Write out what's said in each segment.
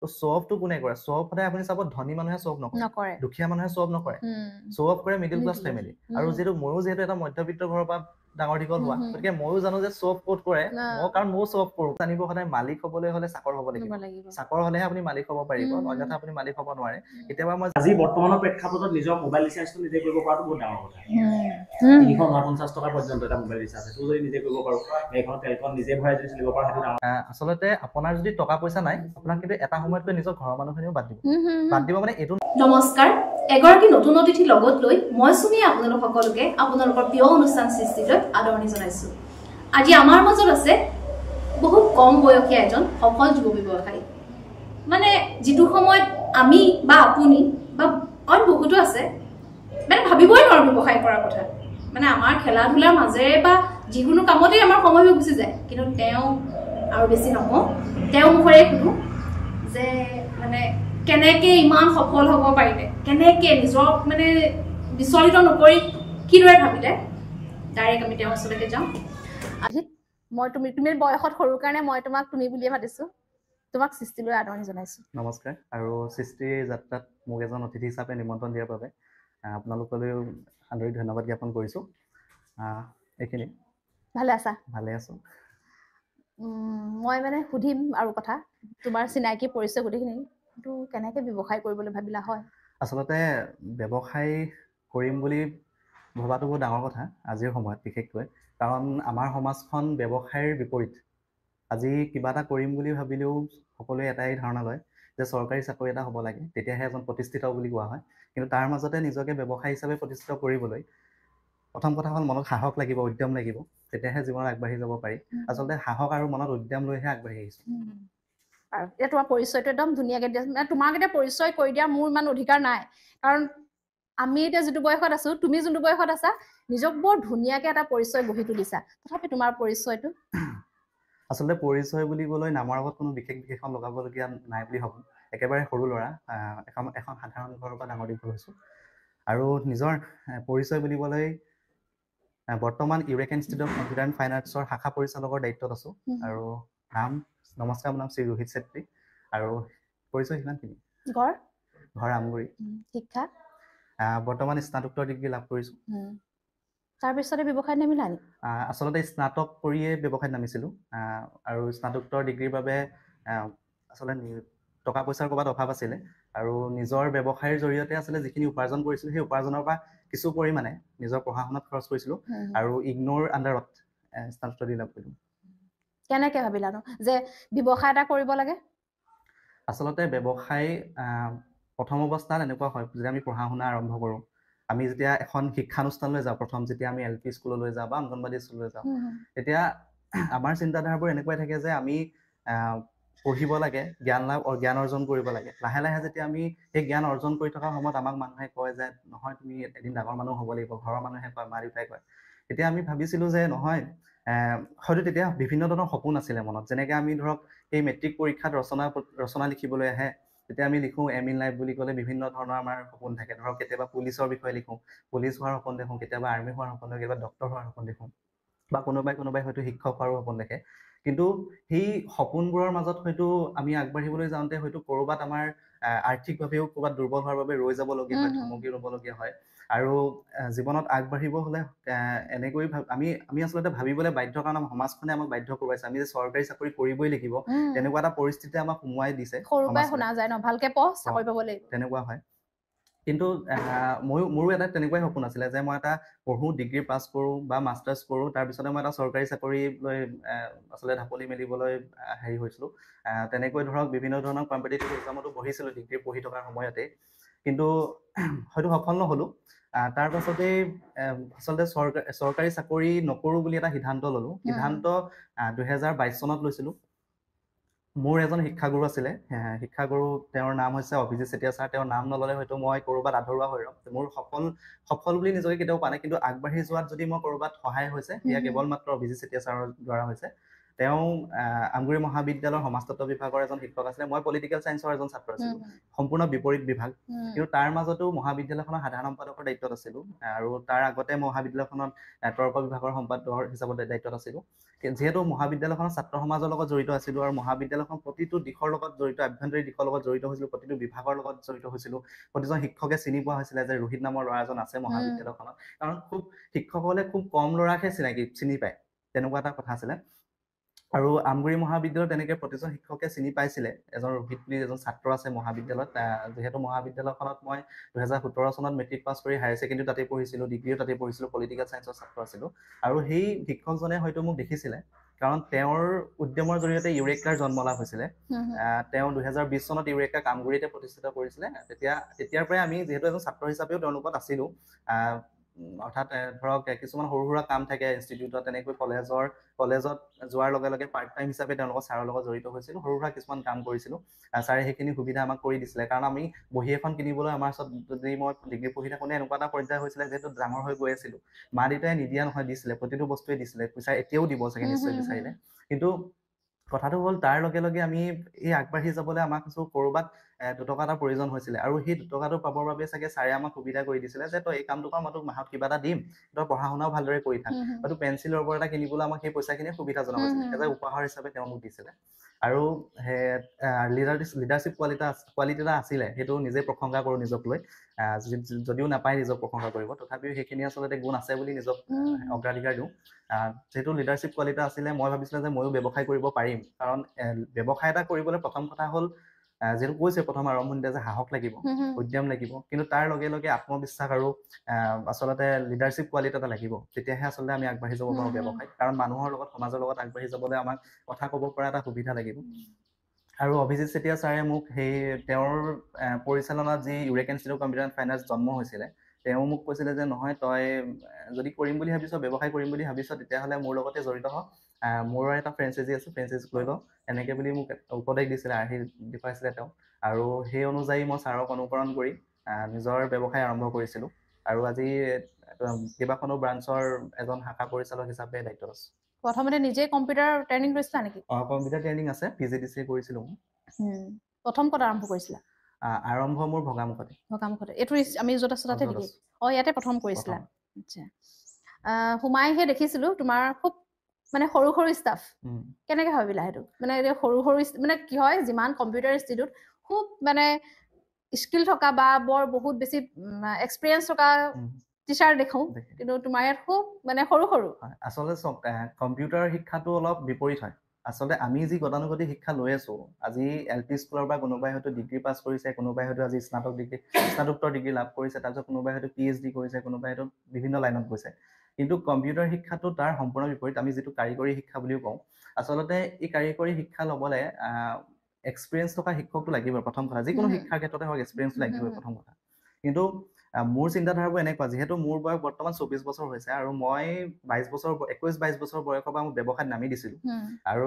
তো শ্ব অফটো কোনে কৰে? শ্ব অফ সদায় আপুনি চাব ধনী মানুহে শ্ব অফ নকৰে, দুখীয়া মানুহে শ্ব অফ নকৰে, শ্ব অফ কৰে মিডিল ক্লাছ ফেমিলি। আৰু ময়ো যিহেতু এটা মধ্যবিত্ত ঘৰৰ পৰা ডাঙৰ দীঘল হোৱা, গতিকে ময়ো জানো যে শ্ব অফ ক'ত কৰে, কাৰণ ময়ো শ্ব অফ কৰোঁ। জানিব সদায় মালিক হ'বলৈ হ'লে চাকৰ হ'ব লাগিব, চাকৰ হ'লেহে আপুনি মালিক হ'ব পাৰিব, অন্যথা আপুনি মালিক হ'ব নোৱাৰে। কেতিয়াবা মই আজি বৰ্তমানৰ প্ৰেক্ষাপটত নিজৰ মোবাইল ৰিচাৰ্জটো নিজে কৰিব পৰাটো বহুত ডাঙৰ কথা। 349 টকা পৰ্যন্ত এটা মোবাইল ৰিচাৰ্জ সেইটো যদি নিজে কৰিব পাৰোঁ, এইখন তেলখন নিজে ভৰাই যদি চলিব পাৰোঁ, সেইটো ডাঙৰ। আচলতে আপোনাৰ যদি টকা পইচা নাই, আপোনাক কিন্তু এটা সময়তকৈ নিজৰ ঘৰৰ মানুহখিনিও বাদ দিব মানে এইটো। নমস্কাৰ, এগৰাকী নতুন অতিথি লগত লৈ মই চুমি আপোনালোক সকলোকে আপোনালোকৰ প্ৰিয় অনুষ্ঠান সৃষ্টিলৈ আদৰণি জনাইছোঁ। আজি আমাৰ মাজত আছে বহুত কম বয়সীয়া এজন সফল যুৱ ব্যৱসায়ী। মানে যিটো সময়ত আমি বা আপুনি বা অইন বহুতো আছে মানে ভাবিবই নোৱাৰো ব্যৱসায় কৰাৰ কথা। মানে আমাৰ খেলা ধূলাৰ মাজেৰে বা যিকোনো কামতেই আমাৰ সময় হৈ গুচি যায়, কিন্তু তেওঁ আৰু বেছি নকওঁ, তেওঁ মুখেৰে শুনো যে মানে কেনেকে ইমান সফল হ'ব পাৰিলে, কেনেকে নিজক মানে বিচলিত নকৰি কিদৰে ভাবিলে। ডাইৰেক্ট আমি তেওঁৰ ওচৰলৈকে যাওঁ। মই তুমি বয়সত সৰু কাৰণে মই তোমাক তুমি বুলিয়ে মাতিছো, তোমাক সৃষ্টিলৈ আদৰণি জনাইছো। নমস্কাৰ। আৰু সৃষ্টিৰ যাত্ৰাত মোক এজন অতিথি হিচাপে নিমন্ত্ৰণ দিয়াৰ বাবে আপোনালোকলৈও আন্তৰিক ধন্যবাদ জ্ঞাপন কৰিছোঁ। এইখিনি। ভালে আছা? ভালে আছোঁ। মই মানে সুধিম আৰু কথা, তোমাৰ চিনাকি পৰিচয় গোটেইখিনি, কিন্তু কেনেকৈ ব্যৱসায় কৰিবলৈ ভাবিলা? হয়, আচলতে ব্যৱসায় কৰিম বুলি ভবাটো বহুত ডাঙৰ কথা আজিৰ সময়ত, বিশেষকৈ কাৰণ আমাৰ সমাজখন ব্যৱসায়ৰ বিপৰীত। আজি কিবা এটা কৰিম বুলি ভাবিলেও সকলোৱে এটাই ধাৰণা লয় যে চৰকাৰী চাকৰি এটা হ'ব লাগে, তেতিয়াহে এজন প্ৰতিষ্ঠিত বুলি কোৱা হয়। কিন্তু তাৰ মাজতে নিজকে ব্যৱসায় হিচাপে প্ৰতিষ্ঠিত কৰিবলৈ প্ৰথম কথা হ'ল মনত সাহস লাগিব, উদ্যম লাগিব, তেতিয়াহে জীৱনত আগবাঢ়ি যাব পাৰি। আচলতে সাহস আৰু মনত উদ্যম লৈহে আগবাঢ়ি আহিছোঁ। আৰু এতিয়া তোমাৰ পৰিচয়টো একদম ধুনীয়াকৈ দিয়া, মানে তোমাক এতিয়া পৰিচয় কৰি দিয়া মোৰ ইমান অধিকাৰ নাই, কাৰণ আমি এতিয়া যিটো বয়সত আছো, তুমি যোনটো বয়সত আছা, নিজক বৰ ধুনীয়াকৈ এটা পৰিচয় গঢ়ি তুলিছা। তথাপি তোমাৰ পৰিচয়টো? আচলতে পৰিচয় বুলিবলৈ নামৰ আগত কোনো বিশেষ বিশেষণ লগাবলগীয়া নাই বুলি ভাবোঁ। একেবাৰে সৰু ল'ৰা, এখন সাধাৰণ ঘৰৰ পৰা ডাঙৰ দীঘল হৈছোঁ। আৰু নিজৰ পৰিচয় বুলিবলৈ বৰ্তমান Eureka institute of computer and fine আৰ্টছৰ শাখা পৰিচালকৰ দায়িত্বত আছোঁ। আৰু নমস্কাৰ, মোৰ নাম শ্ৰী ৰোহিত চেত্ৰী। আৰু পৰিচয় সিমানখিনি। ঘৰ আমগুৰি। শিক্ষা? বৰ্তমান স্নাতকোত্তৰ ডিগ্ৰী লাভ কৰিছোঁ। তাৰপিছতে ব্যৱসায়ত নামিলা নি? আচলতে স্নাতক কৰিয়ে ব্যৱসায়ত নামিছিলোঁ। আৰু স্নাতকোত্তৰ ডিগ্ৰীৰ বাবে আচলতে টকা পইচাৰ ক'ৰবাত অভাৱ আছিলে, আৰু নিজৰ ব্যৱসায়ৰ জৰিয়তে আচলতে যিখিনি উপাৰ্জন কৰিছিলোঁ, সেই উপাৰ্জনৰ পৰা কিছু পৰিমাণে নিজৰ পঢ়া শুনাত খৰচ কৰিছিলোঁ। আৰু ইগন'ৰ আণ্ডাৰত স্নাতকোত্তৰ ডিগ্ৰী লাভ কৰিলোঁ। কেনেকৈ ভাবিলানো যে ব্যৱসায় এটা কৰিব লাগে? আচলতে ব্যৱসায় প্ৰথম অৱস্থাত এনেকুৱা হয় যে আমি পঢ়া শুনা আৰম্ভ কৰোঁ, আমি যেতিয়া এখন শিক্ষানুষ্ঠানলৈ যাওঁ, প্ৰথম যেতিয়া আমি LP স্কুললৈ যাওঁ বা অংগনবাদী স্কুললৈ যাওঁ, তেতিয়া আমাৰ চিন্তাধাৰাবোৰ এনেকুৱাই থাকে যে আমি পঢ়িব লাগে, জ্ঞান অৰ্জন কৰিব লাগে। লাহে লাহে যেতিয়া আমি সেই জ্ঞান অৰ্জন কৰি থকাৰ সময়ত আমাক মানুহে কয় যে নহয়, তুমি এদিন ডাঙৰ মানুহ হ'ব লাগিব, ঘৰৰ মানুহে কয়, মা দেউতাই কয়। তেতিয়া আমি ভাবিছিলোঁ যে নহয়, হয়তো তেতিয়া বিভিন্ন ধৰণৰ সপোন আছিলে মনত। যেনেকৈ আমি ধৰক এই মেট্ৰিক পৰীক্ষাত ৰচনা লিখিবলৈ আহে, তেতিয়া আমি লিখোঁ এম ইন লাইফ বুলি ক'লে বিভিন্ন ধৰণৰ আমাৰ সপোন থাকে। ধৰক কেতিয়াবা পুলিচৰ বিষয়ে লিখোঁ, পুলিচ হোৱাৰ সপোন দেখোঁ, কেতিয়াবা আৰ্মি হোৱাৰ সপোন দেখোঁ, কেতিয়াবা ডক্টৰ হোৱাৰ সপোন দেখোঁ, বা কোনোবাই হয়তো শিক্ষক হোৱাৰো সপোন দেখে। কিন্তু সেই সপোনবোৰৰ মাজত হয়তো আমি আগবাঢ়িবলৈ যাওঁতে হয়তো ক'ৰবাত আমাৰ আৰ্থিকভাৱেও ক'ৰবাত দুৰ্বল হোৱাৰ বাবে ৰৈ যাবলগীয়া হয়, থমকি ৰ'বলগীয়া হয়। আৰু জীৱনত আগবাঢ়িব হ'লে এনেকৈ আমি আচলতে ভাবিবলৈ বাধ্য, কাৰণ আমাৰ সমাজখনে আমাক বাধ্য কৰোৱাইছে আমি যে চৰকাৰী চাকৰি কৰিবই লাগিব, তেনেকুৱা এটা পৰিস্থিতি আমাক সোমোৱাই দিছে। শুনা যায় ন, ভালকে পঢ়, চাকৰি পাব লাগিব, তেনেকুৱা হয়। কিন্তু মোৰো এটা তেনেকুৱাই সপোন আছিলে যে মই এটা পঢ়োঁ, ডিগ্ৰী পাছ কৰোঁ বা মাষ্টাৰ্ছ কৰোঁ, তাৰপিছতে মই এটা চৰকাৰী চাকৰি লৈ আচলতে ঢাপলি মেলিবলৈ হেৰি হৈছিলোঁ। তেনেকৈ ধৰক বিভিন্ন ধৰণৰ কম্পিটিটিভ এক্সামতো বহিছিলোঁ ডিগ্ৰী পঢ়ি থকাৰ সময়তে, কিন্তু হয়তো সফল নহ'লোঁ। তাৰ পাছতেই আচলতে চৰকাৰী চাকৰি নকৰোঁ বুলি এটা সিদ্ধান্ত ল'লোঁ। সিদ্ধান্ত 2022 চনত লৈছিলোঁ। মোৰ এজন শিক্ষাগুৰু আছিলে, শিক্ষাগুৰু, তেওঁৰ নাম হৈছে অভিজিত চেতিয়া ছাৰ। তেওঁৰ নাম নল'লে হয়তো মই ক'ৰবাত আধৰুৱা হৈ ৰ'ম। মোৰ সফল বুলি নিজকে কেতিয়াও পোৱা নাই, কিন্তু আগবাঢ়ি যোৱাত যদি মই ক'ৰবাত সহায় হৈছে, সেয়া কেৱল মাত্ৰ অভিজিত চেতিয়া ছাৰৰ দ্বাৰা হৈছে। তেওঁ আমগুৰি মহাবিদ্যালয়ৰ সমাজতত্ব বিভাগৰ এজন শিক্ষক আছিলে, মই পলিটিকেল চায়েন্সৰ এজন ছাত্ৰ আছিলোঁ, সম্পূৰ্ণ বিপৰীত বিভাগ। কিন্তু তাৰ মাজতো মহাবিদ্যালয়খনৰ সাধাৰণ সম্পাদকৰ দায়িত্বত আছিলোঁ, আৰু তাৰ আগতে মহাবিদ্যালয়খনত তৰ্ক বিভাগৰ সম্পাদকৰ হিচাপত দায়িত্বত আছিলোঁ। যিহেতু মহাবিদ্যালয়খনৰ ছাত্ৰ সমাজৰ লগত জড়িত আছিলোঁ, আৰু মহাবিদ্যালয়খন প্ৰতিটো দিশৰ লগত জড়িত, আভ্যন্তৰীণ দিশৰ লগত জড়িত হৈছিলোঁ, প্ৰতিটো বিভাগৰ লগত জড়িত হৈছিলোঁ। প্ৰতিজন শিক্ষকে চিনি পোৱা হৈছিলে যে ৰোহিত নামৰ ল'ৰা এজন আছে মহাবিদ্যালয়খনত, কাৰণ খুব শিক্ষকসকলে খুব কম ল'ৰাকহে চিনি পায়, তেনেকুৱা এটা কথা আছিলে। আৰু আমগুৰি মহাবিদ্যালয়ত তেনেকৈ প্ৰতিজন শিক্ষকে চিনি পাইছিলে এজন ৰোহিত বুলি এজন ছাত্ৰ আছে মহাবিদ্যালয়ত। যিহেতু মহাবিদ্যালয়খনত মই 2017 চনত মেট্ৰিক পাছ কৰি হায়াৰ ছেকেণ্ডেৰী তাতে পঢ়িছিলোঁ, ডিগ্ৰীও তাতে পঢ়িছিলোঁ, পলিটিকেল চায়েন্সৰ ছাত্ৰ আছিলোঁ। আৰু সেই শিক্ষকজনে হয়তো মোক দেখিছিলে, কাৰণ তেওঁৰ উদ্যমৰ জৰিয়তে ইউৰেকাৰ জন্ম লাভ হৈছিলে। তেওঁ 2020 চনত ইউৰেকাক আমগুৰিতে প্ৰতিষ্ঠিত কৰিছিলে। তেতিয়াৰ পৰাই আমি যিহেতু এজন ছাত্ৰ হিচাপেও তেওঁৰ লগত আছিলোঁ, অৰ্থাৎ ধৰক কিছুমান সৰু সুৰা কাম থাকে ইনষ্টিটিউটত, তেনেকৈ কলেজত যোৱাৰ লগে লগে পাৰ্ট টাইম হিচাপে তেওঁলোকৰ ছাৰৰ লগত জড়িত হৈছিলোঁ, সৰু সুৰা কিছুমান কাম কৰিছিলোঁ। ছাৰে সেইখিনি সুবিধা আমাক কৰি দিছিলে, কাৰণ আমি বহী এখন কিনিবলৈ আমাৰ ওচৰত, যদি মই ডিগ্ৰী পঢ়ি থাকোঁতে এনেকুৱা এটা পৰ্যায় হৈছিলে, যিহেতু ডাঙৰ হৈ গৈ আছিলোঁ, মা দেউতাই নিদিয়া নহয়, দিছিলে, প্ৰতিটো বস্তুৱে দিছিলে, পইচা এতিয়াও দিব চাগে নিশ্চয় বিচাৰিলে। কিন্তু কথাটো হ'ল তাৰ লগে লগে আমি এই আগবাঢ়ি যাবলৈ আমাক ক'ৰবাত 2 টকা এটা প্ৰয়োজন হৈছিলে, আৰু সেই 2 টকাটো পাবৰ বাবে চাগে ছাৰে আমাক সুবিধা কৰি দিছিলে যে তই এই কামটো কৰ, মই তোক মাহত কিবা এটা দিম, তই পঢ়া শুনাও ভালদৰে কৰি থাক, হয়তো পেঞ্চিল ৰবৰ এটা কিনিবলৈ আমাক সেই পইচাখিনিয়ে সুবিধাজনক হৈছিলে, এজ এ উপহাৰ হিচাপে তেওঁ মোক দিছিলে। আৰু লিডাৰশ্বিপ কোৱালিটি এটা আছিলে, সেইটো নিজে প্ৰশংসা কৰোঁ নিজক লৈ, যদিও নাপায় নিজক প্ৰশংসা কৰিব, তথাপিও সেইখিনি আচলতে গুণ আছে বুলি নিজক অগ্ৰাধিকাৰ দিওঁ। যিহেতু লিডাৰশ্বিপ কোৱালিটি আছিলে, মই ভাবিছিলোঁ যে ময়ো ব্যৱসায় কৰিব পাৰিম, কাৰণ ব্যৱসায় এটা কৰিবলৈ প্ৰথম কথা হ'ল, যিহেতু কৈছে প্ৰথম আৰম্ভণিতে যে সাহস লাগিব, উদ্যম লাগিব, কিন্তু তাৰ লগে লগে আত্মবিশ্বাস আৰু আচলতে লিডাৰশ্বিপ কোৱালিটি এটা লাগিব, তেতিয়াহে আচলতে আমি আগবাঢ়ি যাব পাৰোঁ ব্যৱসায়, কাৰণ মানুহৰ লগত, সমাজৰ লগত আগবাঢ়ি যাবলৈ আমাক কথা ক'ব পৰা এটা সুবিধা লাগিব। আৰু অভিজিত চেতিয়া ছাৰে মোক তেওঁৰ পৰিচালনাত যি Eureka institute of computer and finance জন্ম হৈছিলে, তেওঁ মোক কৈছিলে যে নহয়, তই যদি কৰিম বুলি ভাবিছ, ব্যৱসায় কৰিম বুলি ভাবিছ, তেতিয়াহ'লে মোৰ লগতে জড়িত হ, মোৰ এটা ফ্ৰেঞ্চাইজি আছে, ফ্ৰেঞ্চাইজি লৈ ল, এনেকৈ বুলি মোক উপদেশ দিছিলে, আৰ্হি দেখুৱাইছিলে তেওঁ। আৰু সেই অনুযায়ী মই ছাৰক অনুকৰণ কৰি নিজৰ ব্যৱসায় আৰম্ভ কৰিছিলোঁ, আৰু আজি কেইবাখনো ব্ৰাঞ্চৰ এজন শাখা পৰিচালক হিচাপে দায়িত্বত আছোঁ। প্ৰথমতে নিজে কম্পিউটাৰ ট্ৰেইনিং লৈছিলা নেকি? কম্পিউটাৰ ট্ৰেইনিং আছে, PGDC কৰিছিলোঁ মই। প্ৰথম ক'ত আৰম্ভ কৰিছিলা? আৰম্ভ মোৰ ভগামুখতে। এইটো আমি য'ত আছোঁ তাতে নেকি? ইয়াতে প্ৰথম কৰিছিলা। আচ্ছা, সোমাইহে দেখিছিলোঁ তোমাৰ খুব মানে সৰু সৰু ষ্টাফ, কেনেকৈ ভাবিলা সেইটো? মানে সৰু মানে কি হয়, যিমান কম্পিউটাৰ ইনষ্টিটিউট খুব মানে স্কিল থকা বা বৰ বহুত বেছি এক্সপিৰিয়েঞ্চ থকা টিচাৰ দেখোঁ, কিন্তু তোমাৰ ইয়াত খুব মানে সৰু সৰু। আচলতে কম্পিউটাৰ শিক্ষাটো অলপ বিপৰীত হয়। আচলতে আমি যি গতানুগতিক শিক্ষা লৈ আছোঁ, আজি LP স্কুলৰ পৰা কোনোবাই হয়তো ডিগ্ৰী পাছ কৰিছে, কোনোবাই হয়তো আজি স্নাতকোত্তৰ ডিগ্ৰী লাভ কৰিছে, তাৰপিছত কোনোবাই হয়তো PhD কৰিছে, কোনোবাই হয়তো বিভিন্ন লাইনত গৈছে। কিন্তু কম্পিউটাৰ শিক্ষাটো তাৰ সম্পূৰ্ণ বিপৰীত, আমি যিটো কাৰিকৰী শিক্ষা বুলিও কওঁ। আচলতে এই কাৰিকৰী শিক্ষা ল'বলৈ এক্সপিৰিয়েঞ্চ থকা শিক্ষকটো লাগিবই প্ৰথম কথা, যিকোনো শিক্ষাৰ ক্ষেত্ৰতে হওক এক্সপিৰিয়েঞ্চ লাগিবই প্ৰথম কথা। কিন্তু মোৰ চিন্তাধাৰাবোৰ এনেকুৱা, যিহেতু মোৰ বয়স বৰ্তমান 24 বছৰ হৈছে, আৰু মই 21-22 বছৰ বয়সৰ পৰা মই ব্যৱসায়ত নামি দিছিলোঁ, আৰু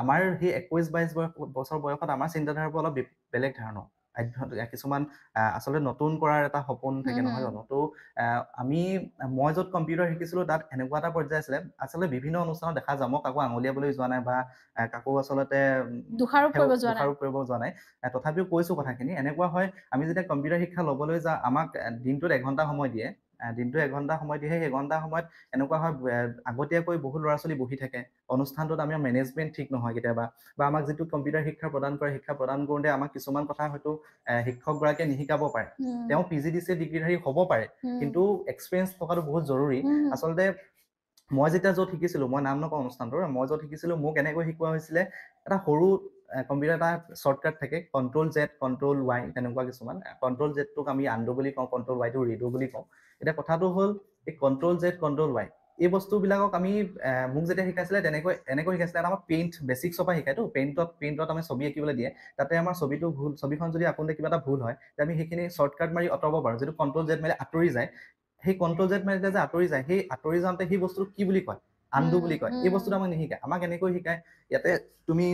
আমাৰ সেই 21-22 বছৰ বয়সত আমাৰ চিন্তাধাৰাবোৰ অলপ বেলেগ ধৰণৰ, কিছুমান আচলতে নতুন কৰাৰ এটা সপোন থাকে, নহয় জানো? তো মই য'ত কম্পিউটাৰ শিকিছিলোঁ, তাত এনেকুৱা এটা পৰ্যায় আছিলে, আচলতে বিভিন্ন অনুষ্ঠানত দেখা যায়, মই কাকো আঙুলিয়াবলৈ যোৱা নাই বা কাকো আচলতে দোষাৰোপ কৰিব যোৱা নাই, তথাপিও কৈছোঁ কথাখিনি। এনেকুৱা হয়, আমি যেতিয়া কম্পিউটাৰ শিক্ষা ল'বলৈ যাওঁ, আমাক দিনটোত 1 ঘণ্টা সময় দিয়ে, দিনটো 1 ঘণ্টা সময় দিয়ে, সেই 1 ঘণ্টা সময়ত এনেকুৱা হয়, আগতীয়াকৈ বহুত ল'ৰা ছোৱালী বহি থাকে, অনুষ্ঠানটোত আমাৰ মেনেজমেণ্ট ঠিক নহয় কেতিয়াবা, বা আমাক যিটো কম্পিউটাৰ শিক্ষা প্ৰদান কৰে, শিক্ষা প্ৰদান কৰোঁতে আমাক কিছুমান কথা হয়তো শিক্ষকগৰাকীয়ে নিশিকাব পাৰে, তেওঁ PGDC ডিগ্ৰীধাৰী হ'ব পাৰে, কিন্তু এক্সপিৰিয়েঞ্চ থকাটো বহুত জৰুৰী। আচলতে মই যেতিয়া য'ত শিকিছিলোঁ, মই নাম নকওঁ অনুষ্ঠানটোৰ, মই য'ত শিকিছিলোঁ, মোক এনেকৈ শিকোৱা হৈছিলে, এটা সৰু কম্পিউটাৰ এটা শ্বৰ্টকাট থাকে, Ctrl+Z Ctrl+Y, তেনেকুৱা কিছুমান। Ctrl+Zটোক আমি আনডু বুলি কওঁ, Ctrl+Yটো ৰিডু বুলি কওঁ। এতিয়া কথাটো হ'ল, এই Ctrl+Z Ctrl+Y এই বস্তুবিলাকক মোক যেতিয়া শিকাইছিলে, এনেকৈ শিকাইছিলে, আমাক বেচিক্সৰ পৰা শিকায়তো, পেইণ্টত আমি ছবি আঁকিবলৈ দিয়ে, তাতে আমাৰ ছবিখন যদি আঁকোতে কিবা এটা ভুল হয়, আমি সেইখিনি শ্বৰ্টকাট মাৰি আঁতৰাব পাৰোঁ, যিটো Ctrl+Z মাৰিলে আঁতৰি যায়। সেই Ctrl+Z মাৰিলে যে আঁতৰি যায়, সেই আঁতৰি যাওঁতে সেই বস্তুটো কি বুলি কয়? আনডু বুলি কয়। এই বস্তুটো আমাক নিশিকায়, আমাক এনেকৈ শিকায়, ইয়াতে তুমি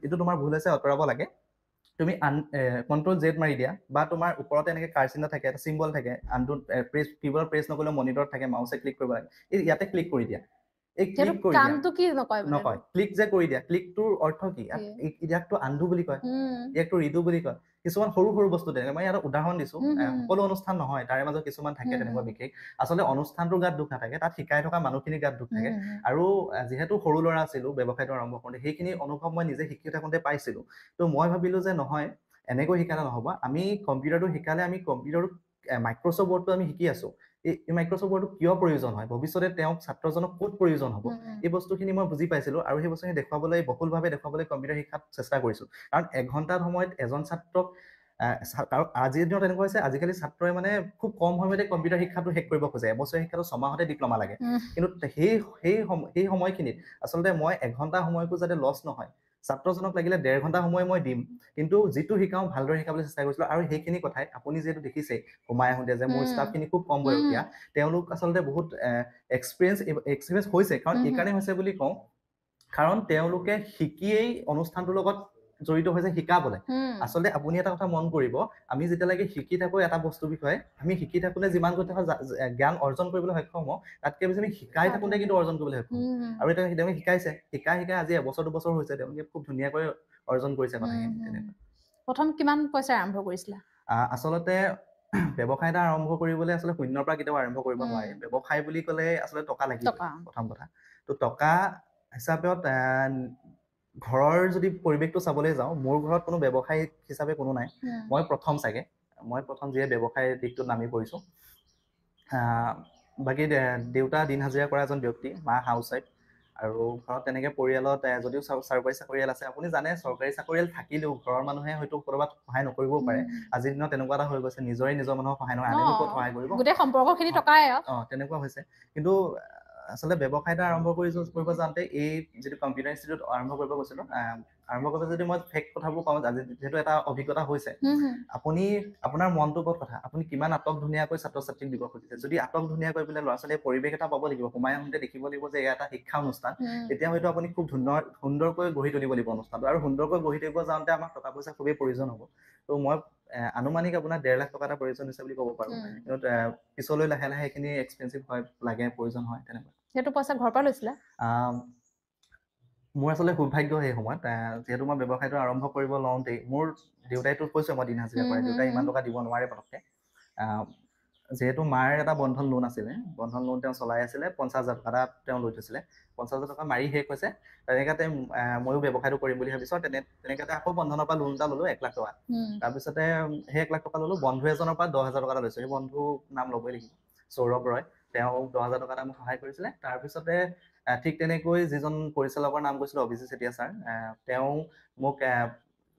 এইটো তোমাৰ ভুল হৈছে, আঁতৰাব লাগে, তুমি Ctrl+Z মাৰি দিয়া, বা তোমাৰ ওপৰতে এনেকৈ কাৰ চিহ্ন থাকে, এটা চিম্বল থাকে, কিবৰ্ডত প্ৰেছ নকৰিলেও মনিটৰত থাকে, মাউচে ক্লিক কৰিব লাগে, ইয়াতে ক্লিক কৰি দিয়া, এই ক্লিক কৰি দিয়া কামটো কি নকয় নকয় ক্লিক যে কৰি দিয়া ক্লিকটোৰ অৰ্থ কি ইয়াকটো আনডু বুলি কয় ইয়াকটো ৰিডু বুলি কয় কিছুমান সৰু সৰু বস্তু তেনেকৈ মই ইয়াত উদাহৰণ দিছো সকলো অনুষ্ঠান নহয় তাৰে মাজত কিছুমান থাকে তেনেকুৱা বিশেষ আচলতে অনুষ্ঠানটোৰ গাত দুখ নাথাকে তাত শিকাই থকা মানুহখিনিৰ গাত দুখ থাকে আৰু যিহেতু সৰু ল'ৰা আছিলো ব্যৱসায়টো আৰম্ভ কৰোঁতে সেইখিনি অনুভৱ মই নিজে শিকি থাকোঁতে পাইছিলো তো মই ভাবিলো যে নহয় এনেকৈ শিকালে নহ'ব আমি কম্পিউটাৰটো শিকালে আমি কম্পিউটাৰটো মাইক্ৰ'ছফ্ট ৱৰ্ডটো আমি শিকি আছো এই মাইক্ৰ'ছফ্ট ৱৰ্ডটো কিয় প্ৰয়োজন হয় ভৱিষ্যতে তেওঁক ছাত্ৰজনক ক'ত প্ৰয়োজন হ'ব এই বস্তুখিনি মই বুজি পাইছিলো আৰু সেই বস্তুখিনি দেখুৱাবলৈ বহুলভাৱে দেখুৱাবলৈ কম্পিউটাৰ শিক্ষাত চেষ্টা কৰিছো কাৰণ এঘণ্টাৰ সময়ত এজন ছাত্ৰক আজিৰ দিনত এনেকুৱা হৈছে আজিকালি ছাত্ৰই মানে খুব কম সময়তে কম্পিউটাৰ শিক্ষাটো শেষ কৰিব খোজে এবছৰীয়া শিক্ষাটো 6 মাহতে ডিপ্ল'মা লাগে কিন্তু সেই সময়খিনিত আচলতে মই এঘণ্টা সময়কো যাতে লছ নহয় ছাত্ৰজনক লাগিলে 1.5 ঘণ্টা সময় মই দিম কিন্তু যিটো শিকাওঁ ভালদৰে শিকাবলৈ চেষ্টা কৰিছিলো আৰু সেইখিনি কথাই আপুনি যিহেতু দেখিছে সোমাই আহোঁতে যে মোৰ ষ্টাফখিনি খুব কম বয়সীয়া তেওঁলোক আচলতে বহুত এক্সপিৰিয়েঞ্চ হৈছে কাৰণ এইকাৰণে হৈছে বুলি কওঁ কাৰণ তেওঁলোকে শিকিয়েই অনুষ্ঠানটোৰ লগত জড়িত হৈছে শিকাবলৈ আচলতে আপুনি এটা কথা মন কৰিব আমি যেতিয়ালৈকে শিকি থাকো এটা বস্তুৰ বিষয়ে আমি শিকি থাকোঁতে যিমান কথা জ্ঞান অৰ্জন কৰিবলৈ সক্ষম হওঁ তাতকৈ বেছি আমি শিকাই থাকোঁতে কিন্তু অৰ্জন কৰিবলৈ সক্ষম আৰু এতিয়া তেওঁলোকে শিকাইছে শিকাই আজি এবছৰ 2 বছৰ হৈছে তেওঁলোকে খুব ধুনীয়াকৈ অৰ্জন কৰিছে কথাখিনি তেনেকুৱা প্ৰথম কিমান পইচা আৰম্ভ কৰিছিলা আচলতে ব্যৱসায় এটা আৰম্ভ কৰিবলৈ আচলতে শূন্যৰ পৰা কেতিয়াও আৰম্ভ কৰিব নোৱাৰি ব্যৱসায় বুলি ক'লে আচলতে টকা লাগিব প্ৰথম কথা তো টকা হিচাপত ঘৰৰ যদি পৰিৱেশটো চাবলৈ যাওঁ মোৰ ঘৰত কোনো ব্যৱসায়িক হিচাপে কোনো নাই মই প্ৰথম যিয়ে ব্যৱসায়ৰ দিশটোত নামি পৰিছোঁ বাকী দেউতা দিন হাজিৰা কৰা এজন ব্যক্তি মা হাউচ ৱাইফ আৰু ঘৰত তেনেকৈ পৰিয়ালত যদিও চৰকাৰী চাকৰিয়াল আছে আপুনি জানে চৰকাৰী চাকৰিয়াল থাকিলেও ঘৰৰ মানুহে হয়তো ক'ৰবাত সহায় নকৰিবও পাৰে আজিৰ দিনত তেনেকুৱা এটা হৈ গৈছে নিজৰ মানুহক সহায় নহয় আনেনো ক'ত সহায় কৰিব গোটেই সম্পৰ্কখিনি টকাই তেনেকুৱা হৈছে কিন্তু আচলতে ব্যৱসায় এটা আৰম্ভ কৰিব যাওঁতে এই যিটো কম্পিউটাৰ ইনষ্টিটিউট আৰম্ভ কৰিব গৈছিলোঁ আৰম্ভ কৰিব যদি মই ফেক্ট কথাবোৰ কওঁ আজি যিহেতু এটা অভিজ্ঞতা হৈছে আপুনি আপোনাৰ মনটোৰ ওপৰত কথা আপুনি কিমান আটক ধুনীয়াকৈ ছাত্ৰ ছাত্ৰীক দিব খুজিছে যদি আটক ধুনীয়াকৈ পেলাই ল'ৰা ছোৱালীয়ে পৰিৱেশ এটা পাব লাগিব সোমাই আহোঁতে দেখিব লাগিব যে এয়া এটা শিক্ষা অনুষ্ঠান তেতিয়া হয়তো আপুনি খুব সুন্দৰকৈ গঢ়ি তুলিব লাগিব অনুষ্ঠানটো আৰু সুন্দৰকৈ গঢ়ি তুলিব যাওঁতে আমাক টকা পইচা খুবেই প্ৰয়োজন হ'ব তো মই আনুমানিক আপোনাৰ 1.5 লাখ টকা এটা প্ৰয়োজন হৈছে বুলি ক'ব পাৰোঁ কিন্তু পিছলৈ লাহে লাহে সেইখিনি এক্সপেঞ্চিভ হয় লাগে প্ৰয়োজন হয় তেনেকুৱা সেইটো পইচা ঘৰৰ পৰা লৈছিলা মোৰ আচলতে সৌভাগ্য সেই সময়ত যিহেতু মই ব্যৱসায়টো আৰম্ভ কৰিব লওঁতেই মোৰ দেউতাইতো কৈছোঁ মই দিন হাজিৰা কৰে দেউতাই ইমান টকা দিব নোৱাৰে পটককৈ যিহেতু মাৰ এটা বন্ধন লোন আছিলে বন্ধন লোন তেওঁ চলাই আছিলে 50,000 টকা এটা তেওঁ লৈ থৈছিলে 50,000 টকা মাৰি শেষ হৈছে তেনেকুৱাতে ময়ো ব্যৱসায়টো কৰিম বুলি ভাবিছোঁ তেনেকুৱাতে আকৌ বন্ধনৰ পৰা লোন এটা ল'লোঁ 1 লাখ টকা তাৰপিছতে সেই 1 লাখ টকা ল'লোঁ বন্ধু এজনৰ পৰা 10,000 টকা এটা লৈছোঁ সেই বন্ধু নাম ল'বই লাগিব সৌৰভ ৰয় তেওঁ 10,000 টকা এটা মোক সহায় কৰিছিলে তাৰপিছতে ঠিক তেনেকৈ যিজন পৰিচালকৰ নাম কৈছিলোঁ অভিজিত চেতিয়া ছাৰ তেওঁ মোক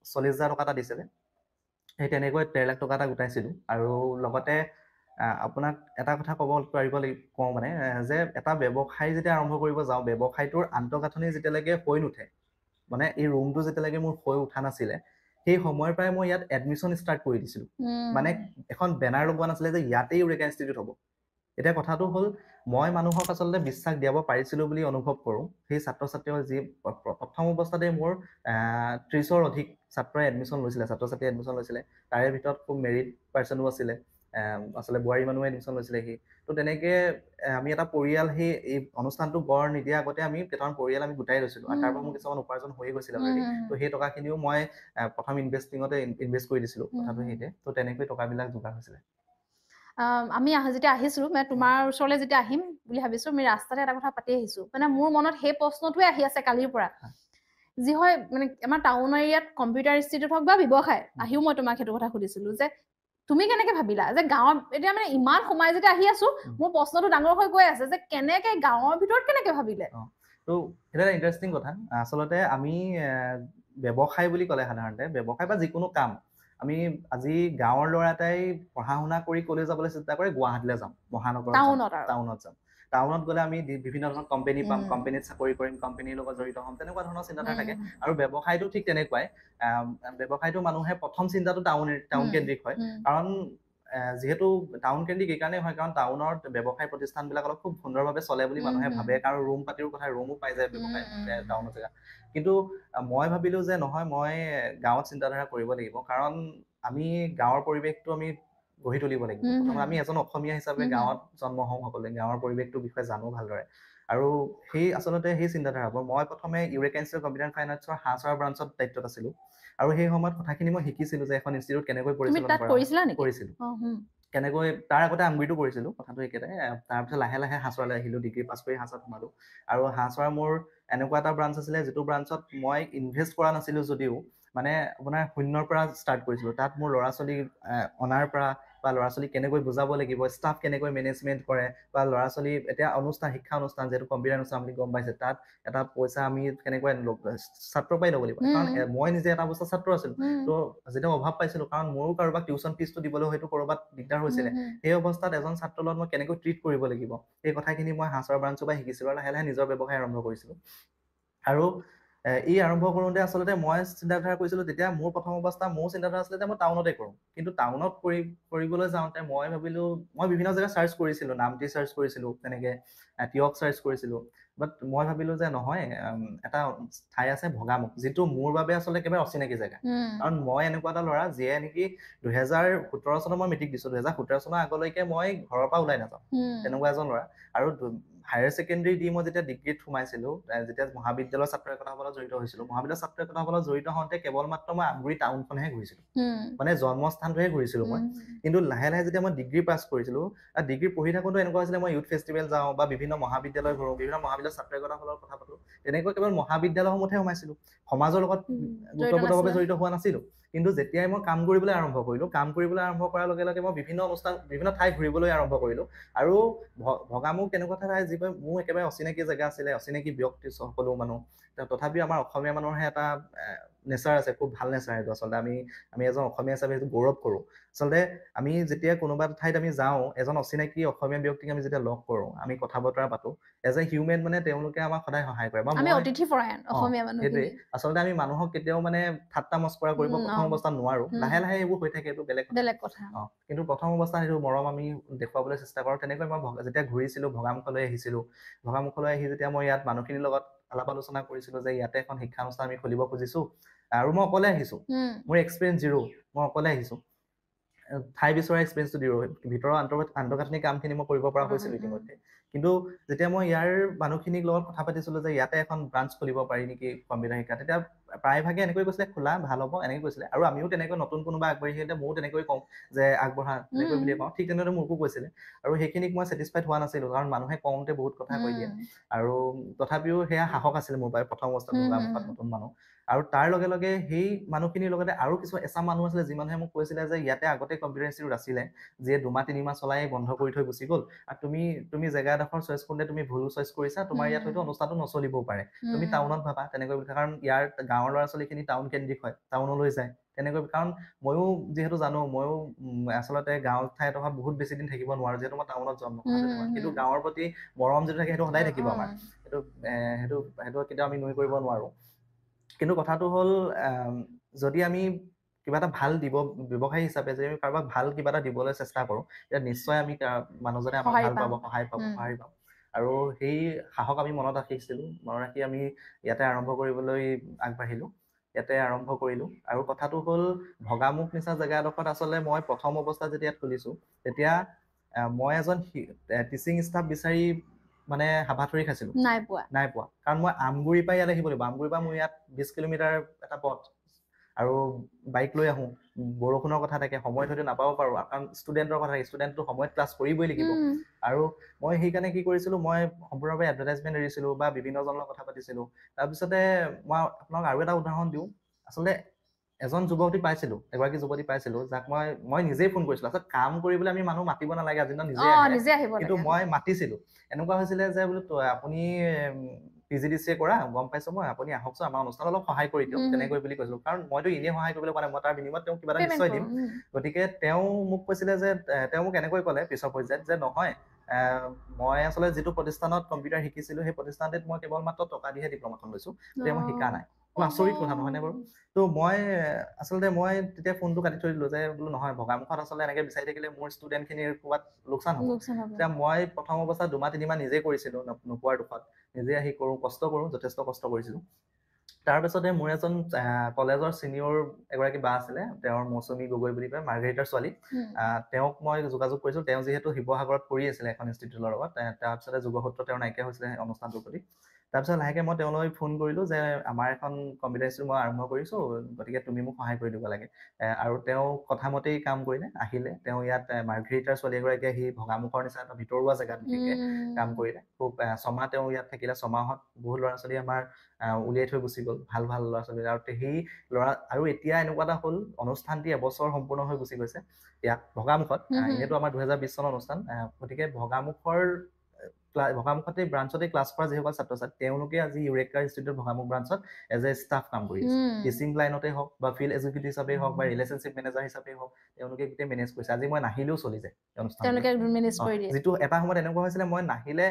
40,000 টকা এটা দিছিলে সেই তেনেকৈ 1.5 লাখ টকা এটা গোটাইছিলোঁ আৰু লগতে আপোনাক এটা কথা কওঁ মানে যে এটা ব্যৱসায় যেতিয়া আৰম্ভ কৰিব যাওঁ ব্যৱসায়টোৰ আন্তঃগাঁথনি যেতিয়ালৈকে হৈ নুঠে মানে এই ৰুমটো যেতিয়ালৈকে মোৰ হৈ উঠা নাছিলে সেই সময়ৰ পৰাই মই ইয়াত এডমিশ্যন ষ্টাৰ্ট কৰি দিছিলোঁ মানে এখন বেনাৰ লগোৱা নাছিলে যে ইয়াতেই ইউৰেকা ইনষ্টিটিউট হ'ব এতিয়া কথাটো হ'ল মই মানুহক আচলতে বিশ্বাস দিয়াব পাৰিছিলোঁ বুলি অনুভৱ কৰোঁ সেই ছাত্ৰ ছাত্ৰীৰ যি প্ৰথম অৱস্থাতে মোৰ 30ৰ অধিক ছাত্ৰই এডমিশ্যন লৈছিলে ছাত্ৰ ছাত্ৰীয়ে এডমিশ্যন লৈছিলে তাৰে ভিতৰত খুব মেৰিট পাৰ্চনো আছিলে আচলতে বোৱাৰী মানুহে এডমিশ্যন লৈছিলে তো তেনেকৈ আমি এটা পৰিয়াল এই অনুষ্ঠানটো গঢ় নিদিয়া আগতে আমি কেইটামান পৰিয়াল আমি গোটাই লৈছিলোঁ আৰু তাৰ পৰা মোৰ কিছুমান উপাৰ্জন হৈয়ে গৈছিলে অলৰেডি তো সেই টকাখিনিও মই প্ৰথম ইনভেষ্ট কৰি দিছিলোঁ কথাটো সেইতে তো তেনেকৈ টকাবিলাক যোগাৰ হৈছিলে আমি যেতিয়া আহিছিলোঁ মানে তোমাৰ ওচৰলৈ যেতিয়া আহিম বুলি ভাবিছোঁ আমি ৰাস্তাতে এটা কথা পাতি আহিছোঁ মানে মোৰ মনত সেই প্ৰশ্নটোৱে আহি আছে কালিৰ পৰা যি হয় মানে আমাৰ টাউন এৰিয়াত কম্পিউটাৰ ইনষ্টিটিউট হওক বা ব্যৱসায় আহিও মই তোমাক সেইটো কথা সুধিছিলোঁ যে তুমি কেনেকে ভাবিলা যে গাঁৱৰ এতিয়া মানে ইমান সোমাই যেতিয়া আহি আছোঁ মোৰ প্ৰশ্নটো ডাঙৰ হৈ গৈ আছে যে কেনেকে গাঁৱৰ ভিতৰত কেনেকে ভাবিলে তো এটা ইণ্টাৰেষ্টিং কথা আচলতে আমি ব্যৱসায় বুলি ক'লে সাধাৰণতে ব্যৱসায় বা যিকোনো কাম আমি আজি গাঁৱৰ ল'ৰা এটাই পঢ়া শুনা কৰি কলেজ যাবলৈ চেষ্টা কৰে গুৱাহাটীলৈ যাম মহানগৰত টাউনত যাম টাউনত গ'লে আমি বিভিন্ন ধৰণৰ কোম্পানী পাম কোম্পানীত চাকৰি কৰিম কোম্পানীৰ লগত জড়িত হ'ম তেনেকুৱা ধৰণৰ চিন্তাধাৰা থাকে আৰু ব্যৱসায়টো ঠিক তেনেকুৱাই ব্যৱসায়টো মানুহে প্ৰথম চিন্তাটো টাউন কেন্দ্ৰিক হয় কাৰণ যিহেতু টাউন কেন্দ্ৰিক এইকাৰণে হয় কাৰণ টাউনৰ ব্যৱসায় প্ৰতিষ্ঠানবিলাক অলপ খুব সুন্দৰভাৱে চলে বুলি মানুহে ভাবে কাৰণ ৰুম পাতিৰ কথা ৰুমো পাই যায় ব্যৱসায় টাউনৰ জেগা কিন্তু মই ভাবিলোঁ যে নহয় মই গাঁৱত চিন্তাধাৰা কৰিব লাগিব কাৰণ আমি গাঁৱৰ পৰিৱেশটো আমি গঢ়ি তুলিব লাগিব আমি এজন অসমীয়া হিচাপে গাঁৱত জন্ম হওঁ সকলোৱে গাঁৱৰ পৰিৱেশটোৰ বিষয়ে জানো ভালদৰে আৰু সেই আচলতে সেই চিন্তাধাৰা মই প্ৰথমে eureka institute of computer and ফাইনেন্সৰ হাঁহচৰা ব্ৰাঞ্চত দায়িত্বত আছিলোঁ আৰু সেই সময়ত কথাখিনি মই শিকিছিলোঁ যে এখন ইনষ্টিটিউট কেনেকৈ পৰিচালনা কৰা কৰিছিলোঁ কেনেকৈ তাৰ আগতে আমগুৰিটো কৰিছিলোঁ কথাটো একেটাই তাৰপিছত লাহে লাহে হাঁহচৰালৈ আহিলোঁ ডিগ্ৰী পাছ কৰি হাঁহচৰাত সোমালোঁ আৰু হাঁহচৰা মোৰ এনেকুৱা এটা ব্ৰাঞ্চ আছিলে যিটো ব্ৰাঞ্চত মই ইনভেষ্ট কৰা নাছিলোঁ যদিও মানে আপোনাৰ শূন্যৰ পৰা ষ্টাৰ্ট কৰিছিলোঁ তাত মোৰ ল'ৰা ছোৱালী অনাৰ পৰা বা ল'ৰা ছোৱালী কেনেকৈ বুজাব লাগিব ষ্টাফ কেনেকৈ মেনেজমেণ্ট কৰে বা ল'ৰা ছোৱালী এতিয়া শিক্ষা অনুষ্ঠান যিহেতু কম্পিউটাৰ অনুষ্ঠান বুলি গম পাইছে তাত এটা পইচা আমি কেনেকৈ ছাত্ৰৰ পৰাই ল'ব লাগিব কাৰণ মই নিজে এটা অৱস্থা ছাত্ৰ আছিলোঁ তো যেতিয়া অভাৱ পাইছিলোঁ কাৰণ মোৰো কাৰোবাক টিউশ্যন ফিজটো দিবলৈ হয়তো ক'ৰবাত দিগদাৰ হৈছিলে সেই অৱস্থাত এজন ছাত্ৰৰ লগত মই কেনেকৈ ট্ৰিট কৰিব লাগিব এই কথাখিনি মই হাঁহচৰা ব্ৰাঞ্চৰ পৰা শিকিছিলোঁ আৰু লাহে লাহে নিজৰ ব্যৱসায় আৰম্ভ কৰিছিলোঁ আৰু এই আৰম্ভ কৰোঁতে আচলতে মই চিন্তাধাৰা কৰিছিলোঁ তেতিয়া মোৰ প্ৰথম অৱস্থা মোৰ চিন্তাধাৰা আছিলে যে মই টাউনতে কৰোঁ কিন্তু টাউনত কৰিবলৈ যাওঁতে মই ভাবিলোঁ মই বিভিন্ন জেগা চাৰ্চ কৰিছিলোঁ নামটি চাৰ্চ কৰিছিলোঁ তেনেকৈ টিয়ক চাৰ্চ কৰিছিলোঁ বাট মই ভাবিলোঁ যে নহয় এটা ঠাই আছে ভগামুখ যিটো মোৰ বাবে আচলতে একেবাৰে অচিনাকি জেগা কাৰণ মই এনেকুৱা এটা ল'ৰা যিয়ে নেকি 2017 চনত মই মেট্ৰিক দিছোঁ 2017 চনৰ আগলৈকে মই ঘৰৰ পৰা ওলাই নাযাওঁ তেনেকুৱা এজন ল'ৰা আৰু হায়াৰ ছেকেণ্ডেৰী দি মই যেতিয়া ডিগ্ৰীত সোমাইছিলোঁ যেতিয়া মহাবিদ্যালয়ৰ ছাত্ৰ একতাসভাত জড়িত হৈছিলোঁ মহাবিদ্যালয়ৰ ছাত্ৰ একতাসভাত জড়িত হওঁতে কেৱল মাত্ৰ মই আমগুৰি টাউনখনহে ঘূৰিছিলোঁ মানে জন্মস্থানটোহে ঘূৰিছিলোঁ মই কিন্তু লাহে লাহে যেতিয়া মই ডিগ্ৰী পাছ কৰিছিলোঁ ডিগ্ৰী পঢ়ি থাকোঁতে এনেকুৱা হৈছিলে মই ইউথ ফেষ্টিভেল যাওঁ বা বিভিন্ন মহাবিদ্যালয় ঘূৰোঁ বিভিন্ন মহাবিদ্যালয়ৰ ছাত্ৰ একতাসভাৰ কথা পাতোঁ তেনেকৈ কেৱল মহাবিদ্যালয়সমূহতহে সোমাইছিলোঁ সমাজৰ লগত গুৰুত্বপূৰ্ণভাৱে জড়িত হোৱা নাছিলোঁ কিন্তু যেতিয়াই মই কাম কৰিবলৈ আৰম্ভ কৰাৰ লগে লগে মই বিভিন্ন ঠাই ঘূৰিবলৈ আৰম্ভ কৰিলোঁ আৰু ভগামুখ তেনেকুৱা ঠাই যি মোৰ একেবাৰে অচিনাকি জেগা আছিলে অচিনাকি ব্যক্তি সকলো মানুহ তথাপিও আমাৰ অসমীয়া মানুহৰহে এটা নেচাৰ আছে খুব ভাল নেচাৰ এইটো আচলতে আমি এজন অসমীয়া হিচাপে সেইটো গৌৰৱ কৰোঁ আচলতে আমি যেতিয়া কোনোবা ঠাইত আমি যাওঁ এজন অচিনাকি অসমীয়া ব্যক্তিক আমি যেতিয়া লগ কৰোঁ আমি কথা বতৰা পাতোঁ এজ এ হিউমেন মানে তেওঁলোকে আমাক সদায় সহায় কৰে বা সেইটোৱে আচলতে আমি মানুহক কেতিয়াও মানে ঠাট্টা মস্কৰা কৰিব প্ৰথম অৱস্থাত নোৱাৰোঁ লাহে লাহে এইবোৰ হৈ থাকে এইটো বেলেগ কথা কিন্তু প্ৰথম অৱস্থাত সেইটো মৰম আমি দেখুৱাবলৈ চেষ্টা কৰোঁ তেনেকৈ মই যেতিয়া ঘূৰিছিলোঁ ভগামুখলৈ আহিছিলোঁ ভগামুখলৈ আহি যেতিয়া মই ইয়াত মানুহখিনিৰ লগত আলাপ আলোচনা কৰিছিলোঁ যে ইয়াতে এখন শিক্ষানুষ্ঠান আমি খুলিব খুজিছোঁ আৰু মই অকলে আহিছোঁ মোৰ এক্সপিৰিয়েঞ্চ জিৰ' মই অকলে আহিছোঁ ঠাই বিচৰা এক্সপিৰিয়েঞ্চটো জিৰ' ভিতৰৰ আন্তঃগাঁথনি কামখিনি মই কৰিব পৰা হৈছিলোঁ ইতিমধ্যে কিন্তু যেতিয়া মই ইয়াৰ মানুহখিনিৰ লগত কথা পাতিছিলোঁ যে ইয়াতে এখন ব্ৰাঞ্চ খুলিব পাৰি নেকি কম্পিউটাৰ শিক্ষা তেতিয়া প্ৰায়ভাগে এনেকৈ কৈছিলে খোলা ভাল হ'ব এনেকৈ কৈছিলে আৰু আমিও তেনেকৈ নতুন কোনোবা আগবাঢ়ি আহিলে ময়ো তেনেকৈ কওঁ যে আগবঢ়া তেনেকৈ বুলিয়ে কওঁ ঠিক তেনেদৰে মোকো কৈছিলে আৰু সেইখিনিক মই ছেটিছফাইড হোৱা নাছিলোঁ কাৰণ মানুহে কওঁতে বহুত কথা কৈ দিয়ে আৰু তথাপিও সেয়া সাহস আছিলে মোৰ বাবে প্ৰথম অৱস্থাত ভগামুখত নতুন মানুহ আৰু তাৰ লগে লগে সেই মানুহখিনিৰ লগতে আৰু কিছু এচাম মানুহ আছিলে যি মানুহে মোক কৈছিলে যে ইয়াতে আগতে কম্পিউটাৰ ইনষ্টিটিউট আছিলে যিয়ে 2-3 মাহ চলাই বন্ধ কৰি থৈ গুচি গ'ল আৰু তুমি জেগা এডোখৰ চইচ কৰোঁতে তুমি ভুল চইচ কৰিছা তোমাৰ ইয়াত হয়তো অনুষ্ঠানটো নচলিবও পাৰে তুমি টাউনত ভাবা তেনেকৈ কাৰণ ইয়াৰ গাঁৱৰ ল'ৰা ছোৱালীখিনি টাউন কেন্দ্ৰিক হয় টাউনলৈ যায় তেনেকৈ কাৰণ ময়ো যিহেতু জানো ময়ো আচলতে গাঁৱৰ ঠাই এডোখৰত বহুত বেছি দিন থাকিব নোৱাৰোঁ যিহেতু মই টাউনত জন্ম কিন্তু গাঁৱৰ প্ৰতি মৰম যিটো থাকে সেইটো সদায় থাকিব আমাৰ সেইটো কেতিয়াও আমি নুই কৰিব নোৱাৰোঁ কিন্তু কথাটো হ'ল যদি আমি কিবা এটা ভাল ব্যৱসায়ী হিচাপে যদি আমি কাৰোবাক ভাল কিবা এটা দিবলৈ চেষ্টা কৰোঁ তেতিয়া নিশ্চয় আমি মানুহজনে আমাক ভাল পাব সহায় পাম আৰু সেই সাহস আমি মনত ৰাখিছিলোঁ মনত ৰাখি আমি ইয়াতে আৰম্ভ কৰিবলৈ আগবাঢ়িলোঁ ইয়াতে আৰম্ভ কৰিলোঁ আৰু কথাটো হ'ল ভগামুখ নিচিনা জেগা এডোখৰত আচলতে মই প্ৰথম অৱস্থাত যেতিয়া ইয়াত খুলিছোঁ তেতিয়া মই এজন টিচিং ষ্টাফ বিচাৰি মানে হাবাথুৰি খাইছিলোঁ নাই পোৱা কাৰণ মই আমগুৰিৰ পৰা ইয়াত আহিব লাগিব আমগুৰিৰ পৰা মোৰ ইয়াত 20 কিলোমিটাৰ এটা পথ আৰু বাইক লৈ আহোঁ বৰষুণৰ কথা থাকে সময়ত হয়তো নাপাব পাৰোঁ কাৰণ ষ্টুডেণ্টৰ কথা থাকে ষ্টুডেণ্টটো সময়ত ক্লাছ কৰিবই লাগিব আৰু মই সেইকাৰণে কি কৰিছিলোঁ মই সম্পূৰ্ণভাৱে এডভাৰটাইজমেণ্ট এৰিছিলোঁ বা বিভিন্নজনৰ লগত কথা পাতিছিলোঁ তাৰপিছতে মই আপোনাক আৰু এটা উদাহৰণ দিওঁ আচলতে এজন এগৰাকী যুৱতী পাইছিলোঁ যাক মই নিজেই ফোন কৰিছিলোঁ আচলতে কাম কৰিবলৈ আমি মানুহ মাতিব নালাগে আজি নিজে আহিব কিন্তু মই মাতিছিলোঁ এনেকুৱা হৈছিলে যে বোলো আপুনি PGDCA কৰা গম পাইছোঁ মই আপুনি আহকচোন আমাৰ অনুষ্ঠানত অলপ সহায় কৰি দিয়ক তেনেকৈ বুলি কৈছিলোঁ কাৰণ মইতো এনেই সহায় কৰিবলৈ কোৱা নাই মই তাৰ বিনিময়ত তেওঁক কিবা এটা নিশ্চয় দিম গতিকে তেওঁ মোক কৈছিলে যে তেওঁ মোক এনেকৈ ক'লে পিছৰ পৰ্যায়ত যে নহয় মই আচলতে যিটো প্ৰতিষ্ঠানত কম্পিউটাৰ শিকিছিলোঁ সেই প্ৰতিষ্ঠানটোত মই কেৱল মাত্ৰ টকা দিহে ডিপ্ল'মাখন লৈছোঁ তেতিয়া মই শিকা নাই আচৰিত কথা নহয়নে বাৰু তো মই তেতিয়া ফোনটো কাটি থৈ দিলোঁ যে বোলো নহয় ভগামুখত আচলতে এনেকৈ বিচাৰি থাকিলে মোৰ ষ্টুডেণ্টখিনিৰ ক'ৰবাত লোকচান হ'ব তেতিয়া মই প্ৰথম অৱস্থাত 2-3 মাহ নিজেই কৰিছিলোঁ নোপোৱাৰ দুখত নিজে আহি কৰোঁ কষ্ট কৰোঁ যথেষ্ট কষ্ট কৰিছিলোঁ তাৰপিছতে মোৰ এজন কলেজৰ চিনিয়ৰ এগৰাকী বা আছিলে, তেওঁৰ মৌচুমী গগৈ বুলি কয়, মাৰ্ঘেৰিটাৰ ছোৱালী। তেওঁক মই যোগাযোগ কৰিছোঁ। তেওঁ যিহেতু শিৱসাগৰত পঢ়ি আছিলে এখন ইনষ্টিটিউটৰ লগত, তাৰপিছতে যোগসূত্ৰ তেওঁৰ নাইকিয়া হৈছিলে অনুষ্ঠানটোৰ প্ৰতি। তাৰপিছত লাহেকৈ মই তেওঁলৈ ফোন কৰিলোঁ যে আমাৰ এখন কম্পিউটাৰ ইনষ্টিটিউট মই আৰম্ভ কৰিছোঁ, গতিকে তুমি মোক সহায় কৰি দিব লাগে। আৰু তেওঁ কথামতেই কাম কৰিলে, আহিলে। তেওঁ ইয়াত মাৰ্ঘেৰিটাৰ ছোৱালী এগৰাকী আহি ভগামুখৰ নিচিনা এটা ভিতৰুৱা জেগাত বিশেষকৈ কাম কৰিলে। খুব 6 মাহ তেওঁ ইয়াত থাকিলে। 6 মাহত বহুত ল'ৰা ছোৱালী আমাৰ উলিয়াই থৈ গুচি গ'ল, ভাল ভাল ল'ৰা ছোৱালী। আৰু সেই ল'ৰা, আৰু এতিয়া এনেকুৱা এটা হ'ল, অনুষ্ঠানটি এবছৰ সম্পূৰ্ণ হৈ গুচি গৈছে ইয়াত ভগামুখত। এনেইতো আমাৰ 2020 চনৰ অনুষ্ঠান, গতিকে ভগামুখতে ব্ৰাঞ্চতে ক্লাছ কৰা যিসকল ছাত্ৰ ছাত্ৰী, তেওঁলোকে আজি ইউৰেকা ইনষ্টিটিউট ভগামুখ ব্ৰাঞ্চত এজ এ ষ্টাফ কাম কৰি আছে। টিচিং লাইনতে হওক বা ফিল্ড এক্সিকিউটিভ হিচাপে হওক বা ৰিলেশ্যনশ্বিপ মেনেজাৰ হিচাপে হওক, তেওঁলোকে গোটেই মেনেজ কৰিছে। আজি মই নাহিলেও চলি যায় অনুষ্ঠান। যিটো এটা সময়ত এনেকুৱা হৈছিলে, মই নাহিলে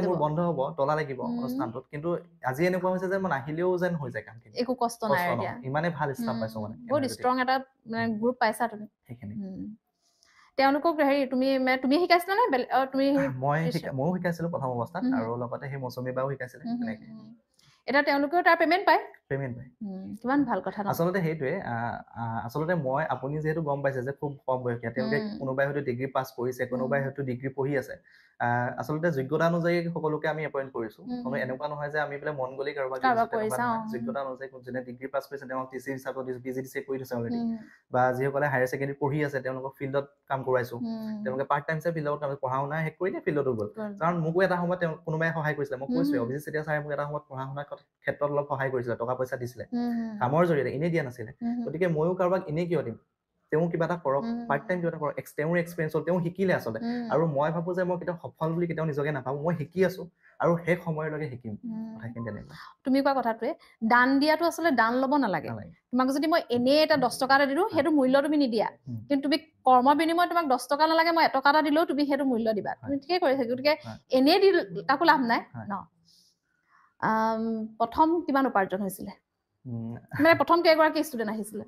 মোৰ বন্ধ হ'ব, তলা লাগিব অনুষ্ঠানটোত। কিন্তু আজি এনেকুৱা হৈছে যে মই নাহিলেও যেন হৈ যায় কামখিনি, একো কষ্ট নাই। ইমানে ভাল ষ্টাফ পাইছো, মানে বহুত ষ্ট্ৰং এটা গ্ৰুপ পাইছা তুমি। সেইখিনি তেওঁলোকক তুমি শিকাইছিলা নে? ময়ো শিকাইছিলো প্ৰথম অৱস্থাত, আৰু লগতে সেই মৌচুমী বাও শিকাইছিলে। এতিয়া তেওঁলোকেও তাৰ পেমেণ্ট পায়। কিমান ভাল কথা। আচলতে সেইটোৱে, আচলতে আপুনি যিহেতু গম পাইছে যে খুব কম বয়সীয়া, তেওঁলোকে কোনোবাই হয়তো ডিগ্ৰী পাছ কৰিছে, কোনোবাই হয়তো ডিগ্ৰী পঢ়ি আছে। আচলতে যোগ্যতা অনুযায়ী সকলোকে আমি এপইণ্ট কৰিছো। কোনো এনেকুৱা নহয় যে আমি বোলে মন গ'লেই কাৰোবাক যোগ্যতা অনুযায়ী যোনে ডিগ্ৰী পাছ কৰিছে তেওঁক টিচি হিচাপত দিছো, PGDCA কৰি থৈছে অলৰেডি। বা যিসকলে হায়াৰ ছেকেণ্ডেৰী পঢ়ি আছে তেওঁলোকক ফিল্ডত কাম কৰাইছো। তেওঁলোকে পাৰ্ট টাইম ফিল্ডত পঢ়া শুনা শেষ কৰিলে ফিল্ডতো গ'ল। কাৰণ মোকো এটা সময়ত কোনোবাই সহায় কৰিছিলে। মই কৈছো, অভিজিত চেতিয়া ছাৰে মোক এটা সময়ত পঢ়া শুনাৰ ক্ষেত্ৰত অলপ সহায় কৰিছিলে, টকা পইচা দিছিলে কামৰ জৰিয়তে, এনেই দিয়া নাছিলে। গতিকে ময়ো কাৰোবাক এনেই কিয় দিম, তেওঁ কিবা এটা কৰক, পাৰ্ট টাইম কিবা এটা কৰক, তেওঁৰ এক্সপিৰিয়েঞ্চ হ'ল, তেওঁ শিকিলে আচলতে। আৰু মই ভাবো যে মই কেতিয়াও সফল বুলি কেতিয়াও নিজকে নাভাবো, মই শিকি আছো আৰু শেষ সময়লৈকে শিকিম। তুমি কোৱা কথাটোৱে, দান দিয়াটো আচলতে দান ল'ব নালাগে। তোমাক যদি মই এনেই এটা 10 টকা এটা দিলো, সেইটো মূল্য তুমি নিদিয়া। কিন্তু তুমি কৰ্ম বিনিময়ত তোমাক 10 টকা নালাগে, মই 1 টকা এটা দিলেও তুমি সেইটো মূল্য দিবা। তুমি ঠিকেই কৰিছা। গতিকে এনেই দি কাকো লাভ নাই ন। প্ৰথম কিমান উপাৰ্জন হৈছিলে? মানে প্ৰথম কেইগৰাকী ষ্টুডেণ্ট আহিছিলে?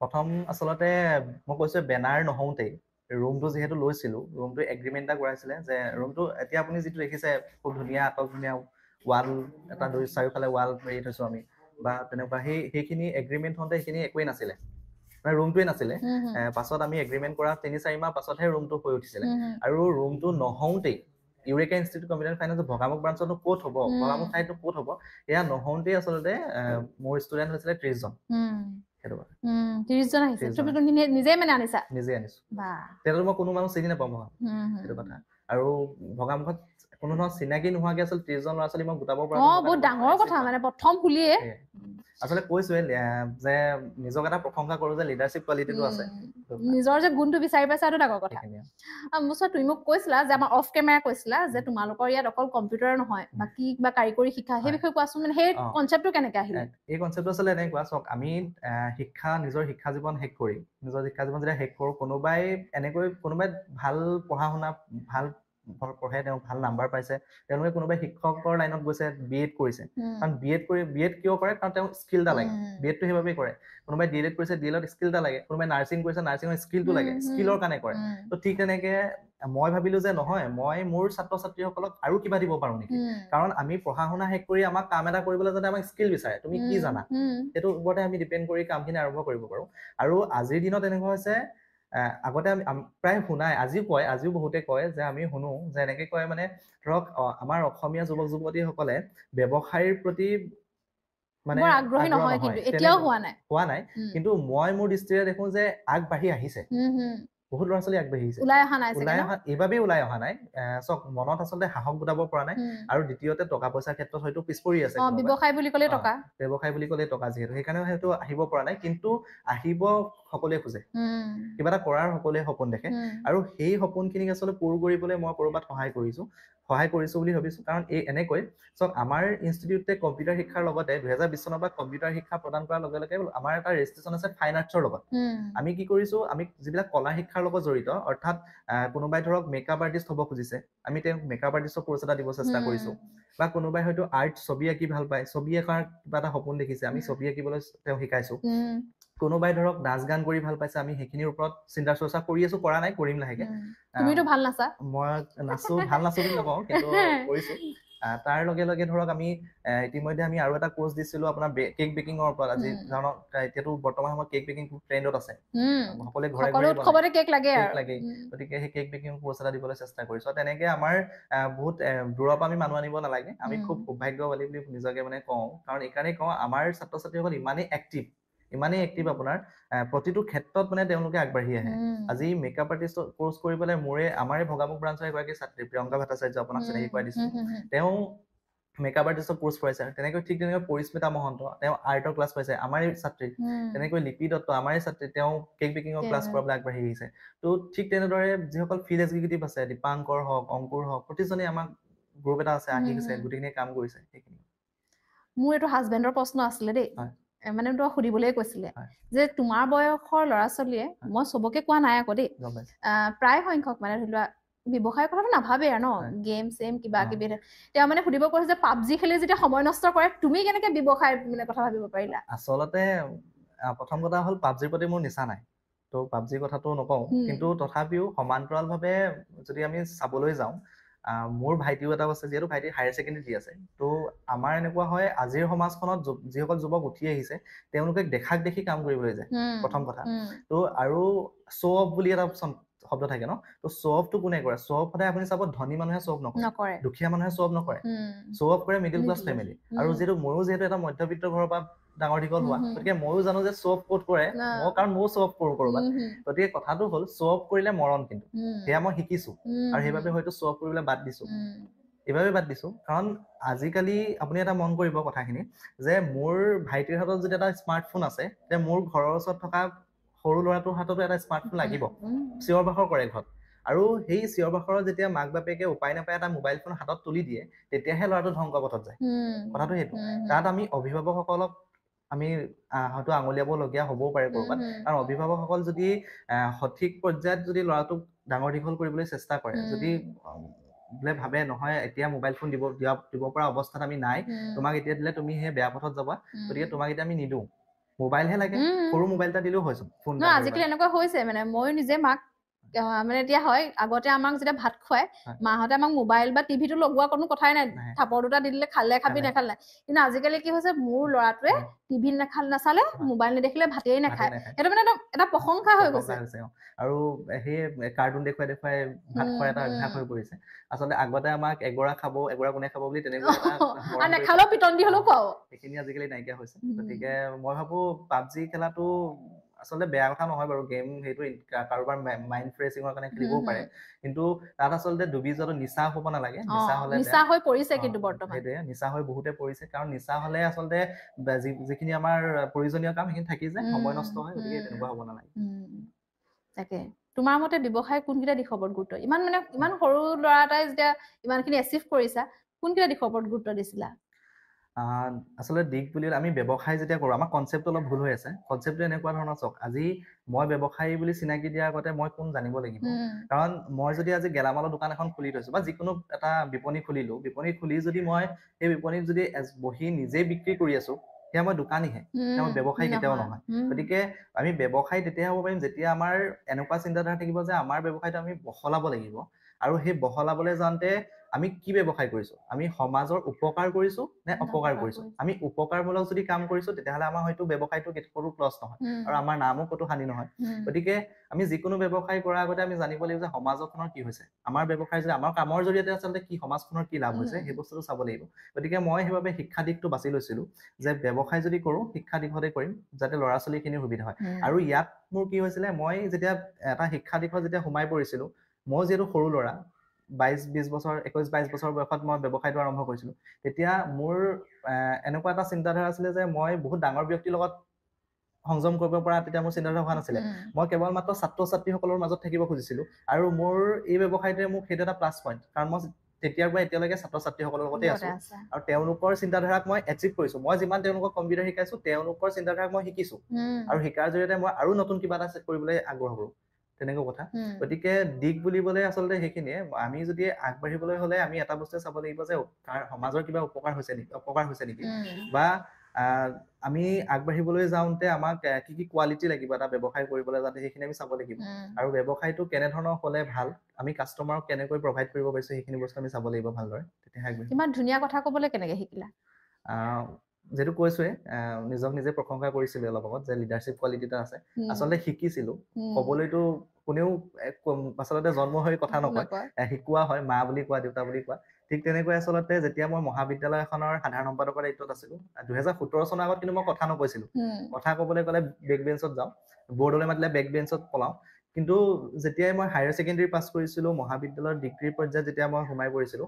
প্ৰথম আচলতে মই কৈছো, বেনাৰ নহওঁতেই ৰুমটো যিহেতু লৈছিলো, ৰুমটো এগ্ৰিমেণ্ট এটা কৰাইছিলে যে ৰুমটো এতিয়া আপুনি যিটো দেখিছে খুব ধুনীয়া, আটক ধুনীয়া ৱাল এটা, চাৰিওফালে ৱাল মাৰি থৈছো আমি বা তেনেকুৱা। সেইখিনি এগ্ৰিমেণ্ট হওঁতে সেইখিনি একোৱেই নাছিলে, মানে ৰুমটোৱে নাছিলে। পাছত আমি এগ্ৰিমেণ্ট কৰা 3-4 মাহ পাছতহে ৰুমটো হৈ উঠিছিলে। আৰু ৰুমটো নহওঁতেই Eureka institute computer finance Bhagamukh ব্ৰাঞ্চতো ক'ত হ'ব, ভগামুখ ঠাইতো ক'ত হ'ব, এয়া নহওঁতেই আচলতে মোৰ ষ্টুডেণ্ট হৈছিলে 30 জন। সেইটো কথা 30 জন আহিছে। তুমি নিজে মানে আনিছা? নিজে আনিছো। তেতিয়া মই কোনো মানুহ চিনি নাপাওঁ। সেইটো কথা। আৰু ভগামুখত কোনো ধৰণৰ চিনাকি নোহোৱাকে আচলতে 30 জন ল'ৰা ছোৱালী মই গোটাব পৰা বহুত ডাঙৰ কথা, মানে প্ৰথম খুলিয়ে। আচলতে কৈছোৱে যে নিজক এটা প্ৰশংসা কৰো যে লিডাৰশ্বিপ কোৱালিটিটো আছে, নিজৰ যে গুণটো বিচাৰি পাইছা, এইটো ডাঙৰ কথা। তুমি মোক কৈছিলা যে আমাৰ অফ কেমেৰা কৈছিলা যে তোমালোকৰ ইয়াত অকল কম্পিউটাৰ নহয়, বাকী কিবা কাৰিকৰী শিক্ষা, সেই বিষয়ে কোৱাচোন। মানে সেই কনচেপ্টটো কেনেকে আহিলে? এই কনচেপ্টটো আচলতে এনেকুৱা, চাওক, আমি নিজৰ শিক্ষা জীৱন শেষ কৰি, যেতিয়া শেষ কৰো, কোনোবাই ভাল পঢ়া শুনা ভাল পঢ়ে, তেওঁ ভাল নাম্বাৰ পাইছে, তেওঁলোকে কোনোবাই শিক্ষকৰ লাইনত গৈছে, BEd কৰিছে। কাৰণ BEd কিয় কৰে? কাৰণ তেওঁ স্কিল এটা লাগে। BEdটো সেইবাবেই কৰে। কোনোবাই DLEd কৰিছে, DLEd স্কিল এটা লাগে। কোনোবাই নাৰ্ছিং কৰিছে, নাৰ্ছিঙৰ স্কিলটো লাগে, স্কিলৰ কাৰণে কৰে। তো ঠিক তেনেকে মই ভাবিলো যে নহয়, মই মোৰ ছাত্ৰ ছাত্ৰীসকলক আৰু কিবা দিব পাৰো নেকি। কাৰণ আমি পঢ়া শুনা শেষ কৰি আমাক কাম এটা কৰিবলৈ যাতে আমাক স্কিল বিচাৰে, তুমি কি জানা, সেইটো ওপৰতে আমি ডিপেণ্ড কৰি কামখিনি আৰম্ভ কৰিব পাৰো। আৰু আজিৰ দিনত এনেকুৱা হৈছে, আগতে প্ৰায় শুনাই, আজিও বহুতে কয় যে আমি শুনো যে এনেকে কয়, মানে ধৰক আমাৰ অসমীয়া যুৱক যুৱতীসকলে ব্যৱসায়ৰ প্ৰতি মানে আগ্ৰহী নহয়, কিন্তু এতিয়াও হোৱা নাই। কিন্তু মই মোৰ দৃষ্টিৰে দেখো যে আগবাঢ়ি আহিছে। বহুত ল'ৰা ছোৱালী আগবাঢ়ি আহিছে, এইবাবেই ওলাই অহা নাই। চক, মনত আচলতে সাহস গোটাব পৰা নাই। আৰু দ্বিতীয়তে টকা পইচাৰ ক্ষেত্ৰত হয়তো পিছ পৰি আছে। ব্যৱসায় বুলি ক'লে টকা যিহেতু, সেইকাৰণে হয়তো আহিব পৰা নাই। কিন্তু আহিব সকলোৱে খোজে, কিবা এটা কৰাৰ সকলোৱে সপোন দেখে। আৰু সেই সপোনখিনিক আচলতে পূৰ কৰিবলৈ মই ক'ৰবাত সহায় কৰিছো বুলি ভাবিছো। কাৰণ এনেকৈ চক, আমাৰ ইনষ্টিটিউটে কম্পিউটাৰ শিক্ষাৰ লগতে 2020 চনৰ পৰা কম্পিউটাৰ শিক্ষা প্ৰদান কৰাৰ লগে লগে আমাৰ এটা ৰেজিষ্ট্ৰেশ্যন আছে ফাইন আৰ্টছৰ লগত। আমি কি কৰিছো, আমি যিবিলাক কলা শিক্ষাৰ লগত জড়িত, অৰ্থাৎ কোনোবাই ধৰক মেকআপ আৰ্টিষ্ট হ'ব খুজিছে, আমি তেওঁক মেকআপ আৰ্টিষ্টৰ কোৰ্চ এটা দিব চেষ্টা কৰিছো। বা কোনোবাই হয়তো ছবি আঁকি ভাল পায়, ছবি আঁকাৰ কিবা এটা সপোন দেখিছে, আমি ছবি আঁকিবলৈ তেওঁক শিকাইছো। কোনোবাই ধৰক নাচ গান কৰি ভাল পাইছে, আমি সেইখিনিৰ ওপৰত চিন্তা চৰ্চা কৰি আছো, কৰা নাই, কৰিম লাহেকে। তুমিতো ভাল নাচা। মই ভাল নাচো বুলি নকওঁ, কিন্তু কৰিছো। তাৰ লগে লগে ধৰক আমি ইতিমধ্যে আমি আৰু এটা কোৰ্চ দিছিলোঁ আপোনাৰ কেক বেকিঙৰ ওপৰত আজি ধৰক এতিয়াতো বৰ্তমান সময়ত কেক বেকিং খুব ট্ৰেণ্ডত আছে সকলোৱে ঘৰে ঘৰে কেক লাগে গতিকে সেই কেক বেকিং কোৰ্চ এটা দিবলৈ চেষ্টা কৰিছোঁ তেনেকে আমাৰ বহুত দূৰৰ পৰা আমি মানুহ আনিব নালাগে আমি খুব সৌভাগ্যৱালী বুলি নিজকে মানে কওঁ কাৰণ এইকাৰণেই কওঁ আমাৰ ছাত্ৰ ছাত্ৰীসকল ইমানেই এক্টিভ আপোনাৰ প্ৰতিটো ক্ষেত্ৰত মানে তেওঁলোকে আগবাঢ়ি আহে আজি মেকআপ আৰ্টিষ্ট কোৰ্চ কৰিবলৈ আমাৰে ভগামুখ ব্ৰাঞ্চৰ এগৰাকী ছাত্ৰী প্ৰিয়ংকা ভট্টাচাৰ্য আপোনাক চিনাকি কৰাই দিছোঁ তেওঁ মেকআপ আৰ্টিষ্টৰ কোৰ্চ পাইছে তেনেকৈ ঠিক তেনেকৈ পৰিস্মিতা মহন্ত তেওঁ আৰ্টৰ ক্লাছ পাইছে আমাৰে ছাত্ৰী তেনেকৈ লিপি দত্ত আমাৰে ছাত্ৰী তেওঁ কেক বেকিঙৰ ক্লাছ কৰাবলৈ আগবাঢ়ি আহিছে তো ঠিক তেনেদৰে যিসকল ফিল্ড এক্সিকিউটিভ আছে দীপাংকৰ হওক অংকুৰ হওক প্ৰতিজনে আমাক গ্ৰুপ এটা আছে আহি গৈছে গোটেইখিনিয়ে কাম কৰিছে সেইখিনি মোৰ এইটো হাজবেণ্ডৰ প্ৰশ্ন আছিলে দেই মানে তো সুধিবলৈ কৈছিলে যে তোমাৰ বয়সৰ ল'ৰা ছোৱালীয়ে মই চবকে কোৱা নাই আকৌ দেই প্ৰায় সংখ্যক মানে ধৰি লোৱা ব্যৱসায়ৰ কথাটো নাভাবে আৰু ন গেম চেম কিবা কিবি তেওঁ মানে সুধিব কৈছে যে পাবজি খেলি যেতিয়া সময় নষ্ট কৰে তুমি কেনেকে ব্যৱসায় মানে কথা ভাবিব পাৰিলা আচলতে প্ৰথম কথা হ'ল পাবজিৰ প্ৰতি মোৰ নিচা নাই তো পাবজিৰ কথাটো নকওঁ কিন্তু তথাপিও সমান্তৰালভাৱে যদি আমি চাবলৈ যাওঁ মোৰ ভাইটিও এটা আছে যিহেতু ভাইটি হায়াৰ ছেকেণ্ডেৰী দি আছে তো আমাৰ এনেকুৱা হয় আজিৰ সমাজখনত যিসকল যুৱক উঠি আহিছে তেওঁলোকে দেখাক দেখি কাম কৰিবলৈ যায় প্ৰথম কথা তো আৰু শ্ব' অফ বুলি এটা শব্দ থাকে ন তো শ্ব' অফটো কোনে কৰে শ্ব' অফ সদায় আপুনি চাব ধনী মানুহে শ্ব' অফ নকৰে দুখীয়া মানুহে শ্ব' অফ নকৰে শ্ব' অফ কৰে মিডিল ক্লাছ ফেমিলি আৰু ময়ো যিহেতু এটা মধ্যবিত্ত ঘৰৰ পৰা ডাঙৰ দীঘল হোৱা গতিকে ময়ো জানো যে শ্ব' অফ ক'ত কৰে কাৰণ ময়ো শ্ব' অফ কৰোঁ ক'ৰবাত গতিকে কথাটো হ'ল শ্ব' অফ কৰিলে মৰণ কিন্তু সেয়া মই শিকিছো আৰু সেইবাবে হয়তো শ্ব' অফ কৰিবলৈ বাদ দিছো এইবাবে বাদ দিছো কাৰণ আজিকালি আপুনি এটা মন কৰিব কথাখিনি যে মোৰ ভাইটিৰ হাতত যদি এটা স্মাৰ্টফোন আছে যে মোৰ ঘৰৰ ওচৰত থকা সৰু ল'ৰাটোৰ হাততো এটা স্মাৰ্টফোন লাগিব চিঞৰ বাখৰ কৰে ঘৰত আৰু সেই চিঞৰ বাখৰত যেতিয়া মাক বাপেকে উপায় নাপায় এটা মোবাইল ফোন হাতত তুলি দিয়ে তেতিয়াহে ল'ৰাটো ধ্বংস পথত যায় কথাটো সেইটো তাত আমি অভিভাৱকসকলক আমি হয়তো আঙুলিয়াবলগীয়া হ'বও পাৰে ক'ৰবাত কাৰণ অভিভাৱকসকল যদি সঠিক পৰ্যায়ত যদি ল'ৰাটোক ডাঙৰ দীঘল কৰিবলৈ চেষ্টা কৰে যদি বোলে ভাবে নহয় এতিয়া মোবাইল ফোন দিব পৰা অৱস্থাত আমি নাই তোমাক এতিয়া দিলে তুমি সেই বেয়া পথত যাবা গতিকে তোমাক এতিয়া আমি নিদিওঁ মোবাইলহে লাগে সৰু মোবাইল এটা দিলেও হৈছে ফোন আজিকালি এনেকুৱা হৈছে মানে ময়ো নিজে মাক মানে এতিয়া হয় আগতে আমাক যেতিয়া ভাত খুৱাই মাহঁতে আমাক মোবাইল বা টিভিটো লগোৱা কোনো কথাই নাই থাপৰ দুটা দি দিলে খালে খাবি নাখালে কিন্তু আজিকালি কি হৈছে মোৰ ল'ৰাটোৱে টিভি নাচালে মোবাইল নেদেখিলে ভাতেই নাখায় সেইটো মানে এটা প্ৰশংসা হৈ গৈছে আৰু সেই কাৰ্টুন দেখুৱাই ভাত খোৱাৰ এটা অভ্যাস হৈ পৰিছে আচলতে আগতে আমাক এগৰা খাব এগৰা কোনে খাব বুলি তেনেকুৱা নেখালেও পিটন দি হলেও খুৱাব সেইখিনি আজিকালি নাইকিয়া হৈছে গতিকে মই ভাবো পাবজি খেলাটো আচলতে বেয়া কথা নহয় বাৰু গেম সেইটো কাৰোবাৰ মাইণ্ড ফ্ৰেছিঙৰ কাৰণে খেলিবও পাৰে কিন্তু তাত আচলতে ডুবি যোৱাটো নিচা হ'ব নালাগে নিচা হৈ পৰিছে কিন্তু বৰ্তমান সেইটোৱে নিচা হৈ বহুতে পৰিছে কাৰণ নিচা হ'লে আচলতে যিখিনি আমাৰ প্ৰয়োজনীয় কাম সেইখিনি থাকি যায় সময় নষ্ট হয় গতিকে তেনেকুৱা হ'ব নালাগে তাকে তোমাৰ মতে ব্যৱসায় কোনকেইটা দিশৰ ওপৰত গুৰুত্ব ইমান সৰু ল'ৰা এটাই যেতিয়া ইমানখিনি এচিভ কৰিছা কোনকেইটা দিশৰ ওপৰত গুৰুত্ব দিছিলা আচলতে দিশ বুলিলে আমি ব্যৱসায় যেতিয়া কৰোঁ আমাৰ কনচেপ্টটো অলপ ভুল হৈ আছে কনচেপ্টটো এনেকুৱা ধৰণৰ চাওক আজি মই ব্যৱসায়ী বুলি চিনাকি দিয়াৰ আগতে মই কোন জানিব লাগিব কাৰণ মই যদি আজি গেলামালৰ দোকান এখন খুলি থৈছো বা যিকোনো এটা বিপণী খুলিলো বিপণী খুলি যদি মই সেই বিপণীত যদি বহি নিজেই বিক্ৰী কৰি আছো সেয়া মই দোকানীহে মই ব্যৱসায়ী কেতিয়াও নহয় গতিকে আমি ব্যৱসায়ী তেতিয়া হ'ব পাৰিম যেতিয়া আমাৰ এনেকুৱা চিন্তাধাৰা থাকিব যে আমাৰ ব্যৱসায়টো আমি বহলাব লাগিব আৰু সেই বহলাবলৈ যাওঁতে আমি কি ব্যৱসায় কৰিছো আমি সমাজৰ উপকাৰ কৰিছো নে অপকাৰ কৰিছো আমি উপকাৰমূলক যদি কাম কৰিছো তেতিয়াহ'লে আমাৰ হয়তো ব্যৱসায়টো কোনো লছ নহয় আৰু আমাৰ নামো ক'তো হানি নহয় গতিকে আমি যিকোনো ব্যৱসায় কৰাৰ আগতে আমি জানিব লাগিব যে সমাজখনৰ কি হৈছে আমাৰ ব্যৱসায় যদি আমাৰ কামৰ জৰিয়তে আচলতে কি সমাজখনৰ কি লাভ হৈছে সেই বস্তুটো চাব লাগিব গতিকে মই সেইবাবে শিক্ষা দিশটো বাছি লৈছিলো যে ব্যৱসায় যদি কৰো শিক্ষা দিশতে কৰিম যাতে ল'ৰা ছোৱালীখিনিৰ সুবিধা হয় আৰু ইয়াত মোৰ কি হৈছিলে মই যেতিয়া এটা শিক্ষা দিশত যেতিয়া সোমাই পৰিছিলো মই যিহেতু সৰু ল'ৰা 22 বছৰ 21-22 বছৰ বয়সত মই ব্যৱসায়টো আৰম্ভ কৰিছিলো তেতিয়া মোৰ এনেকুৱা এটা চিন্তাধাৰা আছিলে যে মই বহুত ডাঙৰ ব্যক্তিৰ লগত সংযম কৰিব পৰা তেতিয়া মোৰ চিন্তাধাৰা হোৱা নাছিলে মই কেৱল মাত্ৰ ছাত্ৰ ছাত্ৰীসকলৰ মাজত থাকিব খুজিছিলো আৰু মোৰ এই ব্যৱসায়টোৱে মোক সেইটো এটা প্লাছ পইণ্ট কাৰণ মই তেতিয়াৰ পৰা এতিয়ালৈকে ছাত্ৰ ছাত্ৰীসকলৰ লগতে আছো আৰু তেওঁলোকৰ চিন্তাধাৰাক মই এচিভ কৰিছো মই যিমান তেওঁলোকক কম্পিউটাৰ শিকাইছো তেওঁলোকৰ চিন্তাধাৰাক মই শিকিছো আৰু শিকাৰ জৰিয়তে মই আৰু নতুন কিবা এটা কৰিবলৈ আগ্ৰহ কৰো তেনেকুৱা কথা গতিকে দিক বুলিবলৈ আচলতে সেইখিনিয়ে আমি যদি আগবাঢ়িবলৈ হলে আমি এটা বস্তুৱে চাব লাগিব যে সমাজৰ কিবা উপকাৰ হৈছে নেকি বা আমি আগবাঢ়িবলৈ যাওঁতে আমাক কি কি কোৱালিটি লাগিব এটা ব্যৱসায় কৰিবলৈ যাওঁতে সেইখিনি আমি চাব লাগিব আৰু ব্যৱসায়টো কেনেধৰণৰ হ'লে ভাল আমি কাষ্টমাৰক কেনেকৈ প্ৰভাইড কৰিব পাৰিছো সেইখিনি বস্তু আমি চাব লাগিব ভালদৰে তেতিয়াহে আগবাঢ়িম ইমান ধুনীয়া কথা ক'বলৈ কেনেকৈ শিকিলা যেটো কৈছোৱে নিজক নিজে প্ৰশংসা কৰিছিলো অলপ আগত যে লিডাৰশ্বিপ কোৱালিটি এটা আছে আচলতে শিকিছিলো ক'বলৈতো কোনেও আচলতে জন্ম হৈ কথা নকয় শিকোৱা হয় মা বুলি কোৱা দেউতা বুলি কোৱা ঠিক তেনেকৈ আচলতে যেতিয়া মই মহাবিদ্যালয় এখনৰ সাধাৰণ সম্পাদকৰ দায়িত্বত আছিলো 2017 চনৰ আগত কিন্তু মই কথা নকৈছিলো কথা ক'বলৈ গ'লে বেক বেঞ্চত যাওঁ বৰ্ডলৈ মাতিলে বেক বেঞ্চত পলাওঁ কিন্তু যেতিয়াই মই হায়াৰ ছেকেণ্ডেৰী পাছ কৰিছিলো মহাবিদ্যালয়ৰ ডিগ্ৰী পৰ্যায়ত যেতিয়া মই সোমাই পৰিছিলো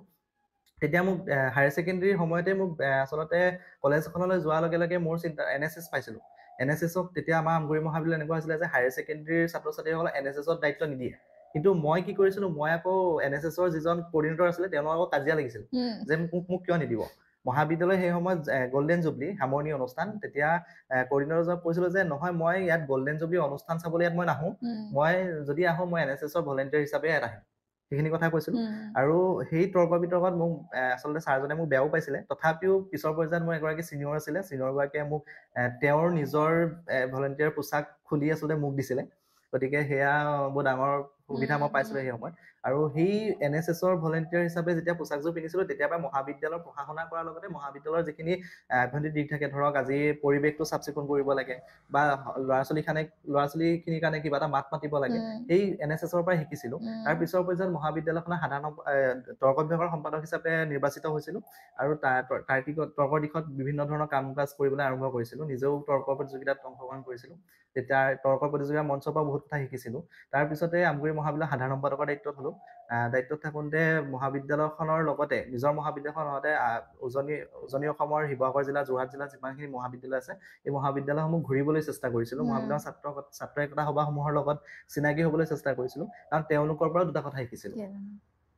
তেতিয়া মোক হায়াৰ ছেকেণ্ডেৰীৰ সময়তে মোক আচলতে কলেজ এখনলৈ যোৱাৰ লগে লগে মোৰ চিন্তা NSS পাইছিলো NSSক তেতিয়া আমাৰ আমগুৰি মহাবিদ্যালয় এনেকুৱা হৈছিলে যে হায়াৰ ছেকেণ্ডেৰীৰ ছাত্ৰ ছাত্ৰীসকলক NSSৰ দায়িত্ব নিদিয়ে কিন্তু মই কি কৰিছিলো মই আকৌ NSSৰ যিজন কোঅৰ্ডিনেটৰ আছিলে তেওঁৰ লগত কাজিয়া লাগিছিল যে মোক কিয় নিদিব মহাবিদ্যালয় সেই সময়ত গোল্ডেন জুবলি সামৰণি অনুষ্ঠান তেতিয়া কোঅৰ্ডিনেটৰজনক কৈছিলো যে নহয় মই ইয়াত গোল্ডেন জুবলি অনুষ্ঠান চাবলৈ ইয়াত মই নাহো মই যদি আহো মই NSSৰ ভলেণ্টিয়াৰ হিচাপে ইয়াত আহিম সেইখিনি কথা কৈছিলো আৰু সেই তৰ্ক বিতৰ্কত মোক আচলতে ছাৰজনে মোক বেয়াও পাইছিলে তথাপিও পিছৰ পৰ্যায়ত মোৰ এগৰাকী ছিনিয়ৰ আছিলে ছিনিয়ৰগৰাকীয়ে মোক তেওঁৰ নিজৰ ভলেণ্টিয়াৰ পোছাক খুলি আচলতে মোক দিছিলে গতিকে সেয়া বৰ ডাঙৰ সুবিধা মই পাইছিলো সেই সময়ত আৰু সেই NSSৰ ভলেণ্টিয়াৰ হিচাপে যেতিয়া পোছাকযোৰ পিন্ধিছিলো তেতিয়াৰ পৰা মহাবিদ্যালয়ৰ পঢ়া শুনা কৰাৰ লগতে মহাবিদ্যালয়ৰ যিখিনি আভ্যন্তৰীণ দিশ থাকে ধৰক আজি পৰিৱেশটো চাফ চিকুণ কৰিব লাগে বা ল'ৰা ছোৱালীখিনিৰ কাৰণে কিবা এটা মাত মাতিব লাগে সেই NSSৰ পৰা শিকিছিলো তাৰ পিছৰ পৰ্যায়ত মহাবিদ্যালয়খনৰ সাধাৰণ তৰ্ক বিভাগৰ সম্পাদক হিচাপে নিৰ্বাচিত হৈছিলো আৰু তৰ্কৰ দিশত বিভিন্ন ধৰণৰ কাম কাজ কৰিবলৈ আৰম্ভ কৰিছিলো নিজেও তৰ্ক প্ৰতিযোগিতাত অংশগ্ৰহণ কৰিছিলো তেতিয়া তৰ্ক প্ৰতিযোগিতাৰ মঞ্চৰ পৰা বহুত কথা শিকিছিলো তাৰপিছতে আমগুৰি মহাবিদ্যালয় সাধাৰণ সম্পাদকৰ দায়িত্বত হলো দায়িত্বত থাকোঁতে মহাবিদ্যালয়খনৰ লগতে নিজৰ মহাবিদ্যালয়খনৰ লগতে উজনি অসমৰ শিৱসাগৰ জিলা যোৰহাট জিলা যিমানখিনি মহাবিদ্যালয় আছে এই মহাবিদ্যালয়সমূহ ঘূৰিবলৈ চেষ্টা কৰিছিলো মহাবিদ্যালয়ৰ ছাত্ৰ একতা সভাসমূহৰ লগত চিনাকি হ'বলৈ চেষ্টা কৰিছিলো কাৰণ তেওঁলোকৰ পৰা দুটা কথা শিকিছিলো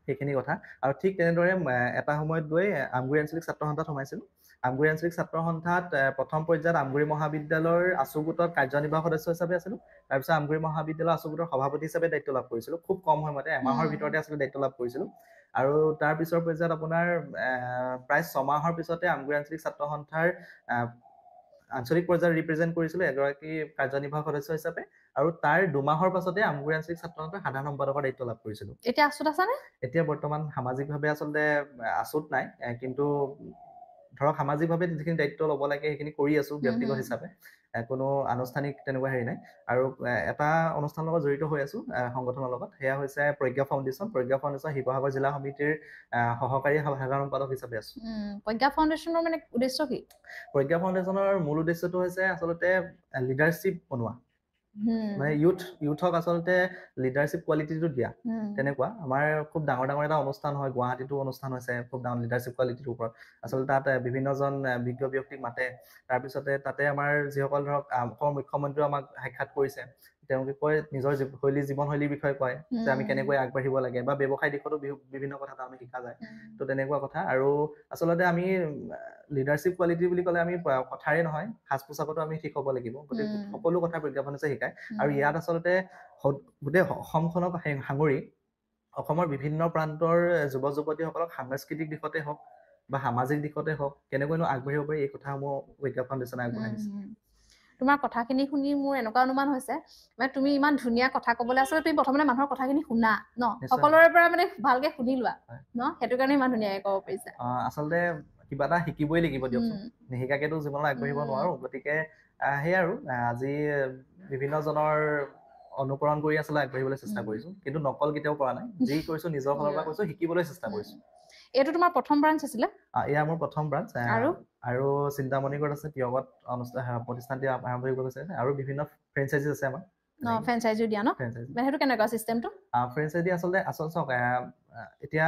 সেইখিনি কথা আৰু ঠিক তেনেদৰে এটা সময়ত গৈ আমগুৰি আঞ্চলিক ছাত্ৰ সন্থাত সোমাইছিলো আমগুৰি আঞ্চলিক ছাত্ৰ সন্থাত প্ৰথম পৰ্যায়ত আমগুৰি মহাবিদ্যালয়ৰ আছু গোটৰ কাৰ্যনিৰ্বাহক সদস্য হিচাপে আছিলো তাৰপিছত আমগুৰি মহাবিদ্যালয়ৰ আছু গোটৰ সভাপতি হিচাপে দায়িত্ব লাভ কৰিছিলো খুব কম সময়তে এমাহৰ ভিতৰতে আচলতে দায়িত্ব লাভ কৰিছিলো আৰু তাৰ পিছৰ পৰ্যায়ত আপোনাৰ প্ৰায় 6 মাহৰ পিছতে আমগুৰি আঞ্চলিক ছাত্ৰ সন্থাৰ আঞ্চলিক পৰ্যায়ত ৰিপ্ৰেজেণ্ট কৰিছিলো এগৰাকী কাৰ্যনিৰ্বাহক সদস্য হিচাপে আৰু তাৰ 2 মাহৰ পাছতে আমগুৰি আঞ্চলিক ছাত্ৰ সন্থাৰ সাধাৰণ সম্পাদকৰ দায়িত্ব লাভ কৰিছিলো এতিয়া আছুত আছানে এতিয়া বৰ্তমান সামাজিকভাৱে আচলতে আছুত নাই কিন্তু ধৰক সামাজিকভাৱে যিখিনি দায়িত্ব ল'ব লাগে সেইখিনি কৰি আছো ব্যক্তিগত হিচাপে কোনো আনুষ্ঠানিক তেনেকুৱা হেৰি নাই আৰু এটা অনুষ্ঠানৰ লগত জড়িত হৈ আছো সংগঠনৰ লগত সেয়া হৈছে প্ৰজ্ঞা ফাউণ্ডেশ্যন শিৱসাগৰ জিলা সমিতিৰ সহকাৰী সাধাৰণ সম্পাদক হিচাপে আছো প্ৰজ্ঞা ফাউণ্ডেশ্যনৰ মানে উদ্দেশ্য কি প্ৰজ্ঞা ফাউণ্ডেশ্যনৰ মূল উদ্দেশ্যটো হৈছে আচলতে লিডাৰশ্বিপ বনোৱা মানে ইউথক আচলতে লিডাৰশ্বিপ কোৱালিটিটো দিয়া তেনেকুৱা আমাৰ খুব ডাঙৰ এটা অনুষ্ঠান হয় গুৱাহাটীতো অনুষ্ঠান হৈছে খুব ডাঙৰ লিডাৰশ্বিপ কোৱালিটিৰ ওপৰত আচলতে তাত বিভিন্নজন বিজ্ঞ ব্যক্তিক মাতে তাৰপিছতে তাতে আমাৰ যিসকল ধৰক অসমৰ মুখ্যমন্ত্ৰীও আমাক সাক্ষাৎ কৰিছে তেওঁলোকে কয় নিজৰ জীৱনশৈলীৰ বিষয়ে কয় যে আমি কেনেকৈ আগবাঢ়িব লাগে বা ব্যৱসায় দিশতো বিভিন্ন কথা আমি শিকা যায় তো তেনেকুৱা কথা আৰু আচলতে আমি লিডাৰশ্বিপ কোৱালিটি বুলি ক'লে আমি কথাৰে নহয় সাজ পোছাকতো আমি ঠিক হ'ব লাগিব গতিকে সকলো কথা বিজ্ঞাপনে শিকায় আৰু ইয়াত আচলতে গোটেই অসমখনক সাঙুৰি অসমৰ বিভিন্ন প্ৰান্তৰ যুৱ যুৱতীসকলক সাংস্কৃতিক দিশতে হওক বা সামাজিক দিশতে হওক কেনেকৈনো আগবাঢ়িব পাৰি এই কথাসমূহ প্ৰজ্ঞা ফাউণ্ডেশ্যনে আগবঢ়াই দিছে তোমাৰ কথাখিনি শুনি মোৰ এনেকুৱা অনুমান হৈছে মানে তুমি ইমান ধুনীয়া কথা ক'বলৈ আচলতে তুমি প্ৰথমতে মানুহৰ কথাখিনি শুনা ন সকলোৰে পৰা মানে ভালকে শুনি লোৱা ন সেইটো কাৰণে ইমান ধুনীয়াকৈ ক'ব পাৰিছা আচলতে কিবা এটা শিকিবই লাগিব দিয়কচোন নিশিকাকেতো জীৱনত আগবাঢ়িব নোৱাৰো গতিকে সেই আৰু আজি বিভিন্নজনৰ অনুকৰণ কৰি আচলতে আগবাঢ়িবলৈ চেষ্টা কৰিছো কিন্তু নকল কেতিয়াও কৰা নাই যি কৰিছো নিজৰ ফালৰ পৰা কৰিছো শিকিবলৈ চেষ্টা কৰিছো এইটো তোমাৰ প্ৰথম ব্ৰাঞ্চ আছিলে এয়া মোৰ প্ৰথম ব্ৰাঞ্চ আৰু চিন্তামণিগড় আছে তিয়গত প্ৰতিষ্ঠানটি আৰম্ভ কৰিব গৈছে আৰু বিভিন্ন ফ্ৰেঞ্চাইজি আছে আমাৰ ফ্ৰেঞ্চাইজি দিয়া ন সেইটো কেনেকুৱা চিষ্টেমটো ফ্ৰেঞ্চাইজি আচলতে চাওক এতিয়া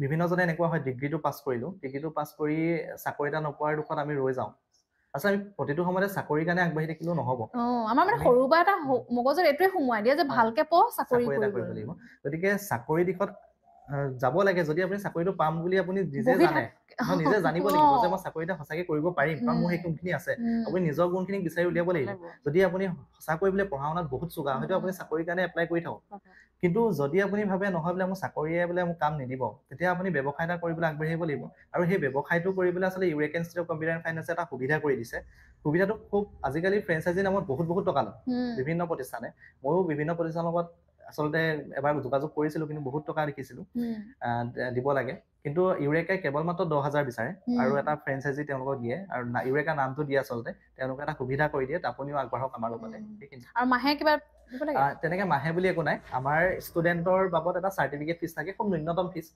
বিভিন্নজনে এনেকুৱা হয় ডিগ্ৰীটো পাছ কৰিলো ডিগ্ৰীটো পাছ কৰি চাকৰি এটা নোপোৱাৰ দুখত আমি ৰৈ যাওঁ আচ্ছা আমি প্ৰতিটো সময়তে চাকৰিৰ কাৰণে আগবাঢ়ি থাকিলেও নহ'ব আমাৰ মানে সৰুৰ পৰা এটা মগজত এইটোৱে সোমোৱাই দিয়ে যে ভালকে পঢ় চাকৰি এটা কৰিব লাগিব গতিকে চাকৰি দিশত যাব লাগে যদি আপুনি চাকৰিটো পাম বুলি আপুনি নিজে বহি জানে নিজে জানিব লাগিব যে মই চাকৰি এটা সঁচাকে কৰিব পাৰিম কাৰণ মোৰ সেই গুণখিনি আছে আপুনি নিজৰ গুণখিনিক বিচাৰি উলিয়াব লাগিব যদি আপুনি সঁচাকৈ বোলে পঢ়া শুনাত বহুত চোকা হয়তো আপুনি চাকৰিৰ কাৰণে এপ্লাই কৰি থাকক কিন্তু যদি আপুনি ভাবে নহয় বোলে মোৰ চাকৰিয়ে বোলে মোক কাম নিদিব তেতিয়া আপুনি ব্যৱসায় এটা কৰিবলৈ আগবাঢ়ি আহিব লাগিব আৰু সেই ব্যৱসায়টো কৰিবলৈ আচলতে ইউৰেক ইনষ্টিটিউট অফ কম্পিউটাৰ এণ্ড ফাইনেন্সে এটা সুবিধা কৰি দিছে সুবিধাটো খুব আজিকালি ফ্ৰেঞ্চাইজি নামত বহুত টকা লয় বিভিন্ন প্ৰতিষ্ঠানে ময়ো বিভিন্ন প্ৰতিষ্ঠানৰ লগত আচলতে এবাৰ যোগাযোগ কৰিছিলো কিন্তু বহুত টকা দেখিছিলো দিব লাগে কিন্তু ইউৰেকাই কেৱল মাত্ৰ 10,000 বিচাৰে আৰু এটা ফ্ৰেঞ্চাইজি তেওঁলোকক দিয়ে আৰু ইউৰেকা নামটো দিয়ে আচলতে তেওঁলোকে এটা সুবিধা কৰি দিয়ে আপুনিও আগবাঢ়ক আমাৰ লগতে আৰু মাহে কিবা তেনেকে মাহে বুলি একো নাই আমাৰ ষ্টুডেণ্টৰ বাবদ এটা চাৰ্টিফিকেট ফিজ থাকে খুব ন্যূনতম ফিজ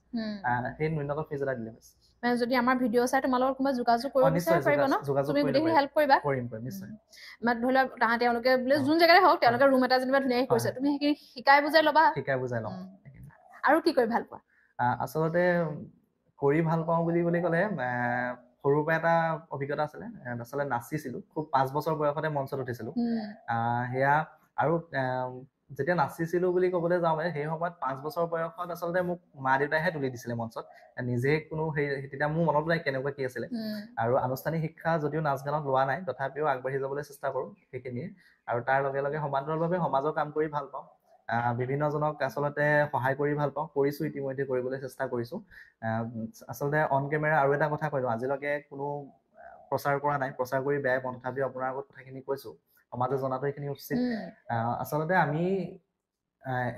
সেই ন্যূনতম ফিজ এটা দিলে হৈছে যদি আমাৰ ভিডিঅ' চাই তোমালোকৰ কোনোবা যোগাযোগ কৰিব বিচাৰে পাৰিব ন তুমি গোটেইখিনি হেল্প কৰিবা কৰিম নিশ্চয় মানে ধৰি লোৱা তেওঁলোকে বোলে যোন জেগাৰে হওক তেওঁলোকে ৰুম এটা যেনিবা ধুনীয়াকৈ কৰিছে তুমি সেইখিনি শিকাই বুজাই ল'বা আৰু কি কৰি ভাল পোৱা আচলতে কৰি ভাল পাওঁ বুলি ক'লে সৰুৰ পৰা এটা অভিজ্ঞতা আছিলে আচলতে নাচিছিলো খুব 5 বছৰ বয়সতে মঞ্চত উঠিছিলো সেয়া আৰু যেতিয়া নাচিছিলো বুলি ক'বলৈ যাওঁ সেই সময়ত 5 বছৰ বয়সত আচলতে মোক মা দেউতাইহে তুলি দিছিলে মঞ্চত নিজে কোনো তেতিয়া মোৰ মনত নাই কেনেকুৱা কি আছিলে আৰু আনুষ্ঠানিক শিক্ষা যদিও নাচ গানত লোৱা নাই তথাপিও আগবাঢ়ি যাবলৈ চেষ্টা কৰোঁ সেইখিনিয়ে আৰু তাৰ লগে লগে সমান্তৰালভাৱে সমাজৰ কাম কৰি ভাল পাওঁ বিভিন্নজনক আচলতে সহায় কৰি ভাল পাওঁ কৰিছোঁ ইতিমধ্যে কৰিবলৈ চেষ্টা কৰিছোঁ আচলতে অন কেমেৰা আৰু এটা কথা কৈছোঁ আজিলৈকে কোনো প্ৰচাৰ কৰা নাই প্ৰচাৰ কৰি বেয়াই পাওঁ তথাপিও আপোনাৰ আগত কথাখিনি কৈছোঁ সমাজে জনাটো এইখিনি উচিত আচলতে আমি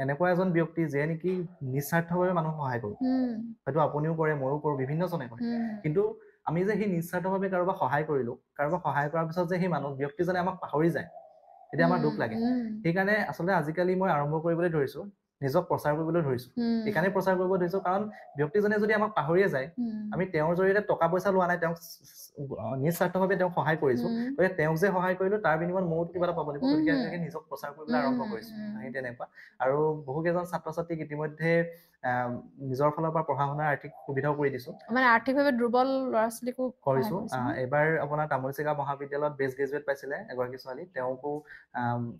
এনেকুৱা এজন ব্যক্তি যে নেকি নিস্বাৰ্থভাৱে মানুহক সহায় কৰোঁ হয়তো আপুনিও কৰে ময়ো কৰোঁ বিভিন্নজনে কৰে কিন্তু আমি যে সেই নিস্বাৰ্থভাৱে কাৰোবাক সহায় কৰিলোঁ কাৰোবাক সহায় কৰাৰ পিছত যে সেই মানুহ ব্যক্তিজনে আমাক পাহৰি যায় তেতিয়া আমাৰ দুখ লাগে সেইকাৰণে আচলতে আজিকালি মই আৰম্ভ কৰিবলৈ ধৰিছোঁ নিজক প্ৰচাৰ কৰিবলৈ ধৰিছোঁ এইকাৰণে প্ৰচাৰ কৰিব ধৰিছোঁ কাৰণ ব্যক্তিজনে যদি আমাক পাহৰিয়ে যায় আমি তেওঁৰ জৰিয়তে টকা পইচা লোৱা নাই তেওঁক নিস্বাৰ্থভাৱে তেওঁক সহায় কৰিছোঁ গতিকে তেওঁক যে সহায় কৰিলোঁ তাৰ বিনিময়ত ময়ো কিবা এটা পাব লাগিব গতিকে নিজক প্ৰচাৰ কৰিবলৈ আৰম্ভ কৰিছোঁ সেই তেনেকুৱা আৰু বহুকেইজন ছাত্ৰ ছাত্ৰীক ইতিমধ্যে নিজৰ ফালৰ পৰা পঢ়া শুনাৰ আৰ্থিক সুবিধাও কৰি দিছোঁ মানে আৰ্থিকভাৱে দুৰ্বল ল'ৰা ছোৱালীকো কৰিছোঁ এবাৰ আপোনাৰ তামোলচিগা মহাবিদ্যালয়ত বেষ্ট গ্ৰেজুৱেট পাইছিলে এগৰাকী ছোৱালী তেওঁকো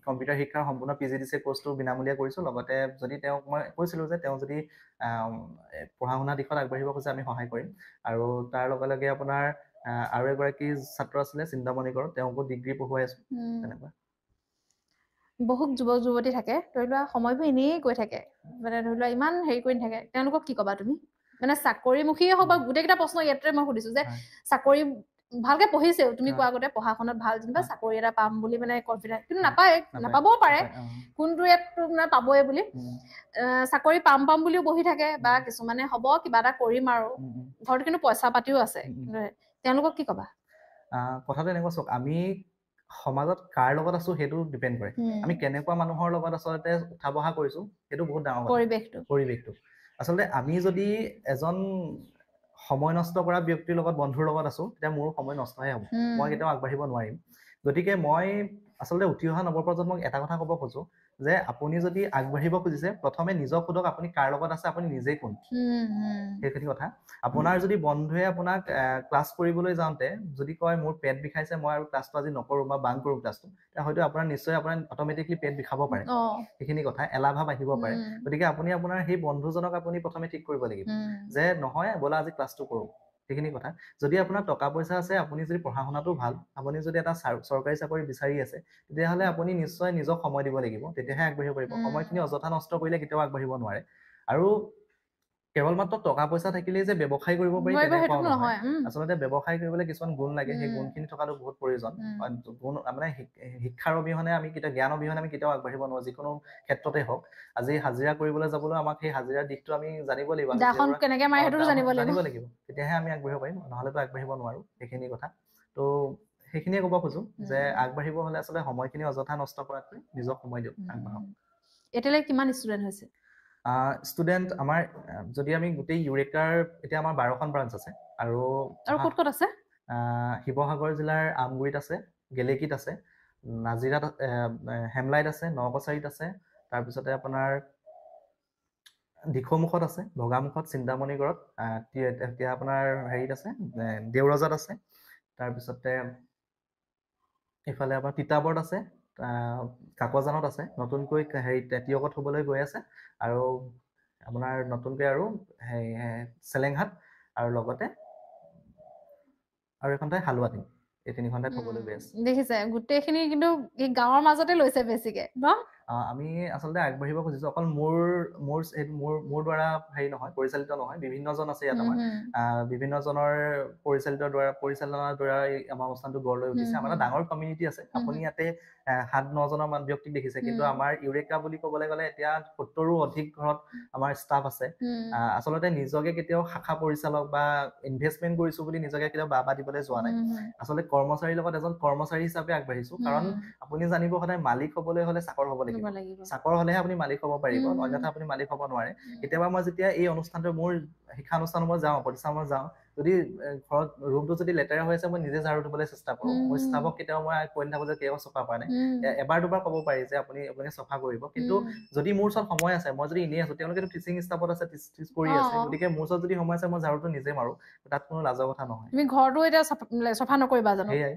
কম্পিউটাৰ শিক্ষাৰ সম্পূৰ্ণ PGDCA কোৰ্চটো বিনামূলীয়া কৰিছোঁ লগতে যদি তেওঁক মই কৈছিলোঁ যে তেওঁ যদি পঢ়া শুনা দিশত আগবাঢ়িব খোজে আমি সহায় কৰিম আৰু তাৰ লগে লগে আপোনাৰ আৰু এগৰাকী ছাত্ৰ আছিলে চিন্তামণি কৰক তেওঁকো ডিগ্ৰী পঢ়ুৱাই আছোঁ তেনেকুৱা বহুত যুৱক যুৱতী থাকে ধৰি লোৱা সময়বোৰ এনেই গৈ থাকে মানে ধৰি লোৱা ইমান হেৰি কৰি নাথাকে তেওঁলোকক কি ক'বা তুমি মানে চাকৰিমুখীয়ে হওক বা গোটেইকেইটা প্ৰশ্ন ইয়াতে মই সুধিছোঁ যে চাকৰি ভালকে পঢ়িছেও তুমি কোৱা আগতে পঢ়া শুনাত ভাল যেনিবা চাকৰি এটা পাম বুলি মানে কনফিডেন্ট কিন্তু নাপাবও পাৰে কোনটো ইয়াতটো মানে পাবই বুলি চাকৰি পাম বুলিও বহি থাকে বা কিছুমানে হ'ব কিবা এটা কৰিম আৰু ঘৰত কিন্তু পইচা পাতিও আছে তেওঁলোকক কি ক'বা কথাটো এনেকুৱা চাওক আমি সমাজত কাৰ লগত আছো সেইটো ডিপেণ্ড কৰে আমি কেনেকুৱা মানুহৰ লগত আচলতে উঠা বহা কৰিছো সেইটো বহুত ডাঙৰ পৰিৱেশটো আচলতে আমি যদি এজন সময় নষ্ট কৰা ব্যক্তিৰ লগত বন্ধুৰ লগত আছো তেতিয়া মোৰ সময় নষ্টহে হ'ব মই কেতিয়াও আগবাঢ়িব নোৱাৰিম গতিকে মই আচলতে উঠি অহা নৱপ্ৰজন্মক এটা কথা ক'ব খোজো যে আপুনি যদি আগবাঢ়িব খুজিছে প্ৰথমে নিজক সোধক আপুনি কাৰ লগত আছে আপুনি নিজেই কোন সেইখিনি কথা আপোনাৰ যদি বন্ধুৱে আপোনাক ক্লাছ কৰিবলৈ যাওঁতে যদি কয় মোৰ পেট বিষাইছে মই আৰু ক্লাছটো আজি নকৰোঁ বা বাং কৰোঁ ক্লাছটো তেতিয়া হয়তো আপোনাৰ নিশ্চয় আপোনাৰ অট'মেটিকলি পেট বিষাব পাৰে সেইখিনি কথা এলাহ ভাৱ আহিব পাৰে গতিকে আপুনি আপোনাৰ সেই বন্ধুজনক আপুনি প্ৰথমে ঠিক কৰিব লাগিব যে নহয় ব'লা আজি ক্লাছটো কৰোঁ সেইখিনি কথা যদি আপোনাৰ টকা পইচা আছে আপুনি যদি পঢ়া শুনাটো ভাল আপুনি যদি এটা চৰকাৰী চাকৰি বিচাৰি আছে তেতিয়াহ'লে আপুনি নিশ্চয় নিজক সময় দিব লাগিব তেতিয়াহে আগবাঢ়িব পাৰিব সময়খিনি অযথা নষ্ট কৰিলে কেতিয়াও আগবাঢ়িব নোৱাৰে আৰু কেৱল মাত্ৰ টকা পইচা থাকিলেই যে ব্যৱসায় কৰিব পাৰি তেনেকুৱাও নহয় আচলতে ব্যৱসায় কৰিবলৈ কিছুমান গুণ লাগে সেই গুণখিনি থকাটো বহুত প্ৰয়োজন গুণ মানে শিক্ষাৰ অবিহনে আমি কেতিয়াও জ্ঞান অবিহনে আমি কেতিয়াও আগবাঢ়িব নোৱাৰোঁ যিকোনো ক্ষেত্ৰতে হওক আজি হাজিৰা কৰিবলৈ যাবলৈ আমাক সেই হাজিৰাৰ দিশটো আমি জানিব লাগিব জানিব লাগিব তেতিয়াহে আমি আগবাঢ়িব পাৰিম নহ'লেতো আগবাঢ়িব নোৱাৰোঁ সেইখিনি কথা তো সেইখিনিয়ে ক'ব খোজো যে আগবাঢ়িব হ'লে আচলতে সময়খিনি অযথা নষ্ট কৰাতকৈ নিজক সময় দিয়ক আগবাঢ়ক এতিয়ালৈ কিমান ষ্টুডেণ্ট হৈছে ষ্টুডেণ্ট আমাৰ যদি আমি গোটেই ইউৰেকাৰ এতিয়া আমাৰ 12খন ব্ৰাঞ্চ আছে আৰু ক'ত আছে শিৱসাগৰ জিলাৰ আমগুৰিত আছে গেলেকীত আছে নাজিৰাত হেমলাইত আছে নকছাৰীত আছে তাৰপিছতে আপোনাৰ দিখৌমুখত আছে ভগামুখত চিন্তামণিগড়ত এতিয়া আপোনাৰ হেৰিত আছে দেউৰজাত আছে তাৰপিছতে ইফালে আপোনাৰ তিতাবৰত আছে কাকজানত আছে নতুনকৈ হেৰি টিয়কত হ'বলৈ গৈ আছে আৰু আপোনাৰ নতুনকৈ আৰু চেলেংঘাট আৰু লগতে আৰু এখন ঠাই হালুৱাটি, এই 3খন ঠাইত হ'বলৈ গৈ আছে। দেখিছে গোটেইখিনি কিন্তু এই গাঁৱৰ মাজতে লৈছে বেছিকে ন? আমি আচলতে আগবাঢ়িব খুজিছো, অকল মোৰ দ্বাৰা হেৰি নহয়, পৰিচালিত নহয়, বিভিন্নজন আছে ইয়াত আমাৰ, বিভিন্নজনৰ পৰিচালনাৰ দ্বাৰা আমাৰ অনুষ্ঠানটো গঢ় লৈ উঠিছে। আমাৰ এটা ডাঙৰ কমিউনিটি আছে। আপুনি ইয়াতে 7-9জনৰ মান ব্যক্তিক দেখিছে, কিন্তু আমাৰ ইউৰেকা বুলি ক'বলৈ গ'লে এতিয়া 70ৰো অধিক ঘৰত আমাৰ ষ্টাফ আছে। আচলতে নিজকে কেতিয়াও শাখা পৰিচালক বা ইনভেষ্টমেণ্ট কৰিছো বুলি নিজকে কেতিয়াও বাবা দিবলৈ যোৱা নাই। আচলতে কৰ্মচাৰীৰ লগত এজন কৰ্মচাৰী হিচাপে আগবাঢ়িছো, কাৰণ আপুনি জানিব সদায় মালিক হ'বলৈ হ'লে চাকৰ হ'ব লাগিব। চাকৰ হ'লেহে আপুনি মালিক হ'ব পাৰিব, অন্যথা আপুনি মালিক হ'ব নোৱাৰে। কেতিয়াবা মই যেতিয়া এই অনুষ্ঠানটো মোৰ শিক্ষানুষ্ঠানত যাওঁ, প্ৰতিষ্ঠানত যাওঁ, যদি ঘৰত ৰুমটো যদি লেতেৰা হৈ আছে, মই নিজে ঝাৰু দিবলৈ চেষ্টা কৰোঁ। মই ষ্টাফক কেতিয়াও মই কৈ নাথাকোঁ যে কেতিয়াও চফা কৰা নাই। এবাৰ দুবাৰ ক'ব পাৰি যে আপোনালোকে চফা কৰিব, কিন্তু যদি মোৰ ওচৰত সময় আছে, মই যদি এনেই আছো, তেওঁলোকেতো টিচিং ষ্টাফত আছে, টিচ কৰি আছে, গতিকে মোৰ ওচৰত যদি সময় আছে মই ঝাৰুটো নিজে মাৰো, তাত কোনো লাজৰ কথা নহয়। তুমি ঘৰটো এতিয়া চফা নকৰিবা জানো? সেয়াই,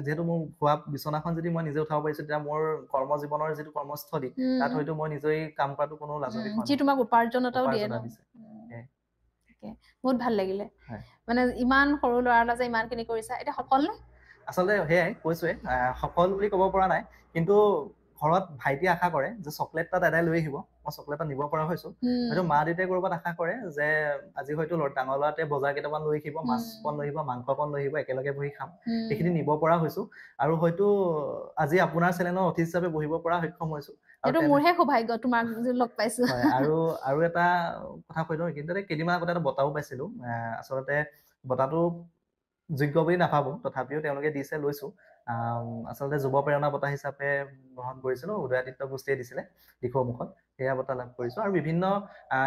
যিহেতু মোৰ খোৱা বিচনাখন যদি মই নিজে উঠাব পাৰিছো, তেতিয়া মোৰ কৰ্মজীৱনৰ যিটো কৰ্মস্থলী, তাত হয়তো মই নিজেই কাম কৰাটো কোনো লাজৰ বিষয় নহয়। যি তোমাক উপাৰ্জন এটাও দিয়ে ন? বহুত ভাল লাগিলে। মানে ইমান সৰু ল'ৰা এটা যে ইমানখিনি কৰিছা, এতিয়া সফল নে? আচলতে সেয়াই কৈছোৱে, সফল বুলি ক'ব পৰা নাই, কিন্তু ঘৰত ভাইটিয়ে আশা কৰে যে চকলেট এটা দাদাই লৈ আহিব, মই চকলেট এটা নিব পৰা হৈছো। হয়তো মা দেউতাই ক'ৰবাত আশা কৰে যে আজি হয়তো ডাঙৰ ল'ৰাটোৱে বজাৰ কেইটামান লৈ আহিব, মাছ অকণ লৈ আহিব, মাংস অকণ লৈ আহিব, একেলগে বহি খাম, সেইখিনি নিব পৰা হৈছো। আৰু হয়তো আজি আপোনাৰ চেনেলৰ অতিথি হিচাপে বহিব পৰা সক্ষম হৈছো। এইটো মোৰহে সৌভাগ্য তোমাক লগ পাইছো। আৰু এটা কথা কৈ দিওঁ, কিন্তু কেইদিনমান আগতে এটা বঁটাও পাইছিলো। আচলতে বঁটাটো যোগ্য বুলি নাভাবো, তথাপিও তেওঁলোকে দিছে, লৈছো। আচলতে যুৱ প্ৰেৰণা বঁটা হিচাপে গ্ৰহণ কৰিছিলো, উদয়াদিত্য গোষ্ঠীয়ে দিছিলে দিখৌমুখত, সেয়া বঁটা লাভ কৰিছো। আৰু বিভিন্ন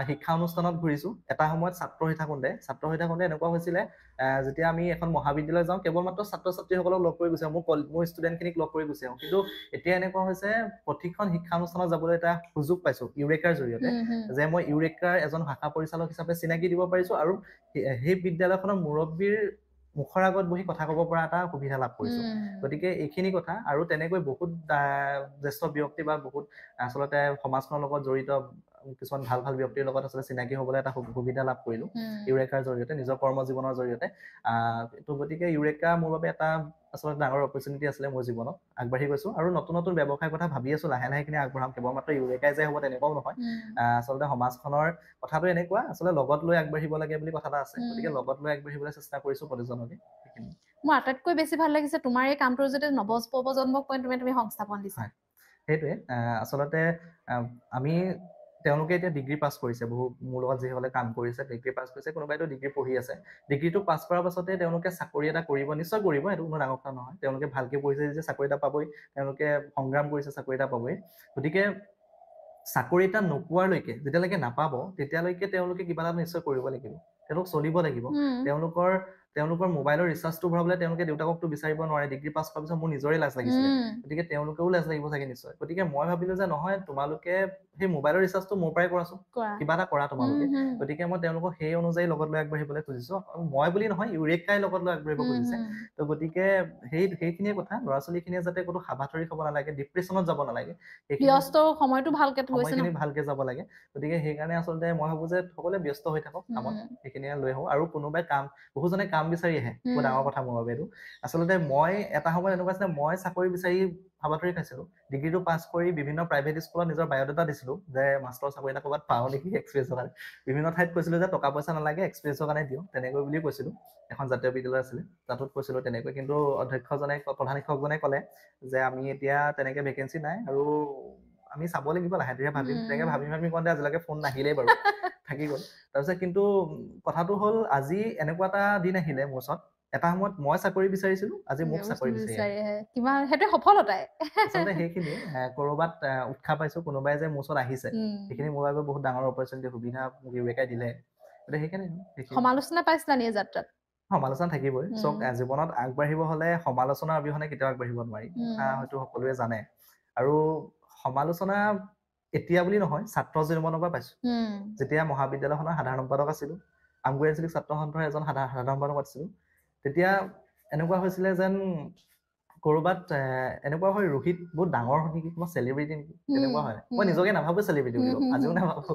শিক্ষা অনুষ্ঠানত ঘূৰিছো। এটা সময়ত ছাত্ৰ হৈ থাকোঁতে এনেকুৱা হৈছিলে, যেতিয়া আমি এখন মহাবিদ্যালয় যাওঁ, কেৱল মাত্ৰ ছাত্ৰ ছাত্ৰীসকলক লগ কৰি গুচি আহোঁ, মোৰ ষ্টুডেণ্টখিনিক লগ কৰি গুচি আহোঁ। কিন্তু এতিয়া এনেকুৱা হৈছে, প্ৰতিখন শিক্ষানুষ্ঠানত যাবলৈ এটা সুযোগ পাইছো ইউৰেকাৰ জৰিয়তে, যে মই ইউৰেকাৰ এজন ভাষা পৰিচালক হিচাপে চিনাকি দিব পাৰিছো, আৰু সেই বিদ্যালয়খনৰ মুৰব্বীৰ মুখৰ আগত বহি কথা ক'ব পৰা এটা সুবিধা লাভ কৰিছো। গতিকে এইখিনি কথা, আৰু তেনেকৈ বহুত জ্যেষ্ঠ ব্যক্তি বা বহুত আচলতে সমাজখনৰ লগত জড়িত কিছুমান ভাল ভাল ব্যক্তিৰ লগত আচলতে চিনাকি হ'বলৈ এটা সুবিধা লাভ কৰিলো ইউৰেকাৰ জৰিয়তে, নিজৰ কৰ্মজীৱনৰ জৰিয়তে। গতিকে ইউৰেকা মোৰ বাবে এটা আচলতে ডাঙৰ অপৰচুনিটি আছিলে মোৰ জীৱনত। আগবাঢ়ি গৈছো, আৰু নতুন নতুন ব্যৱসায়ৰ কথা ভাবি আছো, লাহে লাহে খিনি আগবঢ়াম। কেৱল মাত্ৰ ইউৰেকাই যে হ'ব তেনেকুৱাও নহয়। আচলতে সমাজখনৰ কথাটো এনেকুৱা, আচলতে লগত লৈ আগবাঢ়িব লাগে বুলি কথা এটা আছে। গতিকে লগত লৈ আগবাঢ়িবলৈ চেষ্টা কৰিছো প্ৰতিজনকে। মোৰ আটাইতকৈ বেছি ভাল লাগিছে তোমাৰ এই কামটোৰ যেতিয়া নৱপ্ৰজন্মক তুমি সংস্থাপন দিছা। সেইটোৱে আচলতে আমি তেওঁলোকে এতিয়া ডিগ্ৰী পাছ কৰিছে, মোৰ লগত যিসকলে কাম কৰিছে ডিগ্ৰী পাছ কৰিছে, কোনোবাইতো ডিগ্ৰী পঢ়ি আছে। ডিগ্ৰীটো পাছ কৰাৰ পাছতে তেওঁলোকে চাকৰি এটা কৰিব, নিশ্চয় কৰিব, সেইটো কোনো ডাঙৰ কথা নহয়। তেওঁলোকে ভালকে পঢ়িছে যে চাকৰি এটা পাবই, তেওঁলোকে সংগ্ৰাম কৰিছে চাকৰি এটা পাবই। গতিকে চাকৰি এটা নোপোৱালৈকে, যেতিয়ালৈকে নাপাব, তেতিয়ালৈকে তেওঁলোকে কিবা এটা নিশ্চয় কৰিব লাগিব, তেওঁলোক চলিব লাগিব। তেওঁলোকৰ মোবাইলৰ ৰিচাৰ্জটো ভৰাবলৈ তেওঁলোকে দেউতাককতো বিচাৰিব নোৱাৰে। ডিগ্ৰী পাছ কৰাৰ পিছত মোৰ নিজৰে লাজ লাগিছিলে, গতিকে তেওঁলোকেও লাজ লাগিব চাগে নিশ্চয়। গতিকে মই ভাবিলো যে নহয়, তোমালোকে সেই মোবাইলৰ ৰিচাৰ্জটো মোৰ পৰাই কৰাচোন, কিবা এটা কৰা তোমালোকে। গতিকে মই তেওঁলোকক সেই অনুযায়ী লগত লৈ আগবাঢ়িবলৈ খুজিছো। মই বুলি নহয়, ইউৰেকাই লগত লৈ আগবাঢ়িব খুজিছে। তো গতিকে সেইখিনিয়ে কথা, ল'ৰা ছোৱালীখিনিয়ে যাতে ক'তো হাবাথৰি খাব নালাগে, ডিপ্ৰেশ্যনত যাব নালাগে, সময়খিনি ভালকে যাব লাগে। গতিকে সেইকাৰণে আচলতে মই ভাবো যে সকলোৱে ব্যস্ত হৈ থাকক কামত, সেইখিনিয়ে লৈ আহো। আৰু কোনোবাই বহুজনে কাম বিচাৰি আহে, বৰ ডাঙৰ কথা মোৰ বাবে এইটো। আচলতে মই এটা সময়ত এনেকুৱা আছিলে, মই চাকৰি বিচাৰি হাবাথৰি খাইছিলো। ডিগ্ৰীটো পাছ কৰি বিভিন্ন প্ৰাইভেট স্কুলত নিজৰ বায়'ডাটা দিছিলো, যে মাষ্টৰ চাকৰি এটা ক'ৰবাত পাওঁ নেকি এক্সপিৰিয়েঞ্চৰ কাৰণে। বিভিন্ন ঠাইত কৈছিলো যে টকা পইচা নালাগে, এক্সপিৰিয়েঞ্চৰ কাৰণে দিওঁ, তেনেকৈ বুলি কৈছিলো। এখন জাতীয় বিদ্যালয় আছিলে, তাতোত কৈছিলো তেনেকৈ। কিন্তু প্ৰধান শিক্ষকজনে ক'লে যে আমি এতিয়া তেনেকে ভেকেঞ্চি নাই, আৰু আমি চাব লাগিব, লাহে ধীৰে ভাবিম। তেনেকে ভাবি কওঁতে আজিলৈকে ফোন নাহিলেই বাৰু, থাকি গ'ল। তাৰপিছত কিন্তু কথাটো হ'ল, আজি এনেকুৱা এটা দিন আহিলে মোৰ ওচৰত, এটা সময়ত মই চাকৰি বিচাৰিছিলো, আজি মোক চাকৰি বিচাৰি সেইটো সফলতাই। আচলতে সেইখিনিয়ে ক'ৰবাত উৎসাহ পাইছো, কোনোবাই যে মোৰ ওচৰত আহিছে, সেইখিনি মোৰ বাবে বহুত ডাঙৰ অপৰচুনিটি, সুবিধা মোক ইউৰেকাই দিলে। গতিকে সেইখিনি সমালোচনা পাইছিলা নি যাত্ৰাত? সমালোচনা থাকিবই। চব জীৱনত আগবাঢ়িব হ'লে সমালোচনাৰ অবিহনে কেতিয়াও আগবাঢ়িব নোৱাৰি, হয়তো সকলোৱে জানে। আৰু সমালোচনা এতিয়া বুলি নহয়, ছাত্ৰ জীৱনৰ পৰা পাইছো। যেতিয়া মহাবিদ্যালয়খনৰ সাধাৰণ সম্পাদক আছিলো, আমগুৰি আঞ্চলিক ছাত্ৰ সন্থাৰ এজন সাধাৰণ সম্পাদক আছিলো, তেতিয়া এনেকুৱা হৈছিলে যেন কৰবাত এনেকুৱা হয় ৰোহিত বহুত ডাঙৰ হয় নেকি কিবা চেলিব্ৰিটি নেকি তেনেকুৱা হয় মই নিজকে নাভাবো চেলিব্ৰিটি বুলি আজিও নাভাবো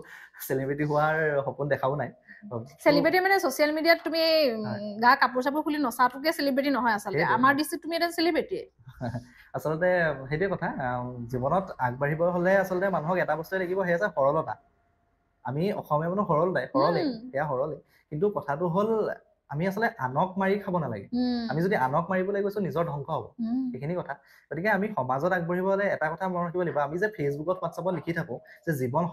চেলিব্ৰিটি হোৱাৰ সপোন দেখাও নাই চেলিব্ৰিটি মানে ছ'চিয়েল মিডিয়াত তুমি গা কাপোৰ চাপোৰ খুলি নচাটোকে চেলিব্ৰিটি নহয় আচলতে আমাৰ দৃষ্টিত তুমি এটা চেলিব্ৰিটি আচলতে সেইটোৱে কথা জীৱনত আগবাঢ়িব হলে আচলতে মানুহক এটা বস্তুৱে লাগিব সেয়া যে সৰলতা আমি অসমীয়া মানুহ সৰলেই সেয়া সৰলেই কিন্তু কথাটো হ'ল আমি আচলতে আনক মাৰি খাব নালাগে আমি যদি আনক মাৰিবলৈ গৈছো নিজৰ ধ্বংস হ'ব এইখিনি কথা গতিকে আমি সমাজত আগবাঢ়িব হলে এটা কথা মনত ৰাখিব লাগিব আমি যে ফেচবুকত হোৱাটছআপত লিখি থাকো যে জীৱন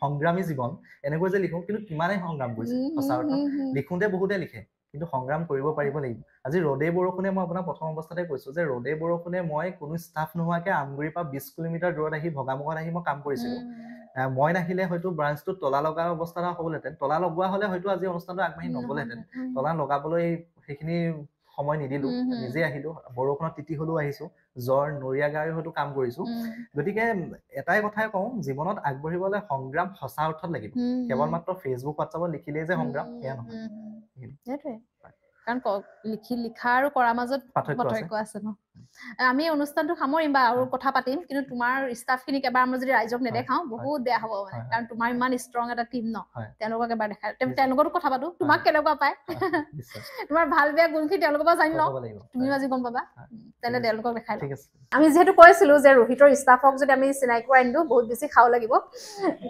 সংগ্ৰামী জীৱন এনেকৈ যে লিখো কিন্তু কিমানেই সংগ্ৰাম কৰিছে সঁচা অৰ্থ লিখোঁতে বহুতে লিখে কিন্তু সংগ্ৰাম কৰিব পাৰিব লাগিব আজি ৰ'দে বৰষুণে মই আপোনাক প্ৰথম অৱস্থাতে কৈছো যে ৰ'দে বৰষুণে মই কোনো ষ্টাফ নোহোৱাকে আমগুৰিৰ পৰা 20 কিলোমিটাৰ দূৰত আহি ভগামুখত আহি মই কাম কৰিছিলো মই নাহিলে হয়তো ব্ৰাঞ্চটো তলা লগাৰ অৱস্থা হ'বলেহেঁতেন তলা লগোৱা হলে হয়তো আজি অনুষ্ঠানটো আগবাঢ়ি নগ'লেহেঁতেন তলা লগাবলৈ সেইখিনি সময় নিদিলো নিজে আহিলো বৰষুণত তিতি হলেও আহিছো জ্বৰ নৰীয়া গাড়ী হয়তো কাম কৰিছো গতিকে এটাই কথাই কওঁ জীৱনত আগবাঢ়িবলৈ সংগ্ৰাম সঁচা অৰ্থত লাগিব কেৱল মাত্ৰ ফেচবুক হোৱাটছআপত লিখিলেই যে সংগ্ৰাম সেয়া নহয় সেইটোৱে কাৰণ লিখা আৰু কৰাৰ মাজত পাৰ্থক্য আছে ন আমি অনুষ্ঠানটো সামৰিম বা আৰু কথা পাতিম কিন্তু তোমাৰ ষ্টাফখিনিক এবাৰ আমি যদি ৰাইজক নেদেখাও বহুত বেয়া হ'ব মানে কাৰণ তোমাৰ ইমান ষ্ট্ৰং এটা টিম ন তেওঁলোকক এবাৰ দেখাই তেওঁলোকতো কথা পাতো তোমাক কেনেকুৱা পায় তোমাৰ ভাল বেয়া গুণখিনি তেওঁলোকৰ পৰা জানি লওঁ তুমিও আজি গম পাবা তেনে তেওঁলোকক দেখাই লওঁ আমি যিহেতু কৈছিলো যে ৰোহিতৰ ষ্টাফক যদি আমি চিনাকি কৰাই নিদিওঁ বহুত বেছি খাও লাগিব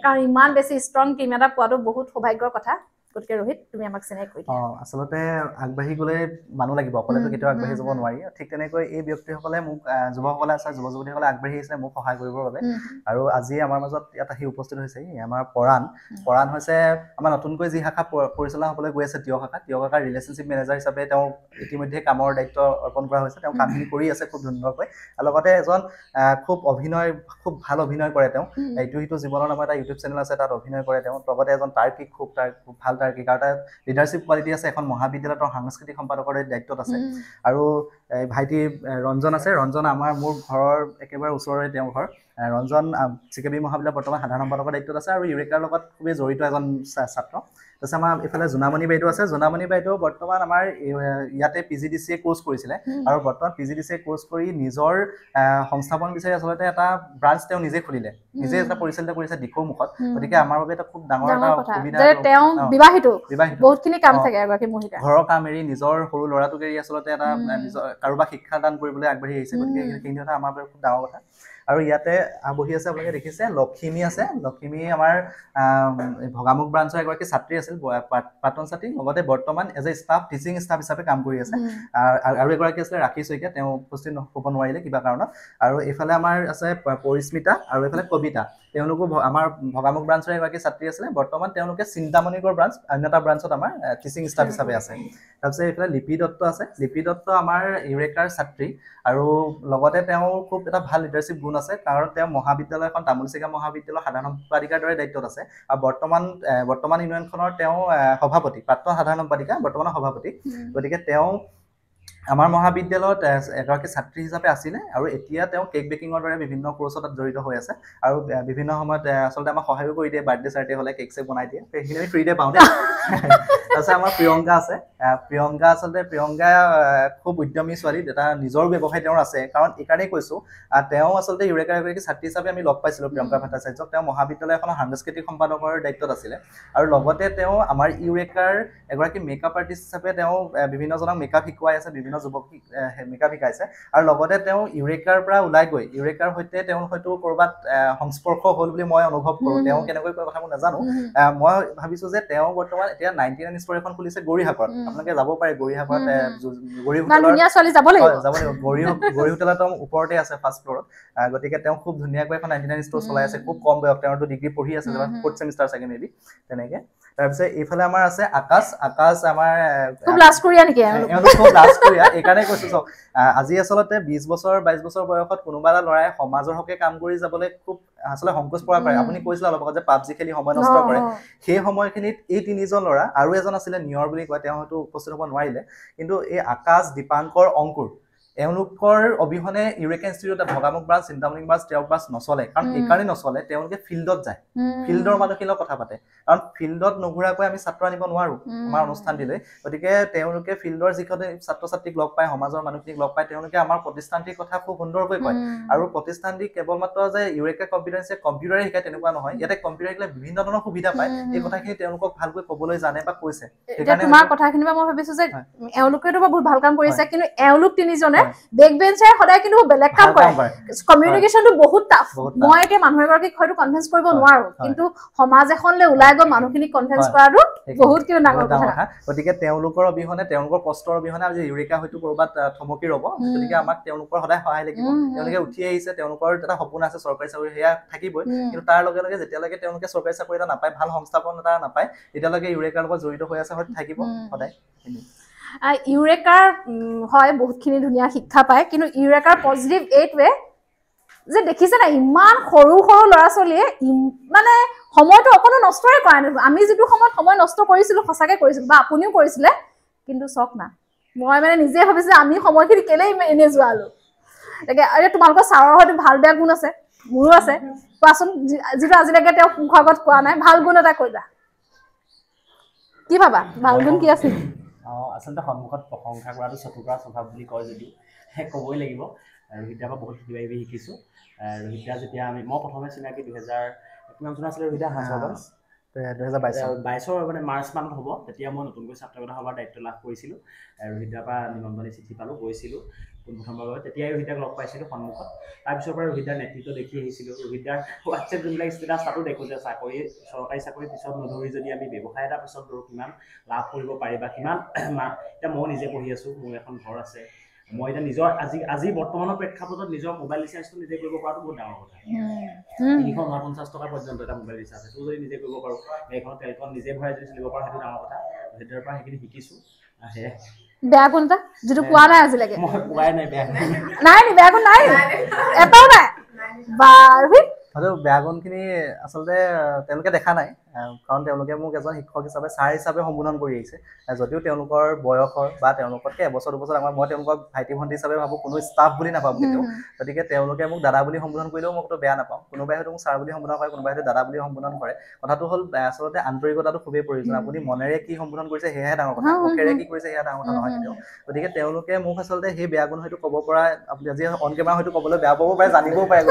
কাৰণ ইমান বেছি ষ্ট্ৰং টিম এটা পোৱাটো বহুত সৌভাগ্যৰ কথা গতিকে ৰোহিত তুমি আমাক চিনাকি কৰি দিয়া আচলতে আগবাঢ়ি গ'লে মানুহ লাগিব অকলেতো কেতিয়াও আগবাঢ়ি যাব নোৱাৰি ঠিক তেনেকৈ এই ব্যক্তিসকলে মোক যুৱকসকলে আছে যুৱ যুৱতীসকলে আগবাঢ়ি আহিছে মোক সহায় কৰিবৰ বাবে আৰু আজি আমাৰ মাজত ইয়াত আহি উপস্থিত হৈছে আমাৰ পৰাণ হৈছে আমাৰ নতুনকৈ যি শাখা পৰিচালনা হ'বলৈ গৈ আছে তিয় শাখাৰ ৰিলেশ্যনশ্বিপ মেনেজাৰ হিচাপে তেওঁ ইতিমধ্যে কামৰ দায়িত্ব অৰ্পণ কৰা হৈছে তেওঁ কামখিনি কৰি আছে খুব ধুনীয়াকৈ আৰু লগতে এজন খুব ভাল অভিনয় কৰে তেওঁ ইটো সিটো জীৱনৰ নামৰ এটা ইউটিউব চেনেল আছে তাত অভিনয় কৰে তেওঁ লগতে এজন তাৰ্কিক খুব ভাল তাৰ্কিক আৰু এটা লিডাৰশ্বিপ কোৱালিটি আছে এখন মহাবিদ্যালয়ৰ সাংস্কৃতিক সম্পাদকৰ দায়িত্বত আছে আৰু ভাইটি ৰঞ্জন আছে ৰঞ্জন মোৰ ঘৰৰ একেবাৰে ওচৰৰে তেওঁৰ ঘৰ ৰঞ্জন চিকেবি মহাবিদ্যালয় বৰ্তমান সাধাৰণ সম্পাদকৰ দায়িত্বত আছে আৰু ইউৰেকাৰ লগত খুবেই জড়িত এজন ছাত্ৰ তাৰপিছত আমাৰ এইফালে জোনামণি বাইদেউ আছে জোনামণি বাইদেউ বৰ্তমান আমাৰ ইয়াতে PGDCA কোৰ্চ কৰিছিলে আৰু বৰ্তমান PGDCA কোৰ্চ কৰি নিজৰ সংস্থাপন বিচাৰি আচলতে এটা ব্ৰাঞ্চ তেওঁ নিজে খুলিলে নিজে এটা পৰিচালিত কৰিছে দিখৌমুখত গতিকে আমাৰ বাবে এটা খুব ডাঙৰ এটা সুবিধা তেওঁ বিবাহিত বহুতখিনি কাম থাকে এগৰাকী মহিলা ঘৰৰ কাম এৰি নিজৰ সৰু ল'ৰাটোক এৰি আচলতে এটা নিজৰ কাৰোবাক শিক্ষাদান কৰিবলৈ আগবাঢ়ি আহিছে গতিকে সেইখিনি এটা আমাৰ বাবে খুব ডাঙৰ কথা আৰু ইয়াতে বহি আছে আপোনালোকে দেখিছে লক্ষ্মী আছে লক্ষ্মী আমাৰ ভগামুখ ব্ৰাঞ্চৰ এগৰাকী ছাত্ৰী আছিল প্ৰাক্তন ছাত্ৰী লগতে বৰ্তমান as a staff teaching staff হিচাপে কাম কৰি আছে আৰু এগৰাকী আছিলে ৰাখী শইকীয়া তেওঁ উপস্থিত হ'ব নোৱাৰিলে কিবা কাৰণত আৰু এইফালে আমাৰ আছে পৰিস্মিতা আৰু এইফালে কবিতা তেওঁলোকো আমাৰ ভগামুখ ব্ৰাঞ্চৰ এগৰাকী ছাত্ৰী আছিলে বৰ্তমান তেওঁলোকে চিন্তামণিগড় ব্ৰাঞ্চ অন্য এটা ব্ৰাঞ্চত আমাৰ টিচিং ষ্টাফ হিচাপে আছে তাৰপিছত এইফালে লিপি দত্ত আছে লিপি দত্ত আমাৰ ইউৰেকাৰ ছাত্ৰী আৰু লগতে তেওঁ খুব এটা ভাল লিডাৰশ্বিপ গুণ আছে কাৰণ তেওঁ মহাবিদ্যালয়খন তামোলচিগা মহাবিদ্যালয়ৰ সাধাৰণ সম্পাদিকাৰ দৰে দায়িত্বত আছে আৰু বৰ্তমান ইউনিয়নখনৰ তেওঁ সভাপতি প্ৰাক্তন সাধাৰণ সম্পাদিকা বৰ্তমানৰ সভাপতি গতিকে তেওঁ আমাৰ মহাবিদ্যালয়ত এগৰাকী ছাত্ৰী হিচাপে আছিলে আৰু এতিয়া তেওঁ কেক বেকিঙৰ দৰে বিভিন্ন কোৰ্চত জড়িত হৈ আছে আৰু বিভিন্ন সময়ত আচলতে আমাক সহায়ো কৰি দিয়ে বাৰ্থডে চাৰ্থডে হ'লে কেক চেক বনাই দিয়ে সেইখিনি আমি ফ্ৰীতে পাওঁ দেই তাৰপিছত আমাৰ প্ৰিয়ংকা আছে প্ৰিয়ংকা আচলতে প্ৰিয়ংকা খুব উদ্যমী ছোৱালী এটা নিজৰ ব্যৱসায় তেওঁৰ আছে কাৰণ এইকাৰণেই কৈছোঁ তেওঁ আচলতে ইউৰেকাৰ এগৰাকী ছাত্ৰী হিচাপে আমি লগ পাইছিলোঁ প্ৰিয়ংকা ভট্টাচাৰ্যক তেওঁ মহাবিদ্যালয়খনৰ সাংস্কৃতিক সম্পাদকৰ দায়িত্বত আছিলে আৰু লগতে তেওঁ আমাৰ ইউৰেকাৰ এগৰাকী মেকআপ আৰ্টিষ্ট হিচাপে তেওঁ বিভিন্নজনক মেকআপ শিকোৱাই আছে বিভিন্ন যুৱক মেকআপ শিকাইছে আৰু লগতে তেওঁ ইউৰেকাৰ পৰা ওলাই গৈ ইউৰেকাৰ সৈতে তেওঁ হয়তো ক'ৰবাত সংস্পৰ্শ হ'ল বুলি মই অনুভৱ কৰোঁ তেওঁ কেনেকৈ কয় কথা মই নাজানো মই ভাবিছোঁ যে তেওঁ বৰ্তমান এতিয়া 99 ষ্ট'ৰ এখন খুলিছে গৌৰীসাগৰত আপোনালোকে যাব পাৰে গৌৰীসাগৰত গৌৰী হোটেলৰ ওপৰতে আছে ফাৰ্ষ্ট ফ্ল'ৰত গতিকে তেওঁ খুব ধুনীয়াকৈ এখন 99 ষ্ট'ৰ চলাই আছে খুব কম বয়স তেওঁতো ডিগ্ৰী পঢ়ি আছে 4th ছেমিষ্টাৰ চাগে মেবি তেনেকৈ তাৰপিছত এইফালে আমাৰ আছে আকাশ আমাৰ খুব লাজ কৰিয়া নেকি খুব লাজ কৰিয়া এইকাৰণে কৈছোঁ চাওক আজি আচলতে 20 বছৰ 22 বছৰ বয়সত কোনোবা এটা ল'ৰাই সমাজৰ হকে কাম কৰি যাবলৈ খুব আচলতে সংকোচ পৰা পাৰে আপুনি কৈছিলে অলপ আগত যে PUBG খেলি সময় নষ্ট কৰে সেই সময়খিনিত এই তিনিজন ল'ৰা আৰু এজন আছিলে নিয়ৰ বুলি কয় তেওঁ হয়তো উপস্থিত হ'ব নোৱাৰিলে কিন্তু এই আকাশ দীপাংকৰ অংকুৰ এওঁলোকৰ অবিহনে ইউৰেকা ইনষ্টিটিউটত Bhagamukh branch, Chintamani branch, Teok branch নচলে। কাৰণ এইকাৰণে নচলে, তেওঁলোকে ফিল্ডত যায়, ফিল্ডৰ মানুহখিনিৰ লগত কথা পাতে। কাৰণ ফিল্ডত নুঘূৰাকৈ আমি ছাত্ৰ আনিব নোৱাৰো আমাৰ অনুষ্ঠান দিলে। গতিকে তেওঁলোকে ফিল্ডৰ যিখিনি ছাত্ৰ ছাত্ৰীক লগ পায়, সমাজৰ মানুহখিনিক লগ পায়, তেওঁলোকে আমাৰ প্ৰতিষ্ঠানটিৰ কথা খুব সুন্দৰকৈ কয়। আৰু প্ৰতিষ্ঠানটি কেৱল মাত্ৰ যে ইউৰেকা কম্পিউটাৰে কম্পিউটাৰে শিকায় তেনেকুৱা নহয়, ইয়াতে কম্পিউটাৰ শিকিলে বিভিন্ন ধৰণৰ সুবিধা পায়। এই কথাখিনি তেওঁলোকক ভালকৈ ক'বলৈ জানে বা কৈছে। তোমাৰ কথাখিনি মই ভাবিছো যে এওঁলোকেতো বহুত ভাল কাম কৰিছে, কিন্তু এওঁলোক তিনিজনে বেক বেঞ্চাৰে সদায় কিন্তু বেলেগ কাম কৰে। কমিউনিকেশ্যনটো বহুত টাফ। মই এতিয়া মানুহ এগৰাকীক হয়তো কনভিন্স কৰিব নোৱাৰো, কিন্তু সমাজ এখনলৈ ওলাই গৈ মানুহখিনিক কনভিন্স কৰাটো বহুত কিয় ডাঙৰ কথা। গতিকে তেওঁলোকৰ অবিহনে, তেওঁলোকৰ কষ্টৰ অবিহনে আজি ইউৰেকা হয়তো ক'ৰবাত থমকি ৰ'ব। গতিকে আমাক তেওঁলোকৰ সদায় সহায় লাগিব। তেওঁলোকে উঠি আহিছে, তেওঁলোকৰ এটা সপোন আছে চৰকাৰী চাকৰি, সেয়া থাকিবই। কিন্তু তাৰ লগে লগে যেতিয়ালৈকে তেওঁলোকে চৰকাৰী চাকৰি এটা নাপায়, ভাল সংস্থাপন এটা নাপায়, তেতিয়ালৈকে ইউৰেকাৰ লগত জড়িত হৈ আছে, হয়তো থাকিব সদায়। ইউৰেকাৰ হয় বহুতখিনি ধুনীয়া শিক্ষা পায়, কিন্তু ইউৰেকাৰ পজিটিভ এইটোৱে যে দেখিছে না ইমান সৰু সৰু ল'ৰা ছোৱালীয়ে মানে সময়টো অকণো নষ্টই কৰা নাই। আমি যিটো সময়ত সময় নষ্ট কৰিছিলো সঁচাকৈ কৰিছিলো, বা আপুনিও কৰিছিলে, কিন্তু চক না মই মানে নিজে ভাবিছো আমি সময়খিনি কেলেই এনে যোৱালো। তাকে আৰে তোমালোকৰ ছাৰৰ হয়তো ভাল বেয়া গুণ আছে, মোৰো আছে। কোৱাচোন, যিটো আজিলৈকে তেওঁ মুখৰ আগত কোৱা নাই, ভাল গুণ এটা কৈ যা। কি ভাবা ভাল গুণ কি আছে? আচলতে সন্মুখত প্ৰশংসা কৰাটো চকু কৰা স্বভাৱ বুলি কয় যদিও ক'বই লাগিব। ৰোহিতৰ পৰা বহুত কিবা কিবি শিকিছোঁ। ৰোহিতা যেতিয়া মই প্ৰথমে চিনাকি 2000 কিমান চন আছিলে ৰোহিতা? 2022 মানে মাৰ্চ মানত হ'ব। তেতিয়া মই নতুনকৈ ছাত্ৰসভা সভাৰ দায়িত্ব লাভ কৰিছিলোঁ। ৰোহিতাৰ পৰা নিমন্ত্ৰণী চিঠি পালোঁ, গৈছিলোঁ পোনপ্ৰথমবাৰৰ বাবে। তেতিয়াই ৰোহিতাক লগ পাইছিলোঁ সন্মুখত। তাৰপিছৰ পৰা ৰোহিতাৰ নেতৃত্ব দেখি আহিছিলোঁ। ৰোহিতাৰ হোৱাটছএপ যোনবিলাক ষ্টেটাছ তাতো দেখোঁ যে চৰকাৰী চাকৰি পিছত নধৰি যদি আমি ব্যৱসায় এটা পিছত ধৰোঁ কিমান লাভ কৰিব পাৰি বা কিমান। এতিয়া মই নিজে পঢ়ি আছোঁ, মোৰ এখন ঘৰ আছে। মই এতিয়া নিজৰ আজি বৰ্তমানৰ প্ৰেক্ষাপটত নিজৰ মোবাইল ৰিচাৰ্জটো নিজে কৰিব পৰাটো বহুত ডাঙৰ কথা। 349 টকা পৰ্যন্ত এটা মোবাইল ৰিচাৰ্জ, সেইটো যদি নিজে কৰিব পাৰোঁ, এইখন তেলখন নিজে ভৰাই যদি চলিব পাৰোঁ, সেইটো ডাঙৰ কথা। সেইটোৰ পৰা সেইখিনি শিকিছোঁ। বেয়া গুণ এটা যিটো পোৱা নাই আজিলৈকে? মই পোৱাই নাই বেয়া গুণ। নাই বেয়া গুণ নাই, এটাও নাই। হয়তো বেয়া গুণখিনি আচলতে তেওঁলোকে দেখা নাই, কাৰণ তেওঁলোকে মোক এজন শিক্ষক হিচাপে, ছাৰ হিচাপে সম্বোধন কৰি আহিছে। যদিও তেওঁলোকৰ বয়সৰ বা তেওঁলোকতকৈ এবছৰ দুবছৰ ডাঙৰ, মই তেওঁলোকক ভাইটি ভণ্টি হিচাপে ভাবোঁ, কোনো ষ্টাফ বুলি নাভাবোঁ কেতিয়াও। গতিকে তেওঁলোকে মোক দাদা বুলি সম্বোধন কৰিলেও মই সেইটো বেয়া নাপাওঁ। কোনোবাই হয়তো মোক ছাৰ বুলি সম্বোধন কৰে, কোনোবাই হয়তো দাদা বুলি সম্বোধন কৰে। কথাটো হ'ল আচলতে আন্তৰিকতাটো খুবেই প্ৰয়োজন। আপুনি মনেৰে কি সম্বোধন কৰিছে সেয়াহে ডাঙৰ কথা, মুখেৰে কি কৰিছে সেয়া ডাঙৰ কথা নহয় কেতিয়াও। গতিকে তেওঁলোকে মোক আচলতে সেই বেয়া গুণ হয়তো ক'ব পৰা, আপুনি আজি অন কেমেৰা হয়তো ক'বলৈ বেয়া পাব পাৰে, জানিবও পাৰে।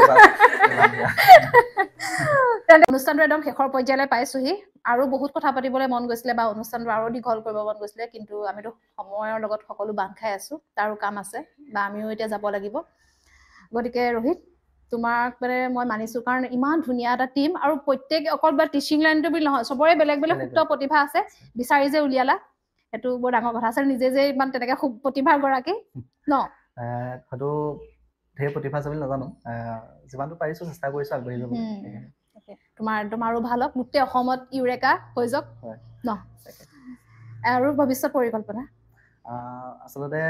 অনুষ্ঠানটো একদম শেষৰ পৰ্যায়লৈ পাইছোহি। আৰু বহুত কথা পাতিবলৈ মন গৈছিলে বা অনুষ্ঠানটো আৰু দীঘল কৰিব মন গৈছিলে, কিন্তু আমিতো সময়ৰ লগত সকলো বান্ধ খাই আছো, তাৰো কাম আছে বা আমিও এতিয়া যাব লাগিব। গতিকে ৰোহিত, তোমাক মানে মই মানিছো, কাৰণ ইমান ধুনীয়া এটা টিম, আৰু প্ৰত্যেক অকল বা টিচিং লাইনটো বুলি নহয়, চবৰে বেলেগ বেলেগ সুপ্ত প্ৰতিভা আছে, বিচাৰি যে উলিয়ালা সেইটো বৰ ডাঙৰ কথা। আছে নিজে যে ইমান তেনেকে প্ৰতিভাৰ গৰাকী ন, হয়তো ঢেৰ প্ৰতিভা আছে বুলি নাজানো, যিমানটো পাৰিছো চেষ্টা কৰিছো আগবাঢ়ি যাব। তোমাৰো ভাল হওক, গোটেই অসমত ইউৰেকা হৈ যাওক ন। আৰু ভৱিষ্যত পৰিকল্পনা? আচলতে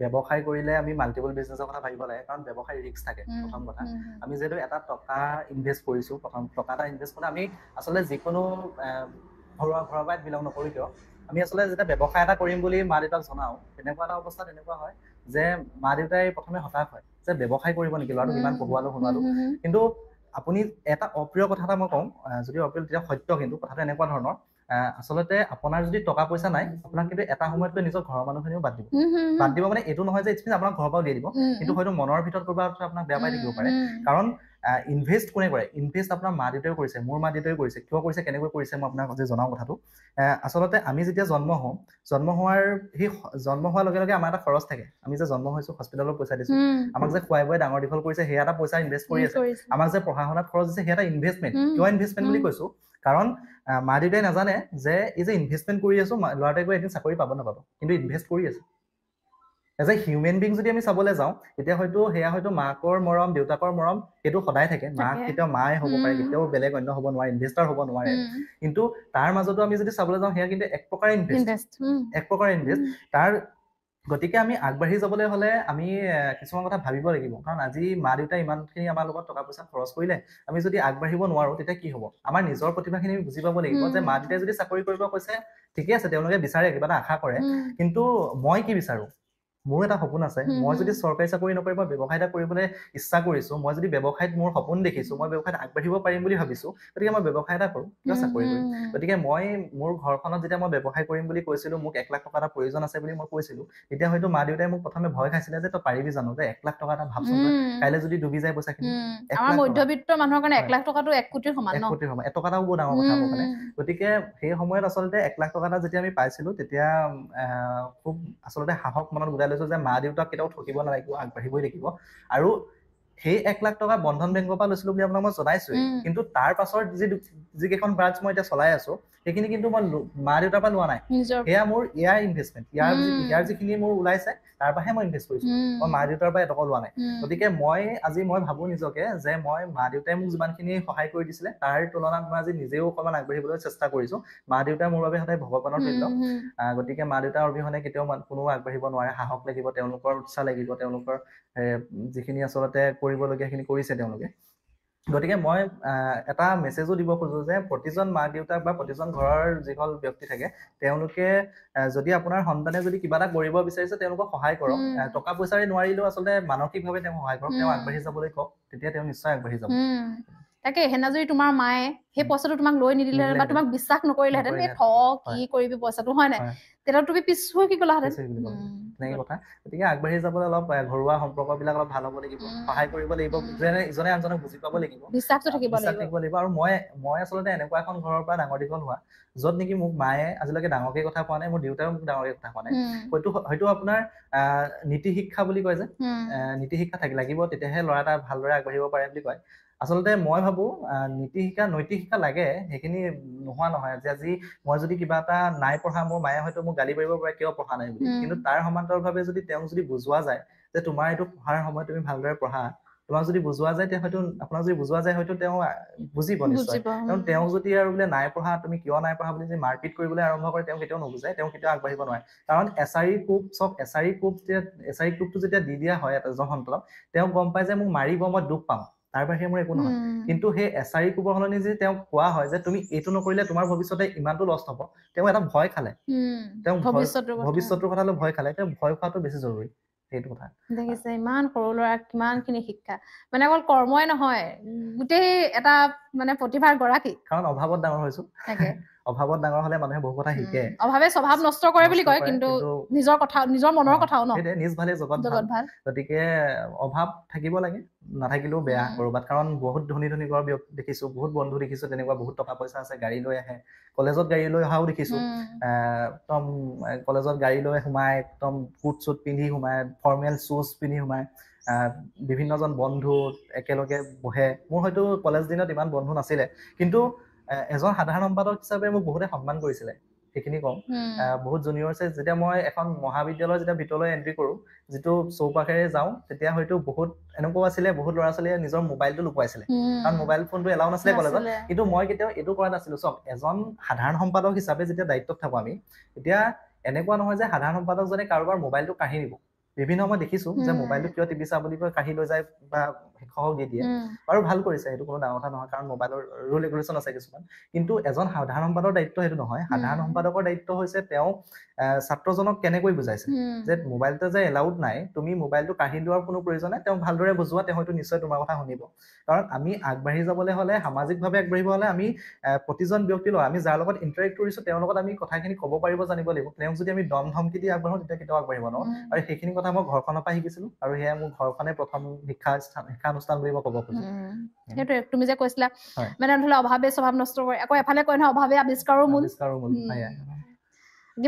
ব্যৱসায় কৰিলে আমি মাল্টিপল বিজনেছৰ কথা ভাবিব লাগে, কাৰণ ব্যৱসায় ৰিস্ক থাকে। প্ৰথম কথা, আমি যিহেতু এটা টকা ইনভেষ্ট কৰিছোঁ, প্ৰথম টকা এটা ইনভেষ্ট কৰোঁতে আমি আচলতে যিকোনো ঘৰৰ পৰাই বিলং নকৰোঁ কিয়, আমি আচলতে যেতিয়া ব্যৱসায় এটা কৰিম বুলি মা দেউতাক জনাওঁ, তেনেকুৱা এটা অৱস্থাত এনেকুৱা হয় যে মা দেউতাই প্ৰথমে হতাশ হয় যে ব্যৱসায় কৰিব নেকি, ল'ৰাটোক ইমান পঢ়ুৱালো শুনালো। কিন্তু আপুনি এটা অপ্ৰিয় কথা এটা মই কওঁ, যদি অপ্ৰিয় তেতিয়া সত্য, কিন্তু কথাটো এনেকুৱা ধৰণৰ, আচলতে আপোনাৰ যদি টকা পইচা নাই, আপোনাক কিন্তু এটা সময়তকৈ নিজৰ ঘৰৰ মানুহখিনিও বাদ দিব। বাদ দিব মানে এইটো নহয় যে ইটছ আপোনাক ঘৰৰ পৰাও দিয়ে দিব, কিন্তু হয়তো মনৰ ভিতৰত ক'ৰবাত আপোনাক বেয়া পাই থাকিব পাৰে। কাৰণ ইনভেষ্ট কোনে কৰে? ইনভেষ্ট আপোনাৰ মা দেউতাই কৰিছে, মোৰ মা দেউতাই কৰিছে। কিয় কৰিছে, কেনেকৈ কৰিছে, মই আপোনাক আজি জনাওঁ কথাটো। আচলতে আমি যেতিয়া জন্ম হোৱাৰ লগে লগে আমাৰ এটা খৰচ থাকে। আমি যে জন্ম হৈছো, হস্পিটেলত পইচা দিছো, আমাক যে খুৱাই বুৱাই ডাঙৰ দীঘল কৰিছে, সেয়া এটা পইচা ইনভেষ্ট কৰি আছে। আমাক যে পঢ়া শুনাত খৰচ দিছে, সেয়া এটা ইনভেষ্টমেণ্ট। কিয় ইনভেষ্টমেণ্ট বুলি কৈছো? কাৰণ মা দেউতাই নাজানে যে এই যে ইনভেষ্টমেণ্ট কৰি আছো, ল'ৰাটোৱে গৈ এদিন চাকৰি পাব নাপাব, কিন্তু ইনভেষ্ট কৰি আছে। এজ এ হিউমেন বিং যদি আমি চাবলৈ যাওঁ, তেতিয়া সেয়া হয়তো মাকৰ মৰম, দেউতাকৰ মৰম, সেইটো সদায় থাকে। মাক কেতিয়াও মায়ে হ'ব পাৰে, কেতিয়াও বেলেগ অন্য হ'ব নোৱাৰে, ইনভেষ্টাৰ হ'ব নোৱাৰে। কিন্তু তাৰ মাজতো আমি যদি চাবলৈ যাওঁ, সেয়া কিন্তু এক প্ৰকাৰে ইনভেষ্ট। গতিকে আমি আগবাঢ়ি যাবলৈ হ'লে আমি কিছুমান কথা ভাবিব লাগিব। কাৰণ আজি মা দেউতাই ইমানখিনি আমাৰ লগত টকা পইচা খৰচ কৰিলে, আমি যদি আগবাঢ়িব নোৱাৰো, তেতিয়া কি হ'ব? আমাৰ নিজৰ প্ৰতিভাখিনি আমি বুজি পাব লাগিব যে মা দেউতাই যদি চাকৰি কৰিব কৈছে, ঠিকে আছে, তেওঁলোকে বিচাৰে, কিবা এটা আশা কৰে, কিন্তু মই কি বিচাৰো? মোৰ এটা সপোন আছে মই যদি চৰকাৰী চাকৰি নকৰি বা ব্যৱসায় এটা কৰিবলৈ ইচ্ছা কৰিছো মই যদি ব্যৱসায়ত মোৰ সপোন দেখিছো মই ব্যৱসায়ত আগবাঢ়িব পাৰিম বুলি ভাবিছো গতিকে মই ব্যৱসায় এটা কৰোঁ কিয় চাকৰি কৰিম গতিকে মই মোৰ ঘৰখনত যেতিয়া মই ব্যৱসায় কৰিম বুলি কৈছিলো মোক 1 লাখ টকা এটা প্ৰয়োজন আছে বুলি মই কৈছিলো তেতিয়া হয়তো মা দেউতাই মোক প্ৰথমে ভয় খাইছিলে যে তই পাৰিবি জানো যে 1 লাখ টকা এটা ভাবচোন কাইলৈ যদি ডুবি যায় পইচাখিনি আমাৰ মধ্যবিত্ত মানুহৰ কাৰণে 1 লাখ টকাটো 1 কোটিৰ সমান ন 1 কোটিৰ সমান এটকা এটাও বহুত ডাঙৰ কথা মোৰ কাৰণে গতিকে সেই সময়ত আচলতে 1 লাখ টকা এটা যেতিয়া আমি পাইছিলো তেতিয়া খুব আচলতে সাহস মনত গোটাই লৈছো যে মা দেউতাক কেতিয়াও ঠকিব নালাগিব আগবাঢ়িবই লাগিব আৰু সেই 1 লাখ টকা বন্ধন বেংকৰ পৰা লৈছিলো বুলি আপোনাক মই জনাইছোৱেই কিন্তু তাৰ পাছৰ যিকেইখন ব্ৰাঞ্চ মই এতিয়া চলাই আছো সেইখিনি কিন্তু মই মা দেউতাৰ পৰা লোৱা নাই সেয়া মোৰ ইয়াৰ ইনভেষ্টমেণ্ট ইয়াৰ যিখিনি মোৰ ওলাইছে তাৰ পৰাহে মই ইনভেষ্ট কৰিছো মই মা দেউতাৰ পৰা এটকা লোৱা নাই গতিকে মই ভাবো নিজকে যে মই মা দেউতাই মোক যিমানখিনি সহায় কৰি দিছিলে তাৰ তুলনাত মই আজি নিজেও অকণমান আগবাঢ়িবলৈ চেষ্টা কৰিছো মা দেউতাই মোৰ বাবে সদায় ভগৱানৰ তুল্য গতিকে মা দেউতাৰ অবিহনে কেতিয়াও কোনো আগবাঢ়িব নোৱাৰে সাহস লাগিব তেওঁলোকৰ উৎসাহ লাগিব তেওঁলোকৰ যিখিনি আচলতে কৰিবলগীয়া সেইখিনি কৰিছে তেওঁলোকে গতিকে মই এটা মেছেজো দিব খোজো যে প্ৰতিজন মা দেউতাক বা প্ৰতিজন ঘৰৰ যিসকল ব্যক্তি থাকে তেওঁলোকে যদি আপোনাৰ সন্তানে যদি কিবা এটা কৰিব বিচাৰিছে তেওঁলোকক সহায় কৰক টকা পইচাৰে নোৱাৰিলেও আচলতে মানসিকভাৱে তেওঁ সহায় কৰক তেওঁ আগবাঢ়ি যাবলৈ কওক তেতিয়া তেওঁ নিশ্চয় আগবাঢ়ি যাব তাকে হেনাজৰি তোমাৰ মায়ে সেই পইচাটো তোমাক লৈ নিদিলে বা তোমাক বিশ্বাস নকৰিলেহেঁতেন এই কি কৰিবি পইচাটো হয় নাই তেতিয়া তুমি পিছ হৈ কি গলাহেঁতেন তেনেকৈ কথা গতিকে আগবাঢ়ি যাবলৈ অলপ ঘৰুৱা সম্পৰ্কবিলাক অলপ ভাল হ'ব লাগিব সহায় কৰিব লাগিব ইজনে আনজনক বুজি পাব লাগিব বিশ্বাসটো থাকিব লাগিব আৰু মই আচলতে এনেকুৱা এখন ঘৰৰ পৰা ডাঙৰ দীঘল হোৱা য'ত নেকি মোক মায়ে আজিলৈকে ডাঙৰকে কথা কোৱা নাই মোৰ দেউতাও মোক ডাঙৰকে কথা কোৱা নাই হয়তো আপোনাৰ নীতি শিক্ষা বুলি কয় যে নীতি শিক্ষা থাকিব লাগিব তেতিয়াহে ল'ৰা এটা ভালদৰে আগবাঢ়িব পাৰে বুলি কয় আচলতে মই ভাবো নৈতিক শিক্ষা লাগে সেইখিনি নোহোৱা নহয় যে আজি মই যদি কিবা এটা নাই পঢ়া মোৰ মায়ে হয়তো মোক গালি পাৰিব পাৰে কিয় পঢ়া নাই বুলি কিন্তু তাৰ সমান্তৰালভাৱে যদি তেওঁক যদি বুজোৱা যায় যে তোমাৰ এইটো পঢ়াৰ সময়ত তুমি ভালদৰে পঢ়া তোমাক যদি বুজোৱা যায় আপোনাক যদি বুজোৱা যায় হয়তো তেওঁ বুজিব নিশ্চয় কাৰণ তেওঁ যদি আৰু বোলে নাই পঢ়া তুমি কিয় নাই পঢ়া বুলি যদি মাৰপিট কৰিবলৈ আৰম্ভ কৰে তেওঁ কেতিয়াও নুবুজায় তেওঁ কেতিয়াও আগবাঢ়িব নোৱাৰে কাৰণ এছাৰি কোবটো যেতিয়া দি দিয়া হয় এজন সন্তানক তেওঁ গম পায় যে মোক মাৰিব মই দুখ পাম তাৰ বাহিৰে মোৰ একো নহয় কিন্তু সেই এছাৰি কোবৰ সলনি যদি তেওঁক কোৱা হয় যে তুমি এইটো নকৰিলে তোমাৰ ভৱিষ্যতে ইমানটো লষ্ট হ'ব তেওঁ এটা ভয় খালে তেওঁ ভৱিষ্যতৰ কথালৈ ভয় খালে তেওঁ ভয় খোৱাটো বেছি জৰুৰী সেইটো কথা দেখিছে ইমান সৰু ল'ৰা কিমানখিনি শিক্ষা মানে অকল কৰ্মই নহয় গোটেই এটা মানে প্ৰতিভাৰ গৰাকী কাৰণ অভাৱত ডাঙৰ হৈছো অভাৱত ডাঙৰ হলে মানুহে বহু কথা শিকে অভাৱে স্বভাৱ নষ্ট কৰে বুলি কয় কিন্তু নিজৰ মনৰ কথাও ন নিজ ভালে জগত ভাল গতিকে অভাৱ থাকিব লাগে নাথাকিলেও বেয়া কৰবাত কাৰণ বহুত ধনী ঘৰ দেখিছো বহুত বন্ধু দেখিছো তেনেকুৱা বহুত টকা পইচা আছে গাড়ী লৈ আহে কলেজত গাড়ী লৈ অহাও দেখিছো একদম কলেজত গাড়ী লৈ সোমাই একদম কোট চুট পিন্ধি সোমাই ফৰ্মেল শ্বুজ পিন্ধি সোমাই বিভিন্নজন বন্ধু একেলগে বহে মোৰ হয়তো কলেজ দিনত ইমান বন্ধু নাছিলে কিন্তু এজন সাধাৰণ সম্পাদক হিচাপে মোক বহুতে সন্মান কৰিছিলে সেইখিনি কম বহুত জুনিয়ৰছে যেতিয়া মই এখন মহাবিদ্যালয়ৰ যেতিয়া ভিতৰলৈ এণ্ট্ৰি কৰোঁ যিটো চৌপাশেৰে যাওঁ তেতিয়া হয়তো বহুত এনেকুৱাও আছিলে বহুত ল'ৰা ছোৱালীয়ে নিজৰ মোবাইলটো লুকুৱাইছিলে কাৰণ মোবাইল ফোনটো এলাও নাছিলে কলেজত কিন্তু মই কেতিয়াও এইটো কৰা নাছিলো চব এজন সাধাৰণ সম্পাদক হিচাপে যেতিয়া দায়িত্বত থাকোঁ আমি তেতিয়া এনেকুৱা নহয় যে সাধাৰণ সম্পাদকজনে কাৰোবাৰ মোবাইলটো কাঢ়ি নিব বিভিন্ন সময় দেখিছো যে মোবাইলটো কিয় টিপিছা বুলি কৈ কাঢ়ি লৈ যায় বা শিক্ষকক দি দিয়ে বাৰু ভাল কৰিছে সেইটো কোনো ডাঙৰ কথা নহয় কাৰণ মোবাইলৰ ৰুল ৰেগুলেশ্যন আছে কিছুমান কিন্তু এজন সাধাৰণ সম্পাদকৰ দায়িত্ব সেইটো নহয় সাধাৰণ সম্পাদকৰ দায়িত্ব হৈছে তেওঁ ছাত্ৰজনক কেনেকৈ বুজাইছে যে মোবাইলটো যে এলাউড নাই তুমি মোবাইলটো কাঢ়ি লোৱাৰ কোনো প্ৰয়োজন নাই তেওঁ ভালদৰে বুজোৱা তেওঁ হয়তো নিশ্চয় তোমাৰ কথা শুনিব কাৰণ আমি আগবাঢ়ি যাবলৈ হ'লে সামাজিকভাৱে আগবাঢ়িব হ'লে আমি প্ৰতিজন ব্যক্তিৰ লগত আমি যাৰ লগত ইণ্টাৰেক্ট কৰিছো তেওঁৰ লগত আমি কথাখিনি ক'ব পাৰিব জানিব লাগিব তেওঁক যদি আমি দম ধমকি দি আগবাঢ়ো তেতিয়া কেতিয়াও আগবাঢ়িব নোৱাৰো আৰু সেইখিনি কথা মই ঘৰখনৰ পৰা শিকিছিলো আৰু সেয়া মোৰ ঘৰখনে প্ৰথম শিক্ষানুষ্ঠান বুলি মই ক'ব খোজো সেইটোৱে তুমি যে কৈছিলা মানে ধৰা অভাৱে স্বভাৱ নষ্ট কৰে আকৌ এফালে কয় নহয় অভাৱে আৱিষ্কাৰৰ মূল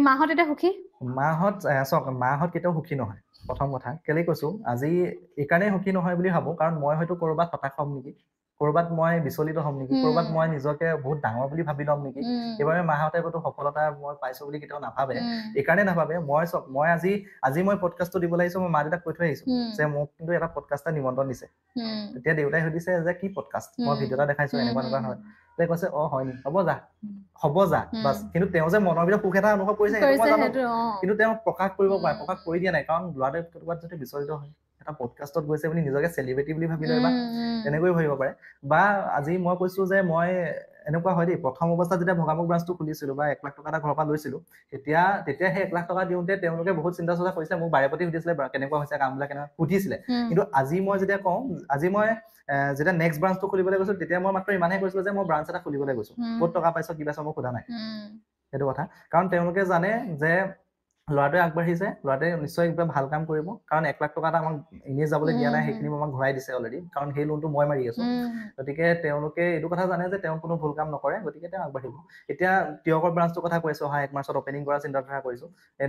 মাহঁত এতিয়া সুখী মাহঁত কেতিয়াও সুখী নহয় প্ৰথম কথা কেলে কৈছো আজি এইকাৰণে সুখী নহয় বুলি ভাবো কাৰণ মই হয়তো ক'ৰবাত হতাশ হ'ম নেকি ক'ৰবাত মই বিচলিত হ'ম নেকি ক'ৰবাত মই নিজকে বহুত ডাঙৰ বুলি ভাবি ল'ম নেকি সেইবাবে মাহঁতে কোনো সফলতা মই পাইছো বুলি কেতিয়াও নাভাবে এইকাৰণে নাভাবে মই আজি মই পডকাষ্টটো দিব লাগিছো মই মা দেউতাক কৈ থৈ আহিছো যে মোক কিন্তু এটা পডকাষ্টৰ নিমন্ত্ৰণ দিছে তেতিয়া দেউতাই সুধিছে যে কি পডকাষ্ট মই ভিডিঅ' এটা দেখাইছো এনেকুৱা হয় তাই কৈছে হয় নি হ'ব যা বাছ কিন্তু তেওঁ যে মনৰ ভিতৰত সুখ এটা অনুভৱ কৰিছে কিন্তু তেওঁ প্ৰকাশ কৰিব পাৰে প্ৰকাশ কৰি দিয়া নাই কাৰণ ল'ৰাটোৱে ক'ৰবাত যদি বিচলিত হয় এটা পডকাষ্টত গৈছে বুলি নিজকে চেলিব্ৰিটি বুলি ভাবি লয় বা তেনেকৈ ভাবিব পাৰে বা আজি মই কৈছো যে মই এনেকুৱা হয় দেই, প্ৰথম অৱস্থাত যেতিয়া ভগামুখ ব্ৰাঞ্চটো খুলিছিলো বা 1 লাখ টকা এটা ঘৰৰ পৰা লৈছিলো, তেতিয়া সেই 1 লাখ টকা দিওঁতে তেওঁলোকে বহুত চিন্তা চৰ্চা কৰিছিলে, মোক বাৰে প্ৰতি সুধিছিলে কেনেকুৱা হৈছে কামবিলাক, কেনেকুৱা সুধিছিলে। কিন্তু আজি মই যেতিয়া কওঁ, আজি মই যেতিয়া নেক্সট ব্ৰাঞ্চটো খুলিবলৈ গৈছো, তেতিয়া মই মাত্ৰ ইমানহে কৈছিলো যে মই ব্ৰাঞ্চ এটা খুলিবলৈ গৈছো, ক'ত টকা পাইছ কি পাইছ মই সোধা নাই। সেইটো কথা, কাৰণ তেওঁলোকে জানে যে ল'ৰাটোৱে আগবাঢ়িছে, ল'ৰাটোৱে নিশ্চয় কিবা ভাল কাম কৰিব, কাৰণ 1 লাখ টকা এটা আমাক এনেই যাবলৈ দিয়া নাই, সেইখিনি আমাক ঘূৰাই দিছে অলৰেডি, কাৰণ সেই লোনটো মই মাৰি আছো। গতিকে তেওঁলোকে এইটো কথা জানে যে তেওঁ কোনো ভুল কাম নকৰে, গতিকে তেওঁ আগবাঢ়িব। এতিয়া তিয়কৰ ব্ৰাঞ্চটোৰ কথা কৈছো, 1 মাৰ্চত অপেনিং কৰাৰ চিন্তাধাৰা কৰিছো।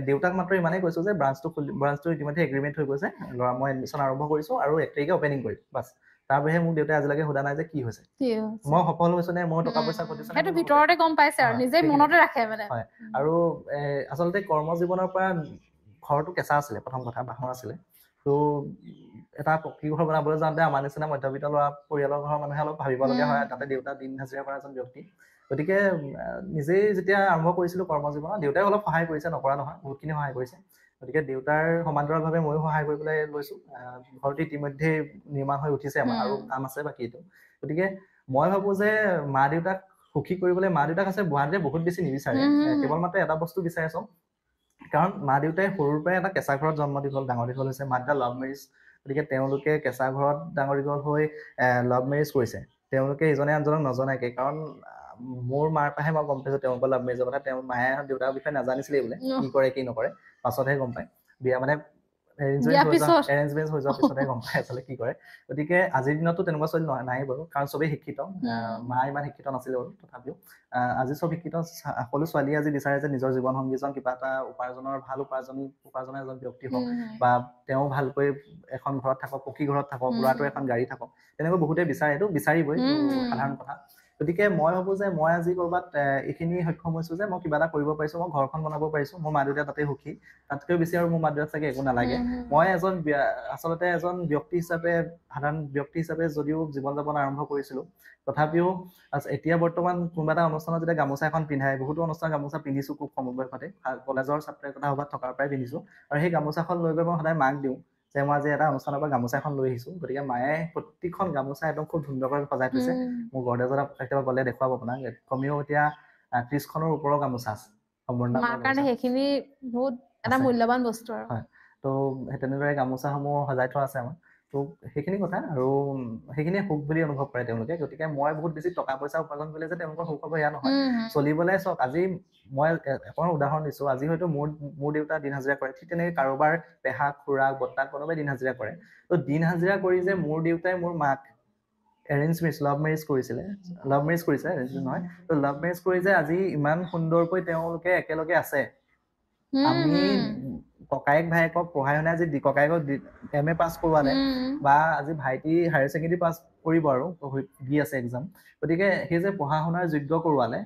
দেউতাক মাত্ৰ ইমানেই কৈছো যে ব্ৰাঞ্চটো ইতিমধ্যে এগ্ৰিমেণ্ট হৈ গৈছে, ল'ৰা মই এডমিশ্যন আৰম্ভ কৰিছো আৰু 1 তাৰিখে অপেনিং কৰিম, বাছ। তাৰ বাহিৰে মোক দেউতাই আজিলৈকে সোধা নাই যে কি হৈছে, মই সফল হৈছো নে, মই টকা পইচা ঘটিছো নে, সেইটো ভিতৰতে গম পাইছে আৰু নিজে মনতে ৰাখে মানে। হয়, আৰু আচলতে কৰ্ম জীৱনৰ পৰা ঘৰটো কেঁচা আছিলে, প্ৰথম কথা বাঁহৰ আছিলে। তো এটা পকী ঘৰ বনাবলৈ যাওঁতে আমাৰ নিচিনা মধ্যবিত্ত ল'ৰা পৰিয়ালৰ ঘৰৰ মানুহে অলপ ভাবিবলগীয়া হয়, তাতে দেউতা দিন হাজিৰা কৰা এজন ব্যক্তি। গতিকে নিজেই যেতিয়া আৰম্ভ কৰিছিলো কৰ্মজীৱনত, দেউতাই অলপ সহায় কৰিছে, নকৰা নহয়, বহুতখিনি সহায় কৰিছে। গতিকে দেউতাৰ সমান্তৰালভাৱে ময়ো সহায় কৰিবলৈ লৈছো। ঘৰটো ইতিমধ্যে নিৰ্মাণ হৈ উঠিছে আমাৰ, আৰু কাম আছে বাকী এইটো। গতিকে মই ভাবো যে মা দেউতাক সুখী কৰিবলৈ, মা দেউতাক আছে গুৱাহাটীতে বহুত বেছি নিবিচাৰে, কেৱল মাত্ৰ এটা বস্তু বিচাৰে চব, কাৰণ মা দেউতাই সৰুৰ পৰাই এটা কেঁচা ঘৰত জন্ম দীঘল ডাঙৰ দীঘল হৈছে, মা দেউতা লাভ মেৰিজ। গতিকে তেওঁলোকে কেঁচা ঘৰত ডাঙৰ দীঘল হৈ লাভ মেৰিজ কৰিছে, তেওঁলোকে ইজনে আনজনক নজনাকে, কাৰণ মোৰ মাৰ পৰাহে মই গম পাইছো তেওঁলোকৰ লাভ মেৰিজৰ কথা। তেওঁৰ মায়ে দেউতাৰ বিষয়ে নাজানিছিলে বোলে, কি কৰে কি নকৰে, পাছতহে গম পায়। বিয়া মানে এৰেঞ্জ মেৰেঞ্জ হৈ যোৱাৰ পিছতহে গম পায় আচলতে কি কৰে। গতিকে আজিৰ দিনতো তেনেকুৱা ছোৱালী নাই বাৰু, কাৰণ চবেই শিক্ষিত, মা ইমান শিক্ষিত নাছিলে বাৰু, তথাপিও আজি চব শিক্ষিত। সকলো ছোৱালীয়ে আজি বিচাৰে যে নিজৰ জীৱন সংগীজন কিবা এটা ভাল উপাৰ্জনৰ এজন ব্যক্তি হওক, বা তেওঁ ভালকৈ এখন ঘৰত থাকক, পকী ঘৰত থাকক, ল'ৰাটোৰ এখন গাড়ী থাকক, তেনেকৈ বহুতে বিচাৰে, এইটো বিচাৰিবই, সাধাৰণ কথা। গতিকে মই ভাবো যে মই আজি ক'ৰবাত এইখিনি সক্ষম হৈছো যে মই কিবা এটা কৰিব পাৰিছো, মই ঘৰখন বনাব পাৰিছো, মোৰ মা দেউতা তাতে সুখী, তাতকৈও বেছি আৰু মোৰ মা দেউতাক চাগে একো নালাগে। মই আচলতে এজন ব্যক্তি হিচাপে, সাধাৰণ ব্যক্তি হিচাপে যদিও জীৱন যাপন আৰম্ভ কৰিছিলো, তথাপিও এতিয়া বৰ্তমান কোনোবা এটা অনুষ্ঠানত যেতিয়া গামোচা এখন পিন্ধাই, বহুতো অনুষ্ঠান গামোচা পিন্ধিছো খুব কম বয়সতে, কলেজৰ ছাত্ৰ একতা সভাত থকাৰ পৰাই পিন্ধিছো, আৰু সেই গামোচাখন লৈ গৈ মই সদায় মাক দিওঁ যে মই আজি এটা অনুষ্ঠানৰ পৰা গামোচা এখন লৈ আহিছো। গতিকে মায়ে প্ৰতিখন গামোচা একদম খুব সুন্দৰকৈ সজাই থৈছে। মোৰ গডৰেজত কেতিয়াবা গ'লে দেখুৱাব আপোনাক, কমেও এতিয়া 30খনৰ ওপৰৰ গামোচা আছে। মাৰ কাৰণে সেইখিনি বহুত এটা মূল্যৱান বস্তু আৰু। হয়, তো তেনেদৰে গামোচাসমূহ সজাই থোৱা আছে আমাৰ। তো সেইখিনি কথা, আৰু সেইখিনিয়ে সুখ বুলি অনুভৱ কৰে তেওঁলোকে। গতিকে মই বহুত বেছি টকা পইচা উপাৰ্জন কৰিলে যে তেওঁলোকৰ সুখ হ'ব এয়া নহয়, চলিবলৈ চাওক। আজি মই এখন উদাহৰণ দিছো, আজি হয়তো মোৰ দেউতা দিন হাজিৰা কৰে, ঠিক তেনেকে কাৰোবাৰ পেহা খুৰাক বৰ্তাক কোনোবাই দিন হাজিৰা কৰে। তো দিন হাজিৰা কৰি যে মোৰ দেউতাই মোৰ মাক লাভ মেৰিজ কৰিছে, এৰেঞ্জ নহয়, তো লাভ মেৰিজ কৰি যে আজি ইমান সুন্দৰকৈ তেওঁলোকে একেলগে আছে। আমি ককায়েক ভায়েকক পঢ়াই শুনাই আজি ককায়েকক MA পাছ কৰোৱালে, বা আজি ভাইটি হায়াৰ ছেকেণ্ডেৰী পাছ কৰিব আৰু দি আছে এক্সাম। গতিকে সেই যে পঢ়া শুনাৰ যোগ্য কৰোৱালে,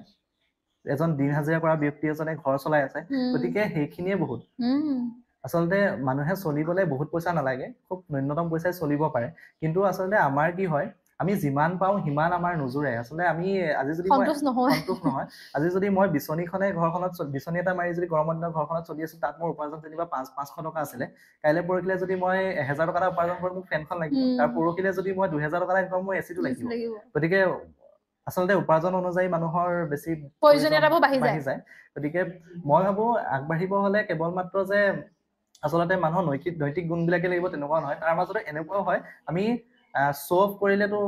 এজন দিন হাজিৰা কৰা ব্যক্তি এজনে ঘৰ চলাই আছে, গতিকে সেইখিনিয়ে বহুত। আচলতে মানুহে চলিবলৈ বহুত পইচা নালাগে, খুব ন্যূনতম পইচাই চলিব পাৰে, কিন্তু আচলতে আমাৰ কি হয়, আমি যিমান পাওঁ সিমান আমাৰ নোজোৰে। আচলতে আমি আজি যদি সন্তোষ নহয়, আজি যদি মই বিচনীখনে ঘৰখনত বিচনী এটা মাৰি যদি গৰমৰ দিনত ঘৰখনত চলি আছো, তাত মোৰ উপাৰ্জন যেনিবা 500 টকা আছিলে, কাইলৈ পৰহিলে যদি মই 1000 টকা এটা উপাৰ্জন কৰি মোক ফেনখন লাগিব, তাৰ পৰহিলে যদি মই 2000 টকা এটা ইনকাম মোৰ এচিটো লাগিব। গতিকে আচলতে উপাৰ্জন অনুযায়ী মানুহৰ বেছি প্ৰয়োজনীয়তাবোৰ বাঢ়ি যায়। গতিকে মই ভাবো আগবাঢ়িব হলে কেৱল মাত্ৰ যে আচলতে মানুহৰ নৈতিক গুণবিলাকে লাগিব তেনেকুৱা নহয়, তাৰ মাজতে এনেকুৱাও হয় আমি শ্ব' অফ কৰিলেতো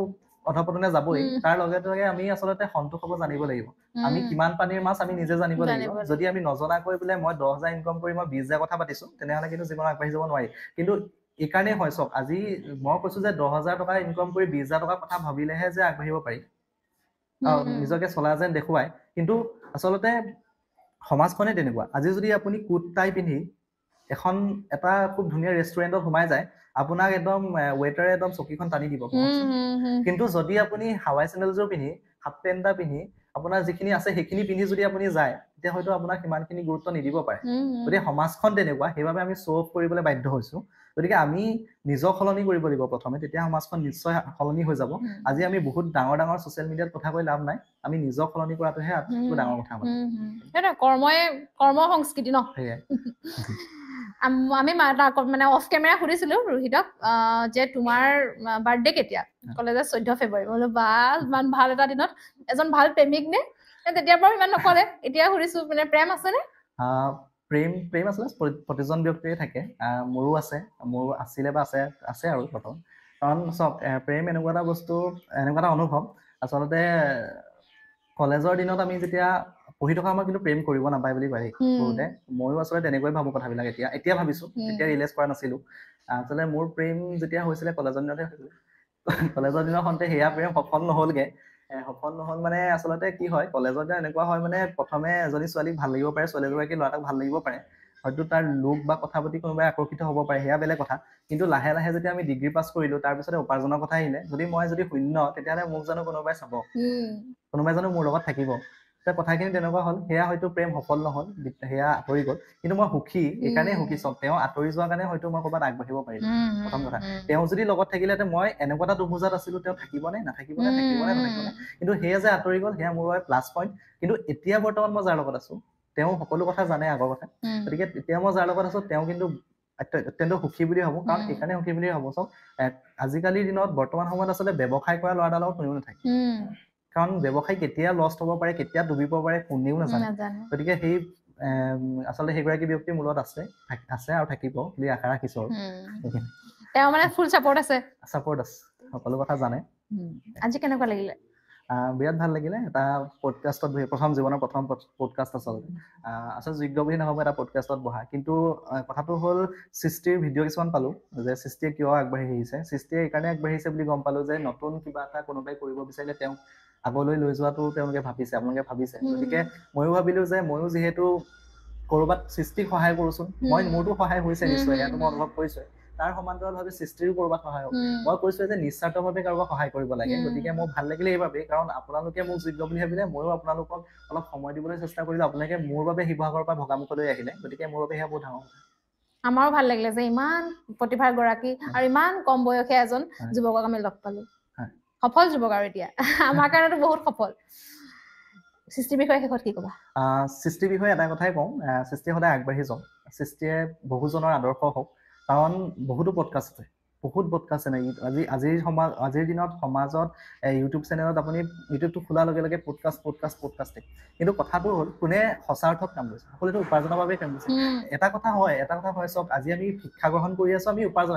অধপতনে যাবই, তাৰ লগে লগে আমি আচলতে সন্তোষ হ'ব জানিব লাগিব। আমি কিমান পানীৰ মাছ আমি নিজে জানিব লাগিব। যদি আমি নজনাকৈ বোলে মই 10,000 ইনকাম কৰি মই 20,000 কথা পাতিছো, তেনেহলে কিন্তু জীৱনত আগবাঢ়ি যাব নোৱাৰি। কিন্তু এইকাৰণেই হয় চাওক, আজি মই কৈছো যে 10,000 টকা ইনকাম কৰি 20,000 টকাৰ কথা ভাবিলেহে যে আগবাঢ়িব পাৰি, নিজকে চলা যেন দেখুৱাই, কিন্তু আচলতে সমাজখনে তেনেকুৱা। আজি যদি আপুনি কোট টাই পিন্ধি এটা খুব ধুনীয়া ৰেষ্টুৰেণ্টত সোমাই যায়, আপোনাক একদম ৱেটাৰে একদম চকীখন টানি দিব। কিন্তু যদি আপুনি হাৱাই চেণ্ডেলযোৰ পিন্ধি, হাফ পেণ্ট এটা পিন্ধি, আপোনাৰ যিখিনি আছে সেইখিনি পিন্ধি যদি আপুনি যায়, তেতিয়া হয়তো আপোনাক সিমানখিনি গুৰুত্ব নিদিব পাৰে। গতিকে সমাজখন তেনেকুৱা, সেইবাবে আমি শ্ব' অফ কৰিবলৈ বাধ্য হৈছো। গতিকে আমি নিজক সলনি কৰিব লাগিব প্ৰথমে, তেতিয়া সমাজখন নিশ্চয় সলনি হৈ যাব। আজি আমি বহুত ডাঙৰ ছচিয়েল মিডিয়াত কথা কৈ লাভ নাই, আমি নিজক সলনি কৰাটোহে আটাইতকৈ ডাঙৰ কথা। কৰ্ম সংস্কৃতি ন। আমি মানে অফ কেমেৰা সুধিছিলো ৰোহিতক যে তোমাৰ বাৰ্থডে কেতিয়া ক'লে যে 14 ফেব্ৰুৱাৰী বোলো বা ইমান ভাল এটা দিনত এজন ভাল প্ৰেমিক নে তেতিয়াৰ পৰা ইমান নকলে এতিয়া সুধিছো মানে প্ৰেম আছেনে প্ৰেম আছিলে প্ৰতিজন ব্যক্তিয়ে থাকে মোৰো আছে মোৰ আছিলে বা আছে আৰু বৰ্তমান কাৰণ চব প্ৰেম এনেকুৱা এটা বস্তু এনেকুৱা এটা অনুভৱ আচলতে কলেজৰ দিনত আমি যেতিয়া পঢ়ি থকা সময়ত কিন্তু প্ৰেম কৰিব নাপায় বুলি কয় সৰুতে ময়ো আচলতে তেনেকৈয়ে ভাবো কথাবিলাক এতিয়া ভাবিছো তেতিয়া ৰিয়েলাইজ কৰা নাছিলো আচলতে মোৰ প্ৰেম যেতিয়া হৈছিলে কলেজৰ দিনতে হৈছিলে কলেজৰ দিনৰ সন্তে সেয়া প্ৰেম সফল নহ'লগে সফল নহ'ল মানে আচলতে কি হয় কলেজত এনেকুৱা হয় মানে প্ৰথমে এজনী ছোৱালীক ভাল লাগিব পাৰে ছোৱালী এগৰাকী ল'ৰাটাক ভাল লাগিব পাৰে হয়তো তাৰ লুক বা কথা পাতি কোনোবাই আকৰ্ষিত হ'ব পাৰে সেয়া বেলেগ কথা কিন্তু লাহে লাহে যেতিয়া আমি ডিগ্ৰী পাছ কৰিলো তাৰপিছতে উপাৰ্জনৰ কথা আহিলে মই যদি শূন্য তেতিয়াহ'লে মোক জানো কোনোবাই চাব কোনোবাই জানো মোৰ লগত থাকিব কথাখিনি তেনেকুৱা হ'ল সেয়া হয়তো প্ৰেম সফল নহ'ল সেয়া আঁতৰি গ'ল কিন্তু মই সুখী এইকাৰণেই সুখী চব তেওঁ আঁতৰি যোৱাৰ কাৰণে হয়তো মই ক'ৰবাত আগবাঢ়িব পাৰিলো প্ৰথম কথা তেওঁ যদি লগত থাকিলেহেঁতেন মই এনেকুৱা এটা দুমোজাত আছিলো তেওঁ থাকিবনে নাথাকিবনে কিন্তু সেয়া যে আঁতৰি গ'ল সেয়া মোৰ বাবে প্লাছ পইণ্ট কিন্তু এতিয়া বৰ্তমান মই যাৰ লগত আছো তেওঁ সকলো কথা জানে আগৰ কথা গতিকে এতিয়া মই যাৰ লগত আছো তেওঁ কিন্তু অত্যন্ত সুখী বুলি ভাবো কাৰণ এইকাৰণে সুখী বুলি ভাবো চব আজিকালিৰ দিনত বৰ্তমান সময়ত আচলতে ব্যৱসায় কৰা ল'ৰা এটাৰ লগত কোনেও নাথাকে কাৰণ ব্যৱসায় কেতিয়া লষ্ট হ'ব পাৰে কেতিয়া ডুবিব পাৰে কোনেও নাজানে গতিকে সেই আচলতে সেইগৰাকী ব্যক্তি মূলত আছে আৰু থাকিব বুলি আশা ৰাখিছো তেওঁ মানে ফুল ছাপোৰ্ট আছে সকলো কথা জানে আজি কেনেকুৱা লাগিলে বিৰাট ভাল লাগিলে এটা পডকাষ্টত বহি জীৱনৰ প্ৰথম পডকাষ্ট আচলতে যোগ্য বুলি নহ'ব এটা পডকাষ্টত বহা কিন্তু কথাটো হ'ল সৃষ্টিৰ ভিডিঅ' কিছুমান পালো যে সৃষ্টিয়ে কিয় আগবাঢ়ি আহিছে সৃষ্টিয়ে এইকাৰণে আগবাঢ়িছে বুলি গম পালো যে নতুন কিবা এটা কোনোবাই কৰিব বিচাৰিলে তেওঁক আগলৈ লৈ যোৱাটো তেওঁলোকে ভাবিছে গতিকে ময়ো ভাবিলো যে ময়ো যিহেতু ক'ৰবাত সৃষ্টিক সহায় কৰোচোন মোৰতো সহায় হৈছে নিশ্চয় ইয়াতো মই অনুভৱ কৰিছো তাৰ সমান্তৰালভাৱে সৃষ্টিৰো ক'ৰবাত সহায় হ'ব মই কৈছো যে নিস্বাৰ্থভাৱে কাৰোবাক সহায় কৰিব লাগে গতিকে মোৰ ভাল লাগিলে এইবাবেই কাৰণ আপোনালোকে মোক যোগ্য বুলি ভাবিলে ময়ো আপোনালোকক অলপ সময় দিবলৈ চেষ্টা কৰিলো আপোনালোকে মোৰ বাবে শিৱসাগৰৰ পৰা ভগামুখলৈ আহিলে গতিকে মোৰ বাবে সেয়া বহুত ডাঙৰ আমাৰো ভাল লাগিলে যে ইমান প্ৰতিভাৰ গৰাকী আৰু ইমান কম বয়সীয়া এজন যুৱকক আমি লগ পালো সফল যুৱক আৰু এতিয়া আমাৰ কাৰণেতো বহুত সফল সৃষ্টিৰ বিষয়ে শেষত কি ক'বা সৃষ্টিৰ বিষয়ে এটা কথাই কওঁ সৃষ্টি সদায় আগবাঢ়ি যাওক সৃষ্টিয়ে বহুজনৰ আদৰ্শ হওক কাৰণ বহুতো পডকাষ্ট আছে আজিৰ দিনত সমাজত ইউটিউব চেনেলত আপুনি ইউটিউবটো খোলাৰ লগে লগে পডকাষ্ট কিন্তু কথাটো হ'ল কোনে সঁচাৰ্থক কাম কৰিছে সকলোতো উপাৰ্জনৰ বাবে কাম কৰিছে এটা কথা হয় চব আজি আমি শিক্ষা গ্ৰহণ কৰি আছো আমি উপাৰ্জন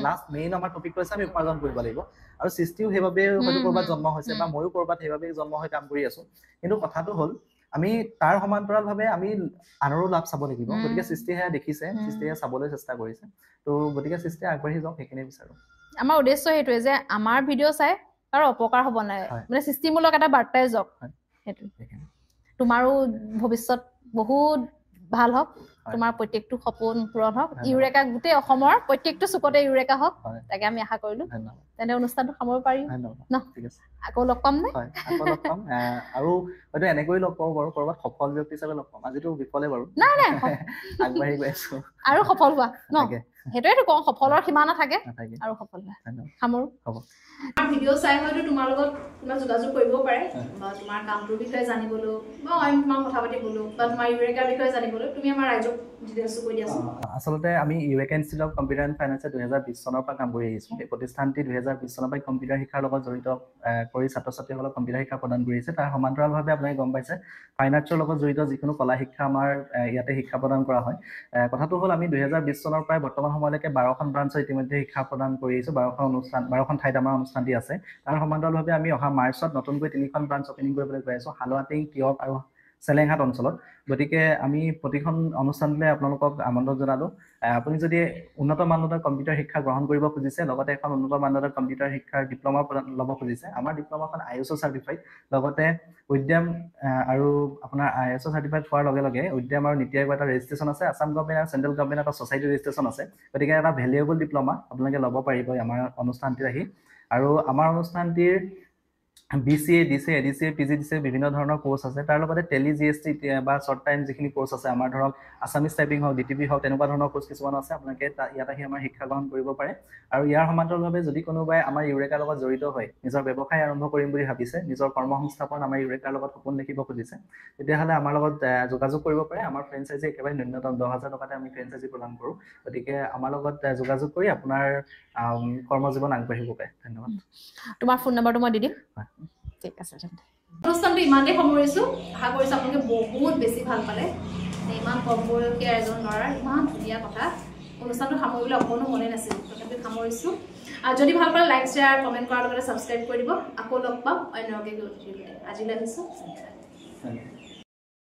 লাষ্ট মেইন আমাৰ টপিকটো হৈছে আমি উপাৰ্জন কৰিব লাগিব আৰু সৃষ্টিও সেইবাবে হয়তো ক'ৰবাত জন্ম হৈছে বা ময়ো ক'ৰবাত সেইবাবে জন্ম হৈ কাম কৰি আছো কিন্তু কথাটো হ'ল আমি তাৰ সমান্তৰালভাৱে আমি আনৰো লাভ চাব লাগিব গতিকে সৃষ্টিয়ে সেয়া দেখিছে সৃষ্টিয়ে চাবলৈ চেষ্টা কৰিছে তো গতিকে সৃষ্টিয়ে আগবাঢ়ি যাওক সেইখিনি বিচাৰো আমাৰ উদ্দেশ্য সেইটোৱে যে আমাৰ ভিডিঅ' চাই তাৰ অপকাৰ হ'ব নাই মানে সৃষ্টিমূলক এটা বাৰ্তাই যাওক সেইটো তোমাৰো ভৱিষ্যত বহুত ভাল হওক তোমাৰ প্ৰত্যেকটো সপোন পূৰণ হওক ইউৰেকা গোটেই অসমৰ প্ৰত্যেকটো চুকতে ইউৰেকা হওক তাকে আমি আশা কৰিলো তেনে অনুষ্ঠানটো সামৰিব পাৰিম ন আকৌ লগ পাম নে আৰু হয়তো এনেকৈ লগ পাব বাৰু কৰবাত সফল ব্যক্তি হিচাপে লগ পাম আজিতো বিফলে বাৰু নাই আগবাঢ়ি গৈ আছো আৰু সফল হোৱা ন সেইটোৱেতো কওঁ সফলৰ সীমা নাথাকে আৰু সফল হোৱা সামৰো হ'ব আমাৰ ভিডিঅ' চাই হয়তো তোমাৰ লগত তোমাৰ যোগাযোগ কৰিব পাৰে বা তোমাৰ কামটোৰ বিষয়ে জানিবলৈ বা অইন তোমাৰ কথা পাতিবলৈ বা তোমাৰ ইউৰেকাৰ বিষয়ে জানিবলৈ তুমি আমাৰ ৰাইজক ডিটেইলছটো কৈ দিয়াচোন আচলতে আমি Eureka institute of computer and ফাইনেন্সে 2020 চনৰ পৰা কাম কৰি আহিছোঁ এই প্ৰতিষ্ঠানটি 2020 চনৰ পৰা কম্পিউটাৰ শিক্ষাৰ লগত জড়িত কৰি ছাত্ৰ ছাত্ৰীসকলক কম্পিউটাৰ শিক্ষা প্ৰদান কৰি আছে তাৰ সমান্তৰালভাৱে আপোনালোকে গম পাইছে ফাইন আৰ্টছৰ লগত জড়িত যিকোনো কলা শিক্ষা আমাৰ ইয়াতে শিক্ষা প্ৰদান কৰা হয় কথাটো হ'ল আমি 2020 চনৰ পৰা বৰ্তমান সময়লৈকে 12খন ব্ৰাঞ্চৰ ইতিমধ্যে শিক্ষা প্ৰদান কৰি আহিছোঁ 12খন ঠাইত আমাৰ অনুষ্ঠানটি আছে তাৰ সমান্তৰালভাৱে আমি অহা মাৰ্চত নতুনকৈ 3খন ব্ৰাঞ্চ অপেনিং কৰিবলৈ গৈ আছোঁ হালুৱাটিং তিয়ক আৰু চেলেংহাট অঞ্চলত গতিকে আমি প্ৰতিখন অনুষ্ঠানলৈ আপোনালোকক আমন্ত্ৰণ জনালোঁ আপুনি যদি উন্নত মানদণ্ডৰ কম্পিউটাৰ শিক্ষা গ্ৰহণ কৰিব খুজিছে লগতে এখন উন্নত মানদণ্ডৰ কম্পিউটাৰ শিক্ষাৰ ডিপ্ল'মা ল'ব খুজিছে আমাৰ ডিপ্ল'মাখন ISO চাৰ্টিফাইড লগতে উদ্যম আৰু আপোনাৰ ISO চাৰ্টিফাইড হোৱাৰ লগে লগে উদ্যম আৰু নীতি আয়োগৰ এটা ৰেজিষ্ট্ৰেশ্যন আছে আছাম গভৰ্ণমেণ্ট আৰু চেণ্ট্ৰেল গভৰ্ণমেণ্ট এটা ছ'চাইটি ৰেজিষ্ট্ৰেশ্যন আছে গতিকে এটা ভেলুৱেবল ডিপ্ল'মা আপোনালোকে ল'ব পাৰিব আমাৰ অনুষ্ঠানটিত আহি আৰু আমাৰ অনুষ্ঠানটিৰ BCA দিছে, ADCA, PG দিছে, বিভিন্ন ধৰণৰ কোৰ্চ আছে। তাৰ লগতে টেলি GST বা শ্বৰ্ট টাইম যিখিনি কোৰ্চ আছে আমাৰ ধৰক আছামিজ টাইপিং হওক, DTP হওক, তেনেকুৱা ধৰণৰ কোৰ্চ কিছুমান আছে। আপোনালোকে ইয়াত আহি আমাৰ শিক্ষা গ্ৰহণ কৰিব পাৰে। আৰু ইয়াৰ সমান্তৰালভাৱে যদি কোনোবাই আমাৰ ইউৰেকাৰ লগত জড়িত হৈ নিজৰ ব্যৱসায় আৰম্ভ কৰিম বুলি ভাবিছে, নিজৰ কৰ্মসংস্থাপন আমাৰ ইউৰেকাৰ লগত সপোন দেখিব খুজিছে, তেতিয়াহ'লে আমাৰ লগত যোগাযোগ কৰিব পাৰে। আমাৰ ফ্ৰেঞ্চাইজি একেবাৰে ন্যূনতম 10,000 টকাতে আমি ফ্ৰেঞ্চাইজি প্ৰদান কৰোঁ। গতিকে আমাৰ লগত যোগাযোগ কৰি আপোনাৰ কৰ্মজীৱন আগবাঢ়িব পাৰে। ধন্যবাদ। তোমাৰ ফোন নম্বৰটো মই দি দিম। ঠিক আছে। অনুষ্ঠানটো ইমানেই সামৰিছোঁ। আশা কৰিছোঁ আপোনালোকে বহুত বেছি ভাল পালে। ইমান কম বয়সীয়া এজন ল'ৰাৰ ইমান ধুনীয়া কথা। অনুষ্ঠানটো সামৰিবলৈ অকণো মনে নাছিল, তথাপি সামৰিছোঁ। আৰু যদি ভাল পালে লাইক, শ্বেয়াৰ, কমেণ্ট কৰাৰ লগতে ছাবস্ক্ৰাইব কৰি দিব। আকৌ লগ পাম অন্য আজিলৈ আহিছোঁ।